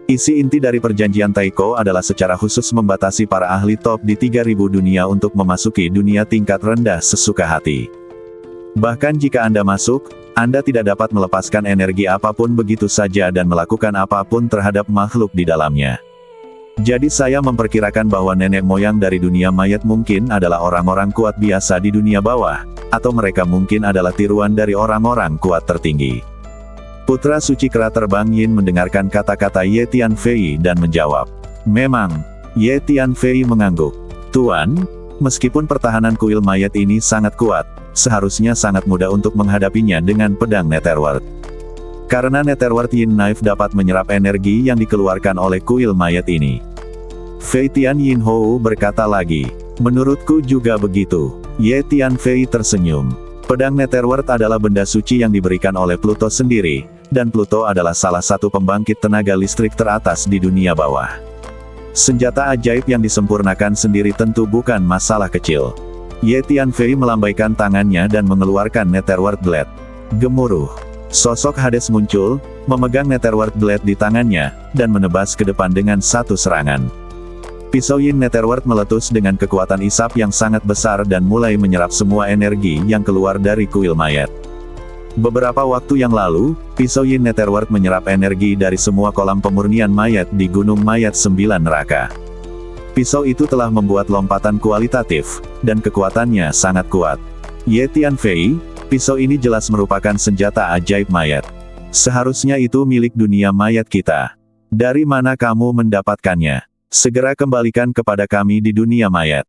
Isi inti dari perjanjian Taiko adalah secara khusus membatasi para ahli top di 3000 dunia untuk memasuki dunia tingkat rendah sesuka hati. Bahkan jika Anda masuk, Anda tidak dapat melepaskan energi apapun begitu saja dan melakukan apapun terhadap makhluk di dalamnya. Jadi saya memperkirakan bahwa nenek moyang dari dunia mayat mungkin adalah orang-orang kuat biasa di dunia bawah, atau mereka mungkin adalah tiruan dari orang-orang kuat tertinggi. Putra suci kera terbang Yin mendengarkan kata-kata Ye Tianfei dan menjawab. Memang. Ye Tianfei mengangguk. Tuan, meskipun pertahanan kuil mayat ini sangat kuat, seharusnya sangat mudah untuk menghadapinya dengan pedang Netherworld. Karena Netherworld Yin Knife dapat menyerap energi yang dikeluarkan oleh kuil mayat ini. Fei Tian Yin Hou berkata lagi, menurutku juga begitu. Ye Tian Fei tersenyum. Pedang Netherworld adalah benda suci yang diberikan oleh Pluto sendiri, dan Pluto adalah salah satu pembangkit tenaga listrik teratas di dunia bawah. Senjata ajaib yang disempurnakan sendiri tentu bukan masalah kecil. Ye Tian Fei melambaikan tangannya dan mengeluarkan Netherworld Blade. Gemuruh. Sosok Hades muncul, memegang Netherworld Blade di tangannya, dan menebas ke depan dengan satu serangan. Pisau Yin Netherworld meletus dengan kekuatan isap yang sangat besar dan mulai menyerap semua energi yang keluar dari kuil mayat. Beberapa waktu yang lalu, pisau Yin Netherworld menyerap energi dari semua kolam pemurnian mayat di Gunung Mayat 9 Neraka. Pisau itu telah membuat lompatan kualitatif, dan kekuatannya sangat kuat. Ye Tian Fei, pisau ini jelas merupakan senjata ajaib mayat. Seharusnya itu milik dunia mayat kita. Dari mana kamu mendapatkannya? Segera kembalikan kepada kami di dunia mayat.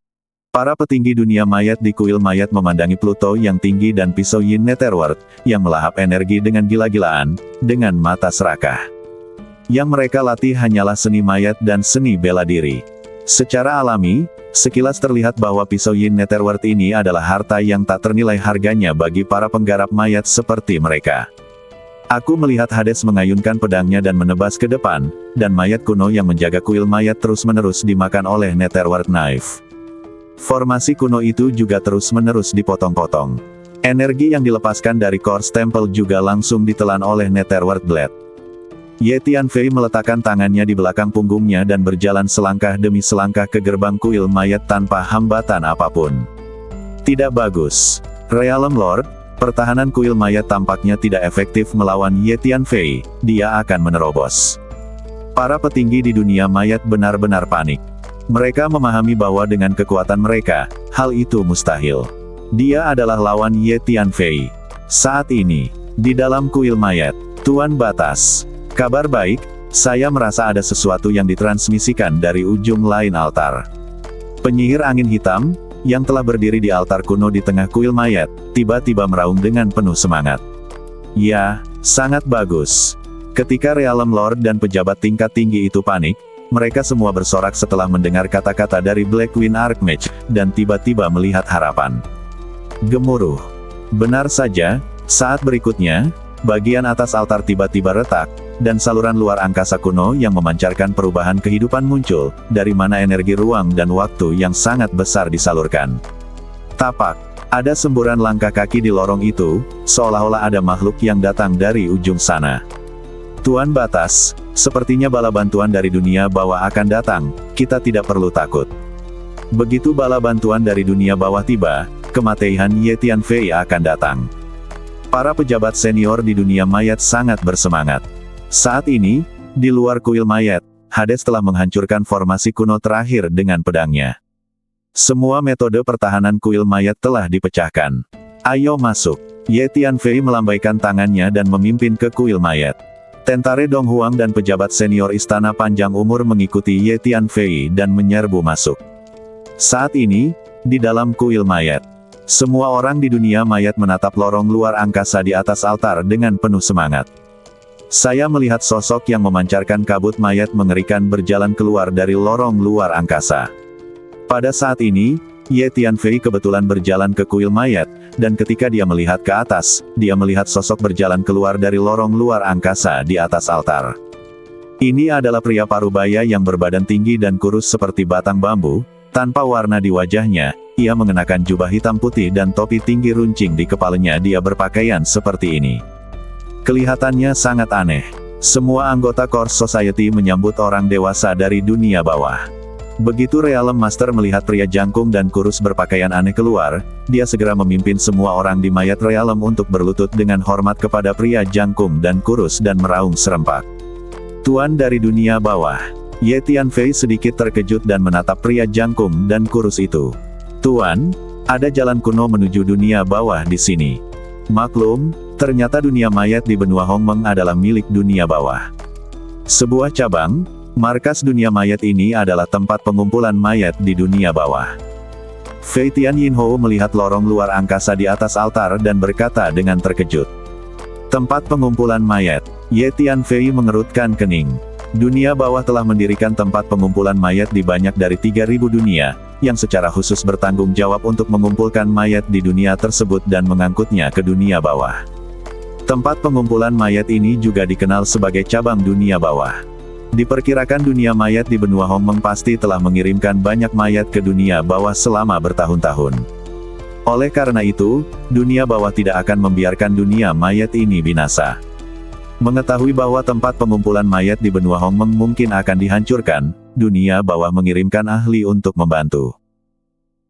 Para petinggi dunia mayat di kuil mayat memandangi Pluto yang tinggi dan pisau Yin Netherworld, yang melahap energi dengan gila-gilaan, dengan mata serakah. Yang mereka latih hanyalah seni mayat dan seni bela diri. Secara alami, sekilas terlihat bahwa pisau Yin Netherworld ini adalah harta yang tak ternilai harganya bagi para penggarap mayat seperti mereka. Aku melihat Hades mengayunkan pedangnya dan menebas ke depan, dan mayat kuno yang menjaga kuil mayat terus-menerus dimakan oleh Netherworld Knife. Formasi kuno itu juga terus-menerus dipotong-potong. Energi yang dilepaskan dari Core Temple juga langsung ditelan oleh Netherworld Blade. Ye Tian Fei meletakkan tangannya di belakang punggungnya dan berjalan selangkah demi selangkah ke gerbang kuil mayat tanpa hambatan apapun. Tidak bagus. Realm Lord, pertahanan kuil mayat tampaknya tidak efektif melawan Ye Tian Fei, dia akan menerobos. Para petinggi di dunia mayat benar-benar panik. Mereka memahami bahwa dengan kekuatan mereka, hal itu mustahil. Dia adalah lawan Ye Tian Fei. Saat ini, di dalam kuil mayat, Tuan Batas. Kabar baik, saya merasa ada sesuatu yang ditransmisikan dari ujung lain altar. Penyihir angin hitam, yang telah berdiri di altar kuno di tengah kuil mayat, tiba-tiba meraung dengan penuh semangat. Ya, sangat bagus. Ketika Realm Lord dan pejabat tingkat tinggi itu panik, mereka semua bersorak setelah mendengar kata-kata dari Black Wind Archmage, dan tiba-tiba melihat harapan. Gemuruh. Benar saja, saat berikutnya, bagian atas altar tiba-tiba retak, dan saluran luar angkasa kuno yang memancarkan perubahan kehidupan muncul, dari mana energi ruang dan waktu yang sangat besar disalurkan. Tapak. Ada semburan langkah kaki di lorong itu, seolah-olah ada makhluk yang datang dari ujung sana. Tuan Batas, sepertinya bala bantuan dari dunia bawah akan datang, kita tidak perlu takut. Begitu bala bantuan dari dunia bawah tiba, kematian Ye Tian Fei akan datang. Para pejabat senior di dunia mayat sangat bersemangat. Saat ini, di luar kuil mayat, Hades telah menghancurkan formasi kuno terakhir dengan pedangnya. Semua metode pertahanan kuil mayat telah dipecahkan. Ayo masuk. Ye Tian Fei melambaikan tangannya dan memimpin ke kuil mayat. Tentare Dong Huang dan pejabat senior Istana Panjang Umur mengikuti Ye Tian Fei dan menyerbu masuk. Saat ini, di dalam kuil mayat, semua orang di dunia mayat menatap lorong luar angkasa di atas altar dengan penuh semangat. Saya melihat sosok yang memancarkan kabut mayat mengerikan berjalan keluar dari lorong luar angkasa. Pada saat ini, Ye Tian Fei kebetulan berjalan ke kuil mayat, dan ketika dia melihat ke atas, dia melihat sosok berjalan keluar dari lorong luar angkasa di atas altar. Ini adalah pria parubaya yang berbadan tinggi dan kurus seperti batang bambu, tanpa warna di wajahnya, ia mengenakan jubah hitam putih dan topi tinggi runcing di kepalanya. Dia berpakaian seperti ini. Kelihatannya sangat aneh. Semua anggota Core Society menyambut orang dewasa dari dunia bawah. Begitu Realm Master melihat pria jangkung dan kurus berpakaian aneh keluar, dia segera memimpin semua orang di mayat Realm untuk berlutut dengan hormat kepada pria jangkung dan kurus dan meraung serempak. Tuan dari dunia bawah. Ye Tian Fei sedikit terkejut dan menatap pria jangkung dan kurus itu. Tuan, ada jalan kuno menuju dunia bawah di sini. Maklum, ternyata dunia mayat di benua Hongmeng adalah milik dunia bawah. Sebuah cabang, markas dunia mayat ini adalah tempat pengumpulan mayat di dunia bawah. Fei Tian Yin Hou melihat lorong luar angkasa di atas altar dan berkata dengan terkejut. Tempat pengumpulan mayat. Ye Tianfei mengerutkan kening. Dunia bawah telah mendirikan tempat pengumpulan mayat di banyak dari 3.000 dunia, yang secara khusus bertanggung jawab untuk mengumpulkan mayat di dunia tersebut dan mengangkutnya ke dunia bawah. Tempat pengumpulan mayat ini juga dikenal sebagai cabang dunia bawah. Diperkirakan dunia mayat di benua Hongmeng pasti telah mengirimkan banyak mayat ke dunia bawah selama bertahun-tahun. Oleh karena itu, dunia bawah tidak akan membiarkan dunia mayat ini binasa. Mengetahui bahwa tempat pengumpulan mayat di benua Hongmeng mungkin akan dihancurkan, dunia bawah mengirimkan ahli untuk membantu.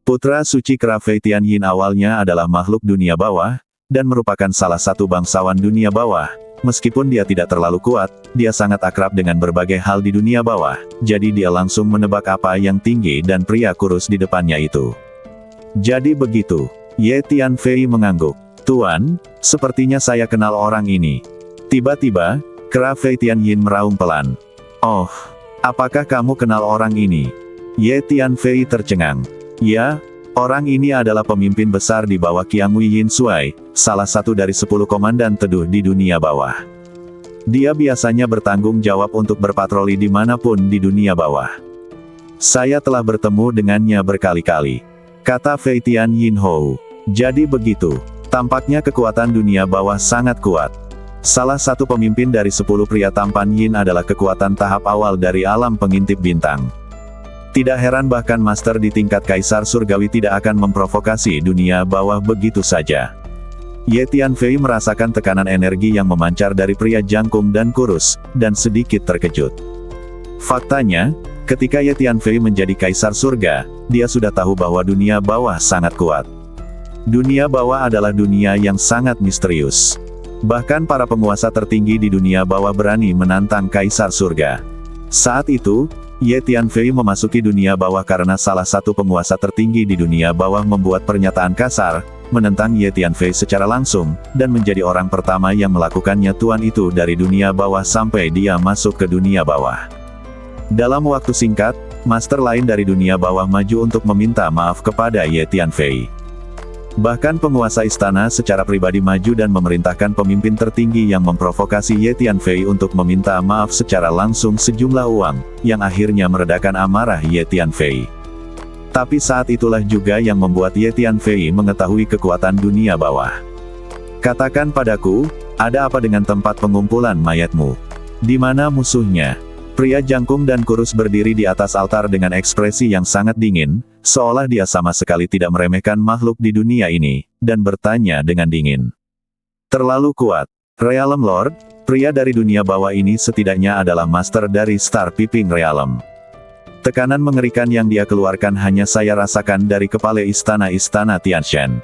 Putra suci Kra Fei Tianyin awalnya adalah makhluk dunia bawah, dan merupakan salah satu bangsawan dunia bawah. Meskipun dia tidak terlalu kuat, dia sangat akrab dengan berbagai hal di dunia bawah, jadi dia langsung menebak apa yang tinggi dan pria kurus di depannya itu. Jadi begitu. Ye Tianfei mengangguk. Tuan, sepertinya saya kenal orang ini. Tiba-tiba, Kra Fei Tianyin meraung pelan. Oh, apakah kamu kenal orang ini? Ye Tianfei tercengang. Ya, orang ini adalah pemimpin besar di bawah Qiangwei Yin Shuai, salah satu dari 10 komandan teduh di dunia bawah. Dia biasanya bertanggung jawab untuk berpatroli dimanapun di dunia bawah. Saya telah bertemu dengannya berkali-kali, kata Fei Tianyin Hou. Jadi begitu. Tampaknya kekuatan dunia bawah sangat kuat. Salah satu pemimpin dari 10 pria tampan Yin adalah kekuatan tahap awal dari alam pengintip bintang. Tidak heran bahkan master di tingkat Kaisar Surgawi tidak akan memprovokasi dunia bawah begitu saja. Ye Tianfei merasakan tekanan energi yang memancar dari pria jangkung dan kurus, dan sedikit terkejut. Faktanya, ketika Ye Tianfei menjadi Kaisar Surga, dia sudah tahu bahwa dunia bawah sangat kuat. Dunia bawah adalah dunia yang sangat misterius. Bahkan para penguasa tertinggi di dunia bawah berani menantang Kaisar Surga. Saat itu, Ye Tianfei memasuki dunia bawah karena salah satu penguasa tertinggi di dunia bawah membuat pernyataan kasar, menentang Ye Tianfei secara langsung, dan menjadi orang pertama yang melakukannya. Tuan itu dari dunia bawah sampai dia masuk ke dunia bawah. Dalam waktu singkat, master lain dari dunia bawah maju untuk meminta maaf kepada Ye Tianfei. Bahkan penguasa istana secara pribadi maju dan memerintahkan pemimpin tertinggi yang memprovokasi Ye Tianfei untuk meminta maaf secara langsung sejumlah uang, yang akhirnya meredakan amarah Ye Tianfei. Tapi saat itulah juga yang membuat Ye Tianfei mengetahui kekuatan dunia bawah. Katakan padaku, ada apa dengan tempat pengumpulan mayatmu? Di mana musuhnya? Pria jangkung dan kurus berdiri di atas altar dengan ekspresi yang sangat dingin, seolah dia sama sekali tidak meremehkan makhluk di dunia ini, dan bertanya dengan dingin. Terlalu kuat. Realm Lord, pria dari dunia bawah ini setidaknya adalah master dari Star Peeping Realm. Tekanan mengerikan yang dia keluarkan hanya saya rasakan dari kepala istana-istana Tianshan.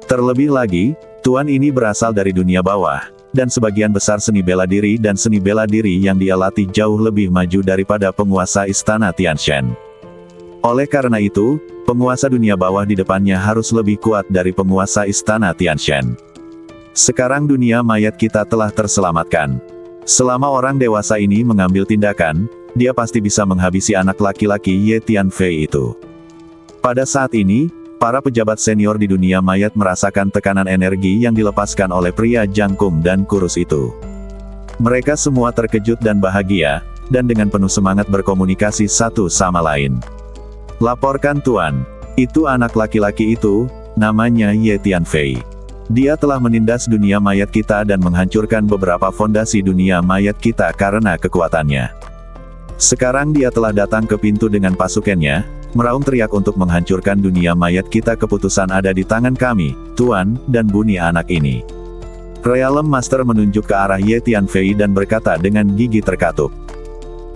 Terlebih lagi, tuan ini berasal dari dunia bawah, dan sebagian besar seni bela diri dan seni bela diri yang dia latih jauh lebih maju daripada penguasa istana Tianshan. Oleh karena itu, penguasa dunia bawah di depannya harus lebih kuat dari penguasa istana Tianshan. Sekarang dunia mayat kita telah terselamatkan. Selama orang dewasa ini mengambil tindakan, dia pasti bisa menghabisi anak laki-laki Ye Tianfei itu. Pada saat ini, para pejabat senior di dunia mayat merasakan tekanan energi yang dilepaskan oleh pria jangkung dan kurus itu. Mereka semua terkejut dan bahagia, dan dengan penuh semangat berkomunikasi satu sama lain. Laporkan Tuan, itu anak laki-laki itu, namanya Ye Tianfei. Dia telah menindas dunia mayat kita dan menghancurkan beberapa fondasi dunia mayat kita karena kekuatannya. Sekarang dia telah datang ke pintu dengan pasukannya, meraung teriak untuk menghancurkan dunia mayat kita. Keputusan ada di tangan kami, Tuan, dan bunyi anak ini. Realm Master menunjuk ke arah Ye Tianfei dan berkata dengan gigi terkatup.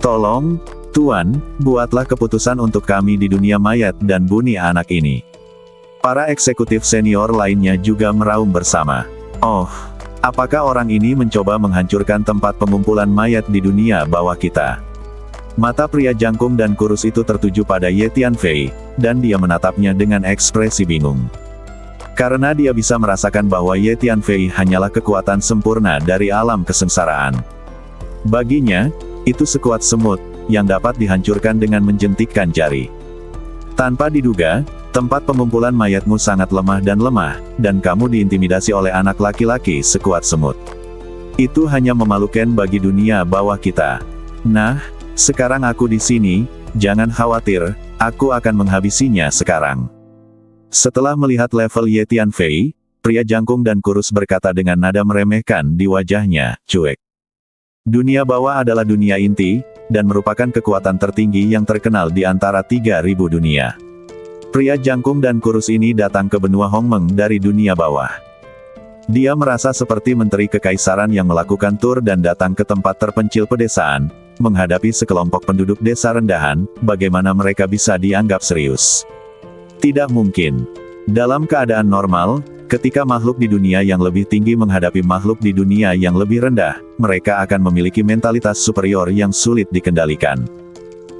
Tolong, Tuan, buatlah keputusan untuk kami di dunia mayat dan bunyi anak ini. Para eksekutif senior lainnya juga meraung bersama. Oh, apakah orang ini mencoba menghancurkan tempat pengumpulan mayat di dunia bawah kita? Mata pria jangkung dan kurus itu tertuju pada Ye Tianfei, dan dia menatapnya dengan ekspresi bingung. Karena dia bisa merasakan bahwa Ye Tianfei hanyalah kekuatan sempurna dari alam kesengsaraan. Baginya, itu sekuat semut, yang dapat dihancurkan dengan menjentikkan jari. Tanpa diduga, Tempat pengumpulan mayatmu sangat lemah, dan kamu diintimidasi oleh anak laki-laki sekuat semut. Itu hanya memalukan bagi dunia bawah kita. Nah, sekarang aku di sini, jangan khawatir, aku akan menghabisinya sekarang. Setelah melihat level Ye Tianfei, pria jangkung dan kurus berkata dengan nada meremehkan di wajahnya, cuek. Dunia bawah adalah dunia inti, dan merupakan kekuatan tertinggi yang terkenal di antara 3.000 dunia. Pria jangkung dan kurus ini datang ke benua Hongmeng dari dunia bawah. Dia merasa seperti menteri kekaisaran yang melakukan tur dan datang ke tempat terpencil pedesaan, menghadapi sekelompok penduduk desa rendahan, bagaimana mereka bisa dianggap serius. Tidak mungkin. Dalam keadaan normal, ketika makhluk di dunia yang lebih tinggi menghadapi makhluk di dunia yang lebih rendah, mereka akan memiliki mentalitas superior yang sulit dikendalikan.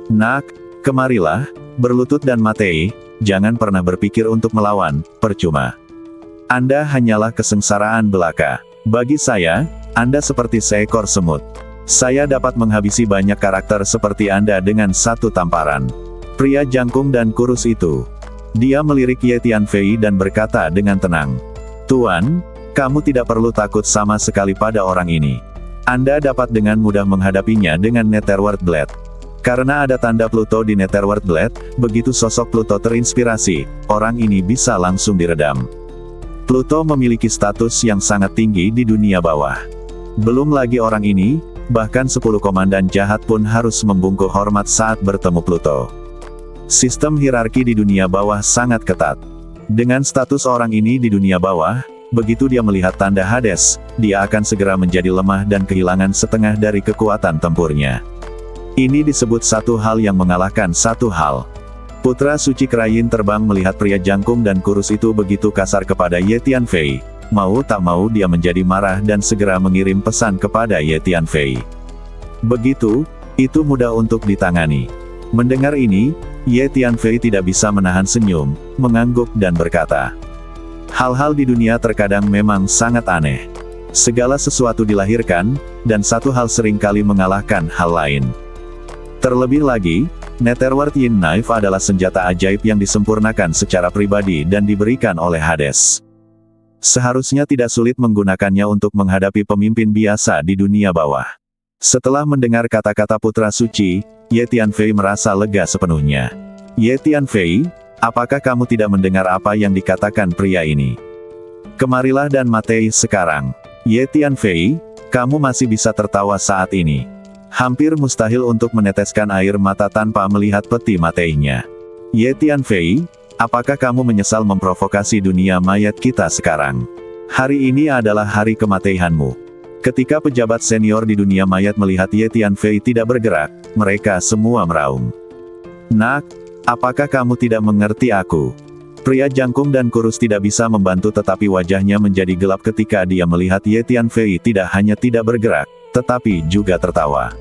Nak, kemarilah, berlutut dan mati. Jangan pernah berpikir untuk melawan, percuma. Anda hanyalah kesengsaraan belaka. Bagi saya, Anda seperti seekor semut. Saya dapat menghabisi banyak karakter seperti Anda dengan satu tamparan. Pria jangkung dan kurus itu. Dia melirik Ye Tianfei dan berkata dengan tenang. Tuan, kamu tidak perlu takut sama sekali pada orang ini. Anda dapat dengan mudah menghadapinya dengan Netherworld Blade. Karena ada tanda Pluto di Netherworld Blade, begitu sosok Pluto terinspirasi, orang ini bisa langsung diredam. Pluto memiliki status yang sangat tinggi di dunia bawah. Belum lagi orang ini, bahkan 10 komandan jahat pun harus membungkuk hormat saat bertemu Pluto. Sistem hierarki di dunia bawah sangat ketat. Dengan status orang ini di dunia bawah, begitu dia melihat tanda Hades, dia akan segera menjadi lemah dan kehilangan setengah dari kekuatan tempurnya. Ini disebut satu hal yang mengalahkan satu hal. Putra suci Krayin terbang melihat pria jangkung dan kurus itu begitu kasar kepada Ye Tianfei. Mau tak mau dia menjadi marah dan segera mengirim pesan kepada Ye Tianfei. Begitu, itu mudah untuk ditangani. Mendengar ini, Ye Tianfei tidak bisa menahan senyum, mengangguk dan berkata, hal-hal di dunia terkadang memang sangat aneh. Segala sesuatu dilahirkan, dan satu hal seringkali mengalahkan hal lain. Terlebih lagi, Netherworld Yin Knife adalah senjata ajaib yang disempurnakan secara pribadi dan diberikan oleh Hades. Seharusnya tidak sulit menggunakannya untuk menghadapi pemimpin biasa di dunia bawah. Setelah mendengar kata-kata putra suci, Ye Tianfei merasa lega sepenuhnya. Ye Tianfei, apakah kamu tidak mendengar apa yang dikatakan pria ini? Kemarilah dan mati sekarang. Ye Tianfei, kamu masih bisa tertawa saat ini. Hampir mustahil untuk meneteskan air mata tanpa melihat peti matinya. Ye Tianfei, apakah kamu menyesal memprovokasi dunia mayat kita sekarang? Hari ini adalah hari kematianmu. Ketika pejabat senior di dunia mayat melihat Ye Tianfei tidak bergerak, mereka semua meraung. Nak, apakah kamu tidak mengerti aku? Pria jangkung dan kurus tidak bisa membantu tetapi wajahnya menjadi gelap ketika dia melihat Ye Tianfei tidak hanya tidak bergerak, tetapi juga tertawa.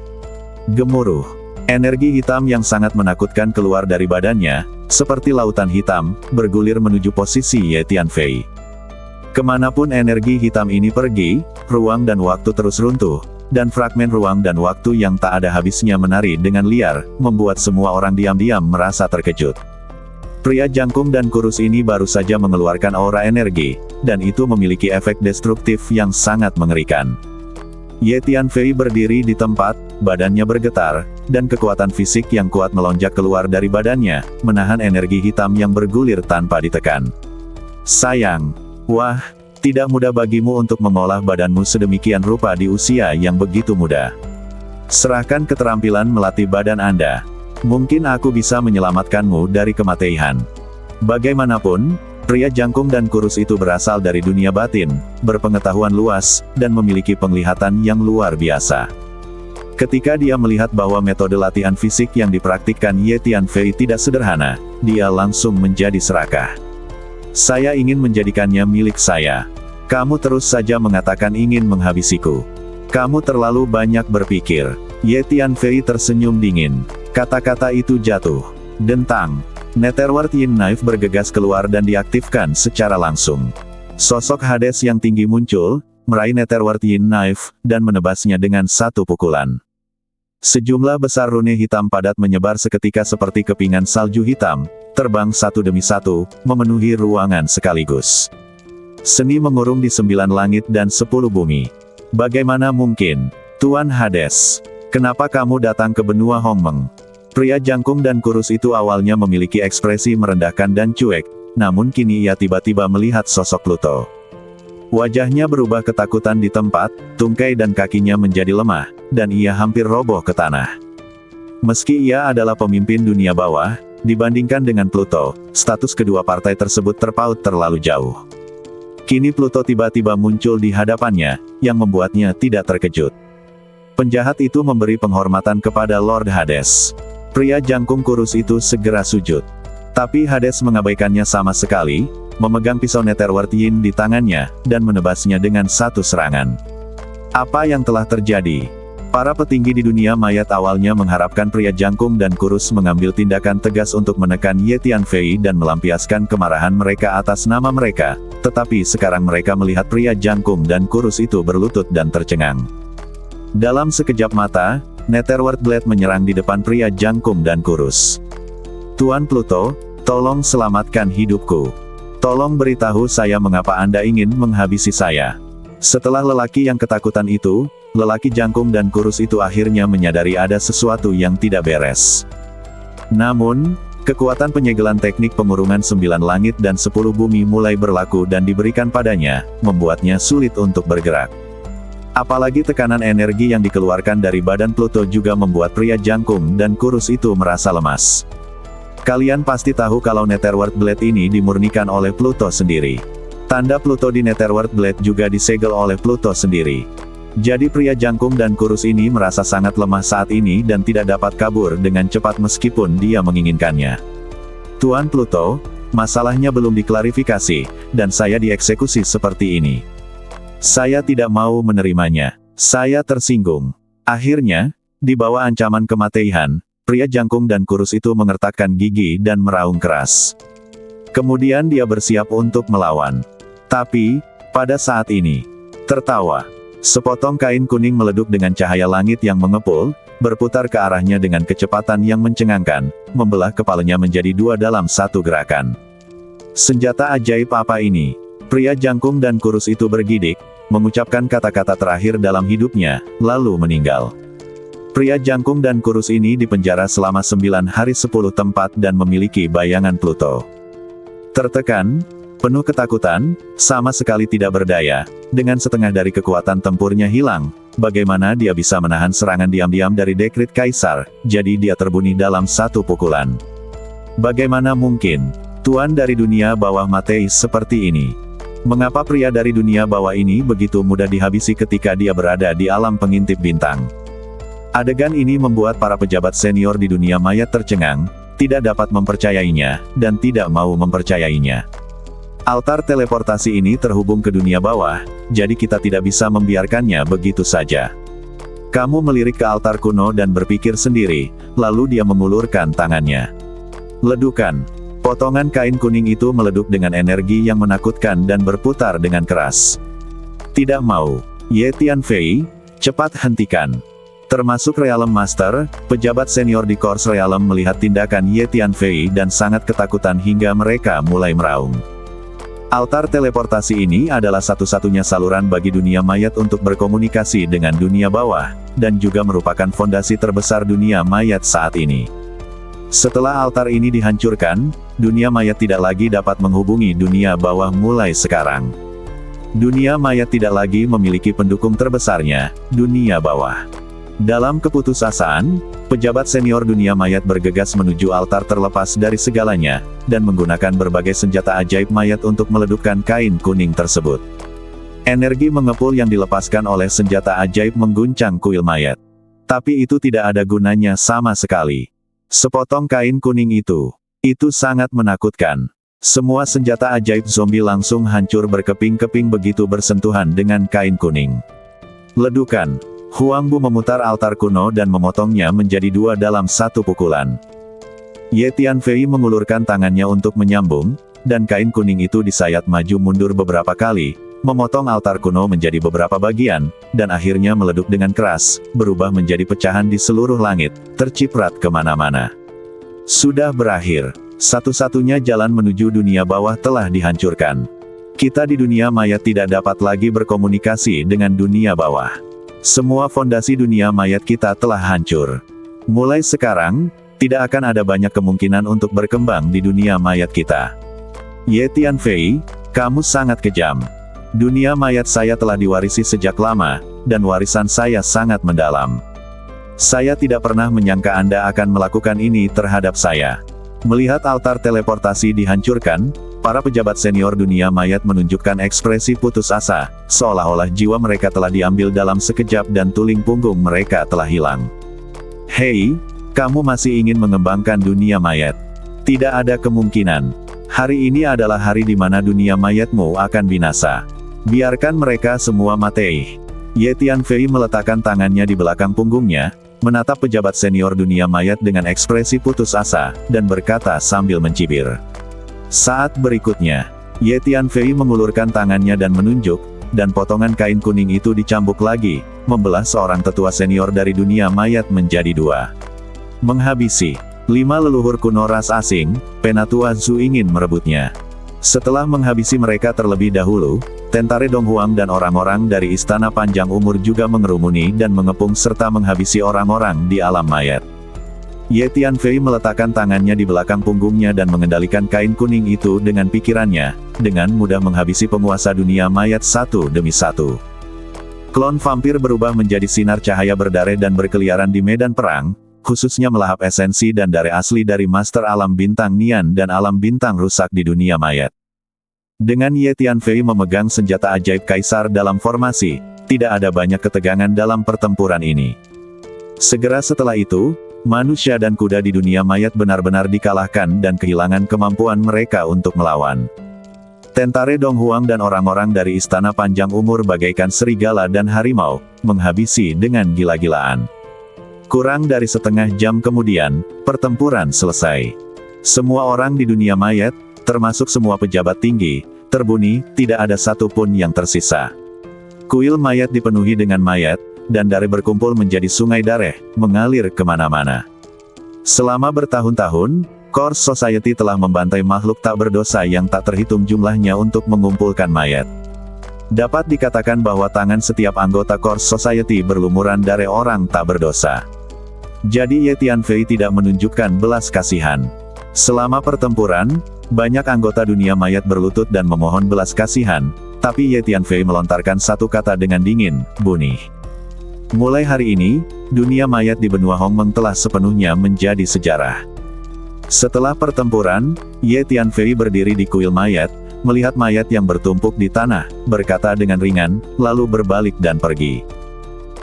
Gemuruh. Energi hitam yang sangat menakutkan keluar dari badannya, seperti lautan hitam, bergulir menuju posisi Ye Tianfei. Kemanapun energi hitam ini pergi, ruang dan waktu terus runtuh, dan fragmen ruang dan waktu yang tak ada habisnya menari dengan liar, membuat semua orang diam-diam merasa terkejut. Pria jangkung dan kurus ini baru saja mengeluarkan aura energi, dan itu memiliki efek destruktif yang sangat mengerikan. Ye Tianfei berdiri di tempat, badannya bergetar, dan kekuatan fisik yang kuat melonjak keluar dari badannya, menahan energi hitam yang bergulir tanpa ditekan. Sayang. Wah, tidak mudah bagimu untuk mengolah badanmu sedemikian rupa di usia yang begitu muda. Serahkan keterampilan melatih badan Anda. Mungkin aku bisa menyelamatkanmu dari kematian. Bagaimanapun, pria jangkung dan kurus itu berasal dari dunia batin, berpengetahuan luas, dan memiliki penglihatan yang luar biasa. Ketika dia melihat bahwa metode latihan fisik yang dipraktikkan Ye Tianfei tidak sederhana, dia langsung menjadi serakah. Saya ingin menjadikannya milik saya. Kamu terus saja mengatakan ingin menghabisiku. Kamu terlalu banyak berpikir. Ye Tianfei tersenyum dingin. Kata-kata itu jatuh. Dentang. Netherworld Yin Knife bergegas keluar dan diaktifkan secara langsung. Sosok Hades yang tinggi muncul, meraih Netherworld Yin Knife, dan menebasnya dengan satu pukulan. Sejumlah besar rune hitam padat menyebar seketika seperti kepingan salju hitam, terbang satu demi satu, memenuhi ruangan sekaligus. Seni mengurung di 9 langit dan 10 bumi. Bagaimana mungkin? Tuan Hades, kenapa kamu datang ke benua Hongmeng? Pria jangkung dan kurus itu awalnya memiliki ekspresi merendahkan dan cuek, namun kini ia tiba-tiba melihat sosok Pluto. Wajahnya berubah ketakutan di tempat, tungkai dan kakinya menjadi lemah, dan ia hampir roboh ke tanah. Meski ia adalah pemimpin dunia bawah, dibandingkan dengan Pluto, status kedua partai tersebut terpaut terlalu jauh. Kini Pluto tiba-tiba muncul di hadapannya, yang membuatnya tidak terkejut. Penjahat itu memberi penghormatan kepada Lord Hades. Pria jangkung kurus itu segera sujud. Tapi Hades mengabaikannya sama sekali, memegang pisau Netherworld Yin di tangannya, dan menebasnya dengan satu serangan. Apa yang telah terjadi? Para petinggi di dunia mayat awalnya mengharapkan pria jangkung dan kurus mengambil tindakan tegas untuk menekan Ye Tianfei dan melampiaskan kemarahan mereka atas nama mereka, tetapi sekarang mereka melihat pria jangkung dan kurus itu berlutut dan tercengang. Dalam sekejap mata, Netherworld Blade menyerang di depan pria jangkung dan kurus. Tuan Pluto, tolong selamatkan hidupku. Tolong beritahu saya mengapa Anda ingin menghabisi saya. Setelah lelaki yang ketakutan itu, lelaki jangkung dan kurus itu akhirnya menyadari ada sesuatu yang tidak beres. Namun, kekuatan penyegelan teknik pengurungan 9 langit dan 10 bumi mulai berlaku dan diberikan padanya, membuatnya sulit untuk bergerak. Apalagi tekanan energi yang dikeluarkan dari badan Pluto juga membuat pria jangkung dan kurus itu merasa lemas. Kalian pasti tahu kalau Netherworld Blade ini dimurnikan oleh Pluto sendiri. Tanda Pluto di Netherworld Blade juga disegel oleh Pluto sendiri. Jadi pria jangkung dan kurus ini merasa sangat lemah saat ini dan tidak dapat kabur dengan cepat meskipun dia menginginkannya. Tuan Pluto, masalahnya belum diklarifikasi, dan saya dieksekusi seperti ini. Saya tidak mau menerimanya. Saya tersinggung. Akhirnya, di bawah ancaman kematian, pria jangkung dan kurus itu mengertakkan gigi dan meraung keras. Kemudian dia bersiap untuk melawan. Tapi, pada saat ini, tertawa. Sepotong kain kuning meleduk dengan cahaya langit yang mengepul, berputar ke arahnya dengan kecepatan yang mencengangkan, membelah kepalanya menjadi 2 dalam satu gerakan. Senjata ajaib apa ini? Pria jangkung dan kurus itu bergidik, mengucapkan kata-kata terakhir dalam hidupnya, lalu meninggal. Pria jangkung dan kurus ini dipenjara selama 9 hari 10 tempat dan memiliki bayangan Pluto. Tertekan, penuh ketakutan, sama sekali tidak berdaya, dengan setengah dari kekuatan tempurnya hilang, bagaimana dia bisa menahan serangan diam-diam dari dekrit Kaisar, jadi dia terbunuh dalam satu pukulan. Bagaimana mungkin, Tuan dari dunia bawah Mateis seperti ini? Mengapa pria dari dunia bawah ini begitu mudah dihabisi ketika dia berada di alam pengintip bintang? Adegan ini membuat para pejabat senior di dunia mayat tercengang, tidak dapat mempercayainya, dan tidak mau mempercayainya. Altar teleportasi ini terhubung ke dunia bawah, jadi kita tidak bisa membiarkannya begitu saja. Kamu melirik ke altar kuno dan berpikir sendiri, lalu dia mengulurkan tangannya. Ledukan. Potongan kain kuning itu meleduk dengan energi yang menakutkan dan berputar dengan keras. Tidak mau. Ye Tianfei, cepat hentikan. Termasuk Realm Master, pejabat senior di Course Realm melihat tindakan Ye Tianfei dan sangat ketakutan hingga mereka mulai meraung. Altar teleportasi ini adalah satu-satunya saluran bagi dunia mayat untuk berkomunikasi dengan dunia bawah, dan juga merupakan fondasi terbesar dunia mayat saat ini. Setelah altar ini dihancurkan, dunia mayat tidak lagi dapat menghubungi dunia bawah mulai sekarang. Dunia mayat tidak lagi memiliki pendukung terbesarnya, dunia bawah. Dalam keputusasaan, pejabat senior dunia mayat bergegas menuju altar terlepas dari segalanya, dan menggunakan berbagai senjata ajaib mayat untuk meledukkan kain kuning tersebut. Energi mengepul yang dilepaskan oleh senjata ajaib mengguncang kuil mayat. Tapi itu tidak ada gunanya sama sekali. Sepotong kain kuning itu sangat menakutkan. Semua senjata ajaib zombie langsung hancur berkeping-keping begitu bersentuhan dengan kain kuning. Ledukan. Huang Bu memutar altar kuno dan memotongnya menjadi 2 dalam satu pukulan. Ye Tianfei mengulurkan tangannya untuk menyambung, dan kain kuning itu disayat maju mundur beberapa kali, memotong altar kuno menjadi beberapa bagian, dan akhirnya meleduk dengan keras, berubah menjadi pecahan di seluruh langit, terciprat kemana-mana. Sudah berakhir. Satu-satunya jalan menuju dunia bawah telah dihancurkan. Kita di dunia mayat tidak dapat lagi berkomunikasi dengan dunia bawah. Semua fondasi dunia mayat kita telah hancur. Mulai sekarang, tidak akan ada banyak kemungkinan untuk berkembang di dunia mayat kita. Ye Tianfei, kamu sangat kejam. Dunia mayat saya telah diwarisi sejak lama, dan warisan saya sangat mendalam. Saya tidak pernah menyangka Anda akan melakukan ini terhadap saya. Melihat altar teleportasi dihancurkan, para pejabat senior dunia mayat menunjukkan ekspresi putus asa, seolah-olah jiwa mereka telah diambil dalam sekejap dan tulang punggung mereka telah hilang. Hei, kamu masih ingin mengembangkan dunia mayat? Tidak ada kemungkinan. Hari ini adalah hari di mana dunia mayatmu akan binasa. Biarkan mereka semua mati. Ye Tianfei meletakkan tangannya di belakang punggungnya, menatap pejabat senior dunia mayat dengan ekspresi putus asa, dan berkata sambil mencibir. Saat berikutnya, Ye Tianfei mengulurkan tangannya dan menunjuk, dan potongan kain kuning itu dicambuk lagi, membelah seorang tetua senior dari dunia mayat menjadi dua. Menghabisi 5 leluhur kuno ras asing, Penatua Zhu ingin merebutnya. Setelah menghabisi mereka terlebih dahulu, Tentare Donghuang dan orang-orang dari Istana Panjang Umur juga mengerumuni dan mengepung serta menghabisi orang-orang di alam mayat. Ye Tianfei meletakkan tangannya di belakang punggungnya dan mengendalikan kain kuning itu dengan pikirannya, dengan mudah menghabisi penguasa dunia mayat satu demi satu. Klon vampir berubah menjadi sinar cahaya berdare dan berkeliaran di medan perang, khususnya melahap esensi dan dare asli dari Master Alam Bintang Nian dan Alam Bintang Rusak di dunia mayat. Dengan Ye Tianfei memegang senjata ajaib kaisar dalam formasi, tidak ada banyak ketegangan dalam pertempuran ini. Segera setelah itu, manusia dan kuda di dunia mayat benar-benar dikalahkan dan kehilangan kemampuan mereka untuk melawan. Tentare Donghuang dan orang-orang dari Istana Panjang Umur bagaikan serigala dan harimau, menghabisi dengan gila-gilaan. Kurang dari setengah jam kemudian, pertempuran selesai. Semua orang di dunia mayat, termasuk semua pejabat tinggi, terbunuh, tidak ada satupun yang tersisa. Kuil mayat dipenuhi dengan mayat, dan darah berkumpul menjadi sungai darah, mengalir kemana-mana. Selama bertahun-tahun, Kors Society telah membantai makhluk tak berdosa yang tak terhitung jumlahnya untuk mengumpulkan mayat. Dapat dikatakan bahwa tangan setiap anggota Kors Society berlumuran darah orang tak berdosa. Jadi Ye Tianfei tidak menunjukkan belas kasihan. Selama pertempuran, banyak anggota dunia mayat berlutut dan memohon belas kasihan, tapi Ye Tianfei melontarkan satu kata dengan dingin, bunuh. Mulai hari ini, dunia mayat di benua Hongmeng telah sepenuhnya menjadi sejarah. Setelah pertempuran, Ye Tianfei berdiri di kuil mayat, melihat mayat yang bertumpuk di tanah, berkata dengan ringan, lalu berbalik dan pergi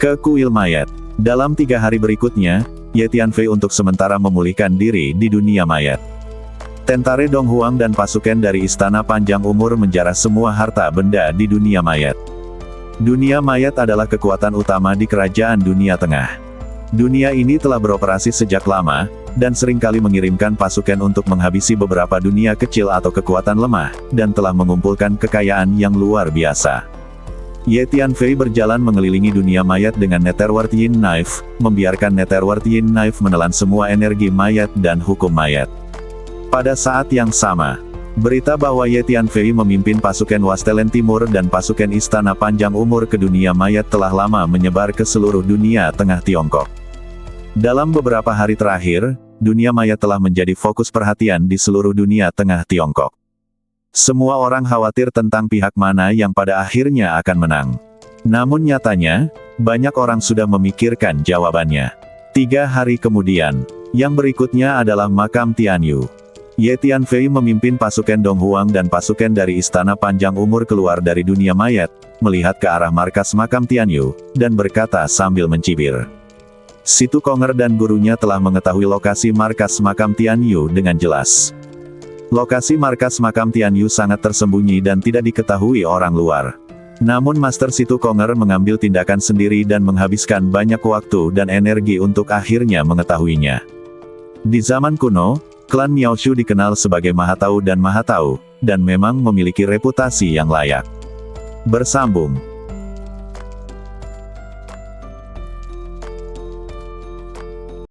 ke kuil mayat. Dalam 3 hari berikutnya, Ye Tianfei untuk sementara memulihkan diri di dunia mayat. Tentare Donghuang dan pasukan dari Istana Panjang Umur menjarah semua harta benda di dunia mayat. Dunia mayat adalah kekuatan utama di kerajaan dunia tengah. Dunia ini telah beroperasi sejak lama, dan seringkali mengirimkan pasukan untuk menghabisi beberapa dunia kecil atau kekuatan lemah, dan telah mengumpulkan kekayaan yang luar biasa. Ye Tianfei berjalan mengelilingi dunia mayat dengan Netherworld Yin Knife, membiarkan Netherworld Yin Knife menelan semua energi mayat dan hukum mayat. Pada saat yang sama, berita bahwa Ye Tianfei memimpin pasukan Wastelen Timur dan pasukan Istana Panjang Umur ke dunia mayat telah lama menyebar ke seluruh dunia tengah Tiongkok. Dalam beberapa hari terakhir, dunia mayat telah menjadi fokus perhatian di seluruh dunia tengah Tiongkok. Semua orang khawatir tentang pihak mana yang pada akhirnya akan menang. Namun nyatanya, banyak orang sudah memikirkan jawabannya. 3 hari kemudian, yang berikutnya adalah makam Tianyu. Ye Tianfei memimpin pasukan Donghuang dan pasukan dari Istana Panjang Umur keluar dari dunia mayat, melihat ke arah markas makam Tianyu, dan berkata sambil mencibir. Situ Konger dan gurunya telah mengetahui lokasi markas makam Tianyu dengan jelas. Lokasi markas makam Tianyu sangat tersembunyi dan tidak diketahui orang luar. Namun Master Situ Konger mengambil tindakan sendiri dan menghabiskan banyak waktu dan energi untuk akhirnya mengetahuinya. Di zaman kuno, klan Miaoshu dikenal sebagai Maha Tahu, dan memang memiliki reputasi yang layak. Bersambung.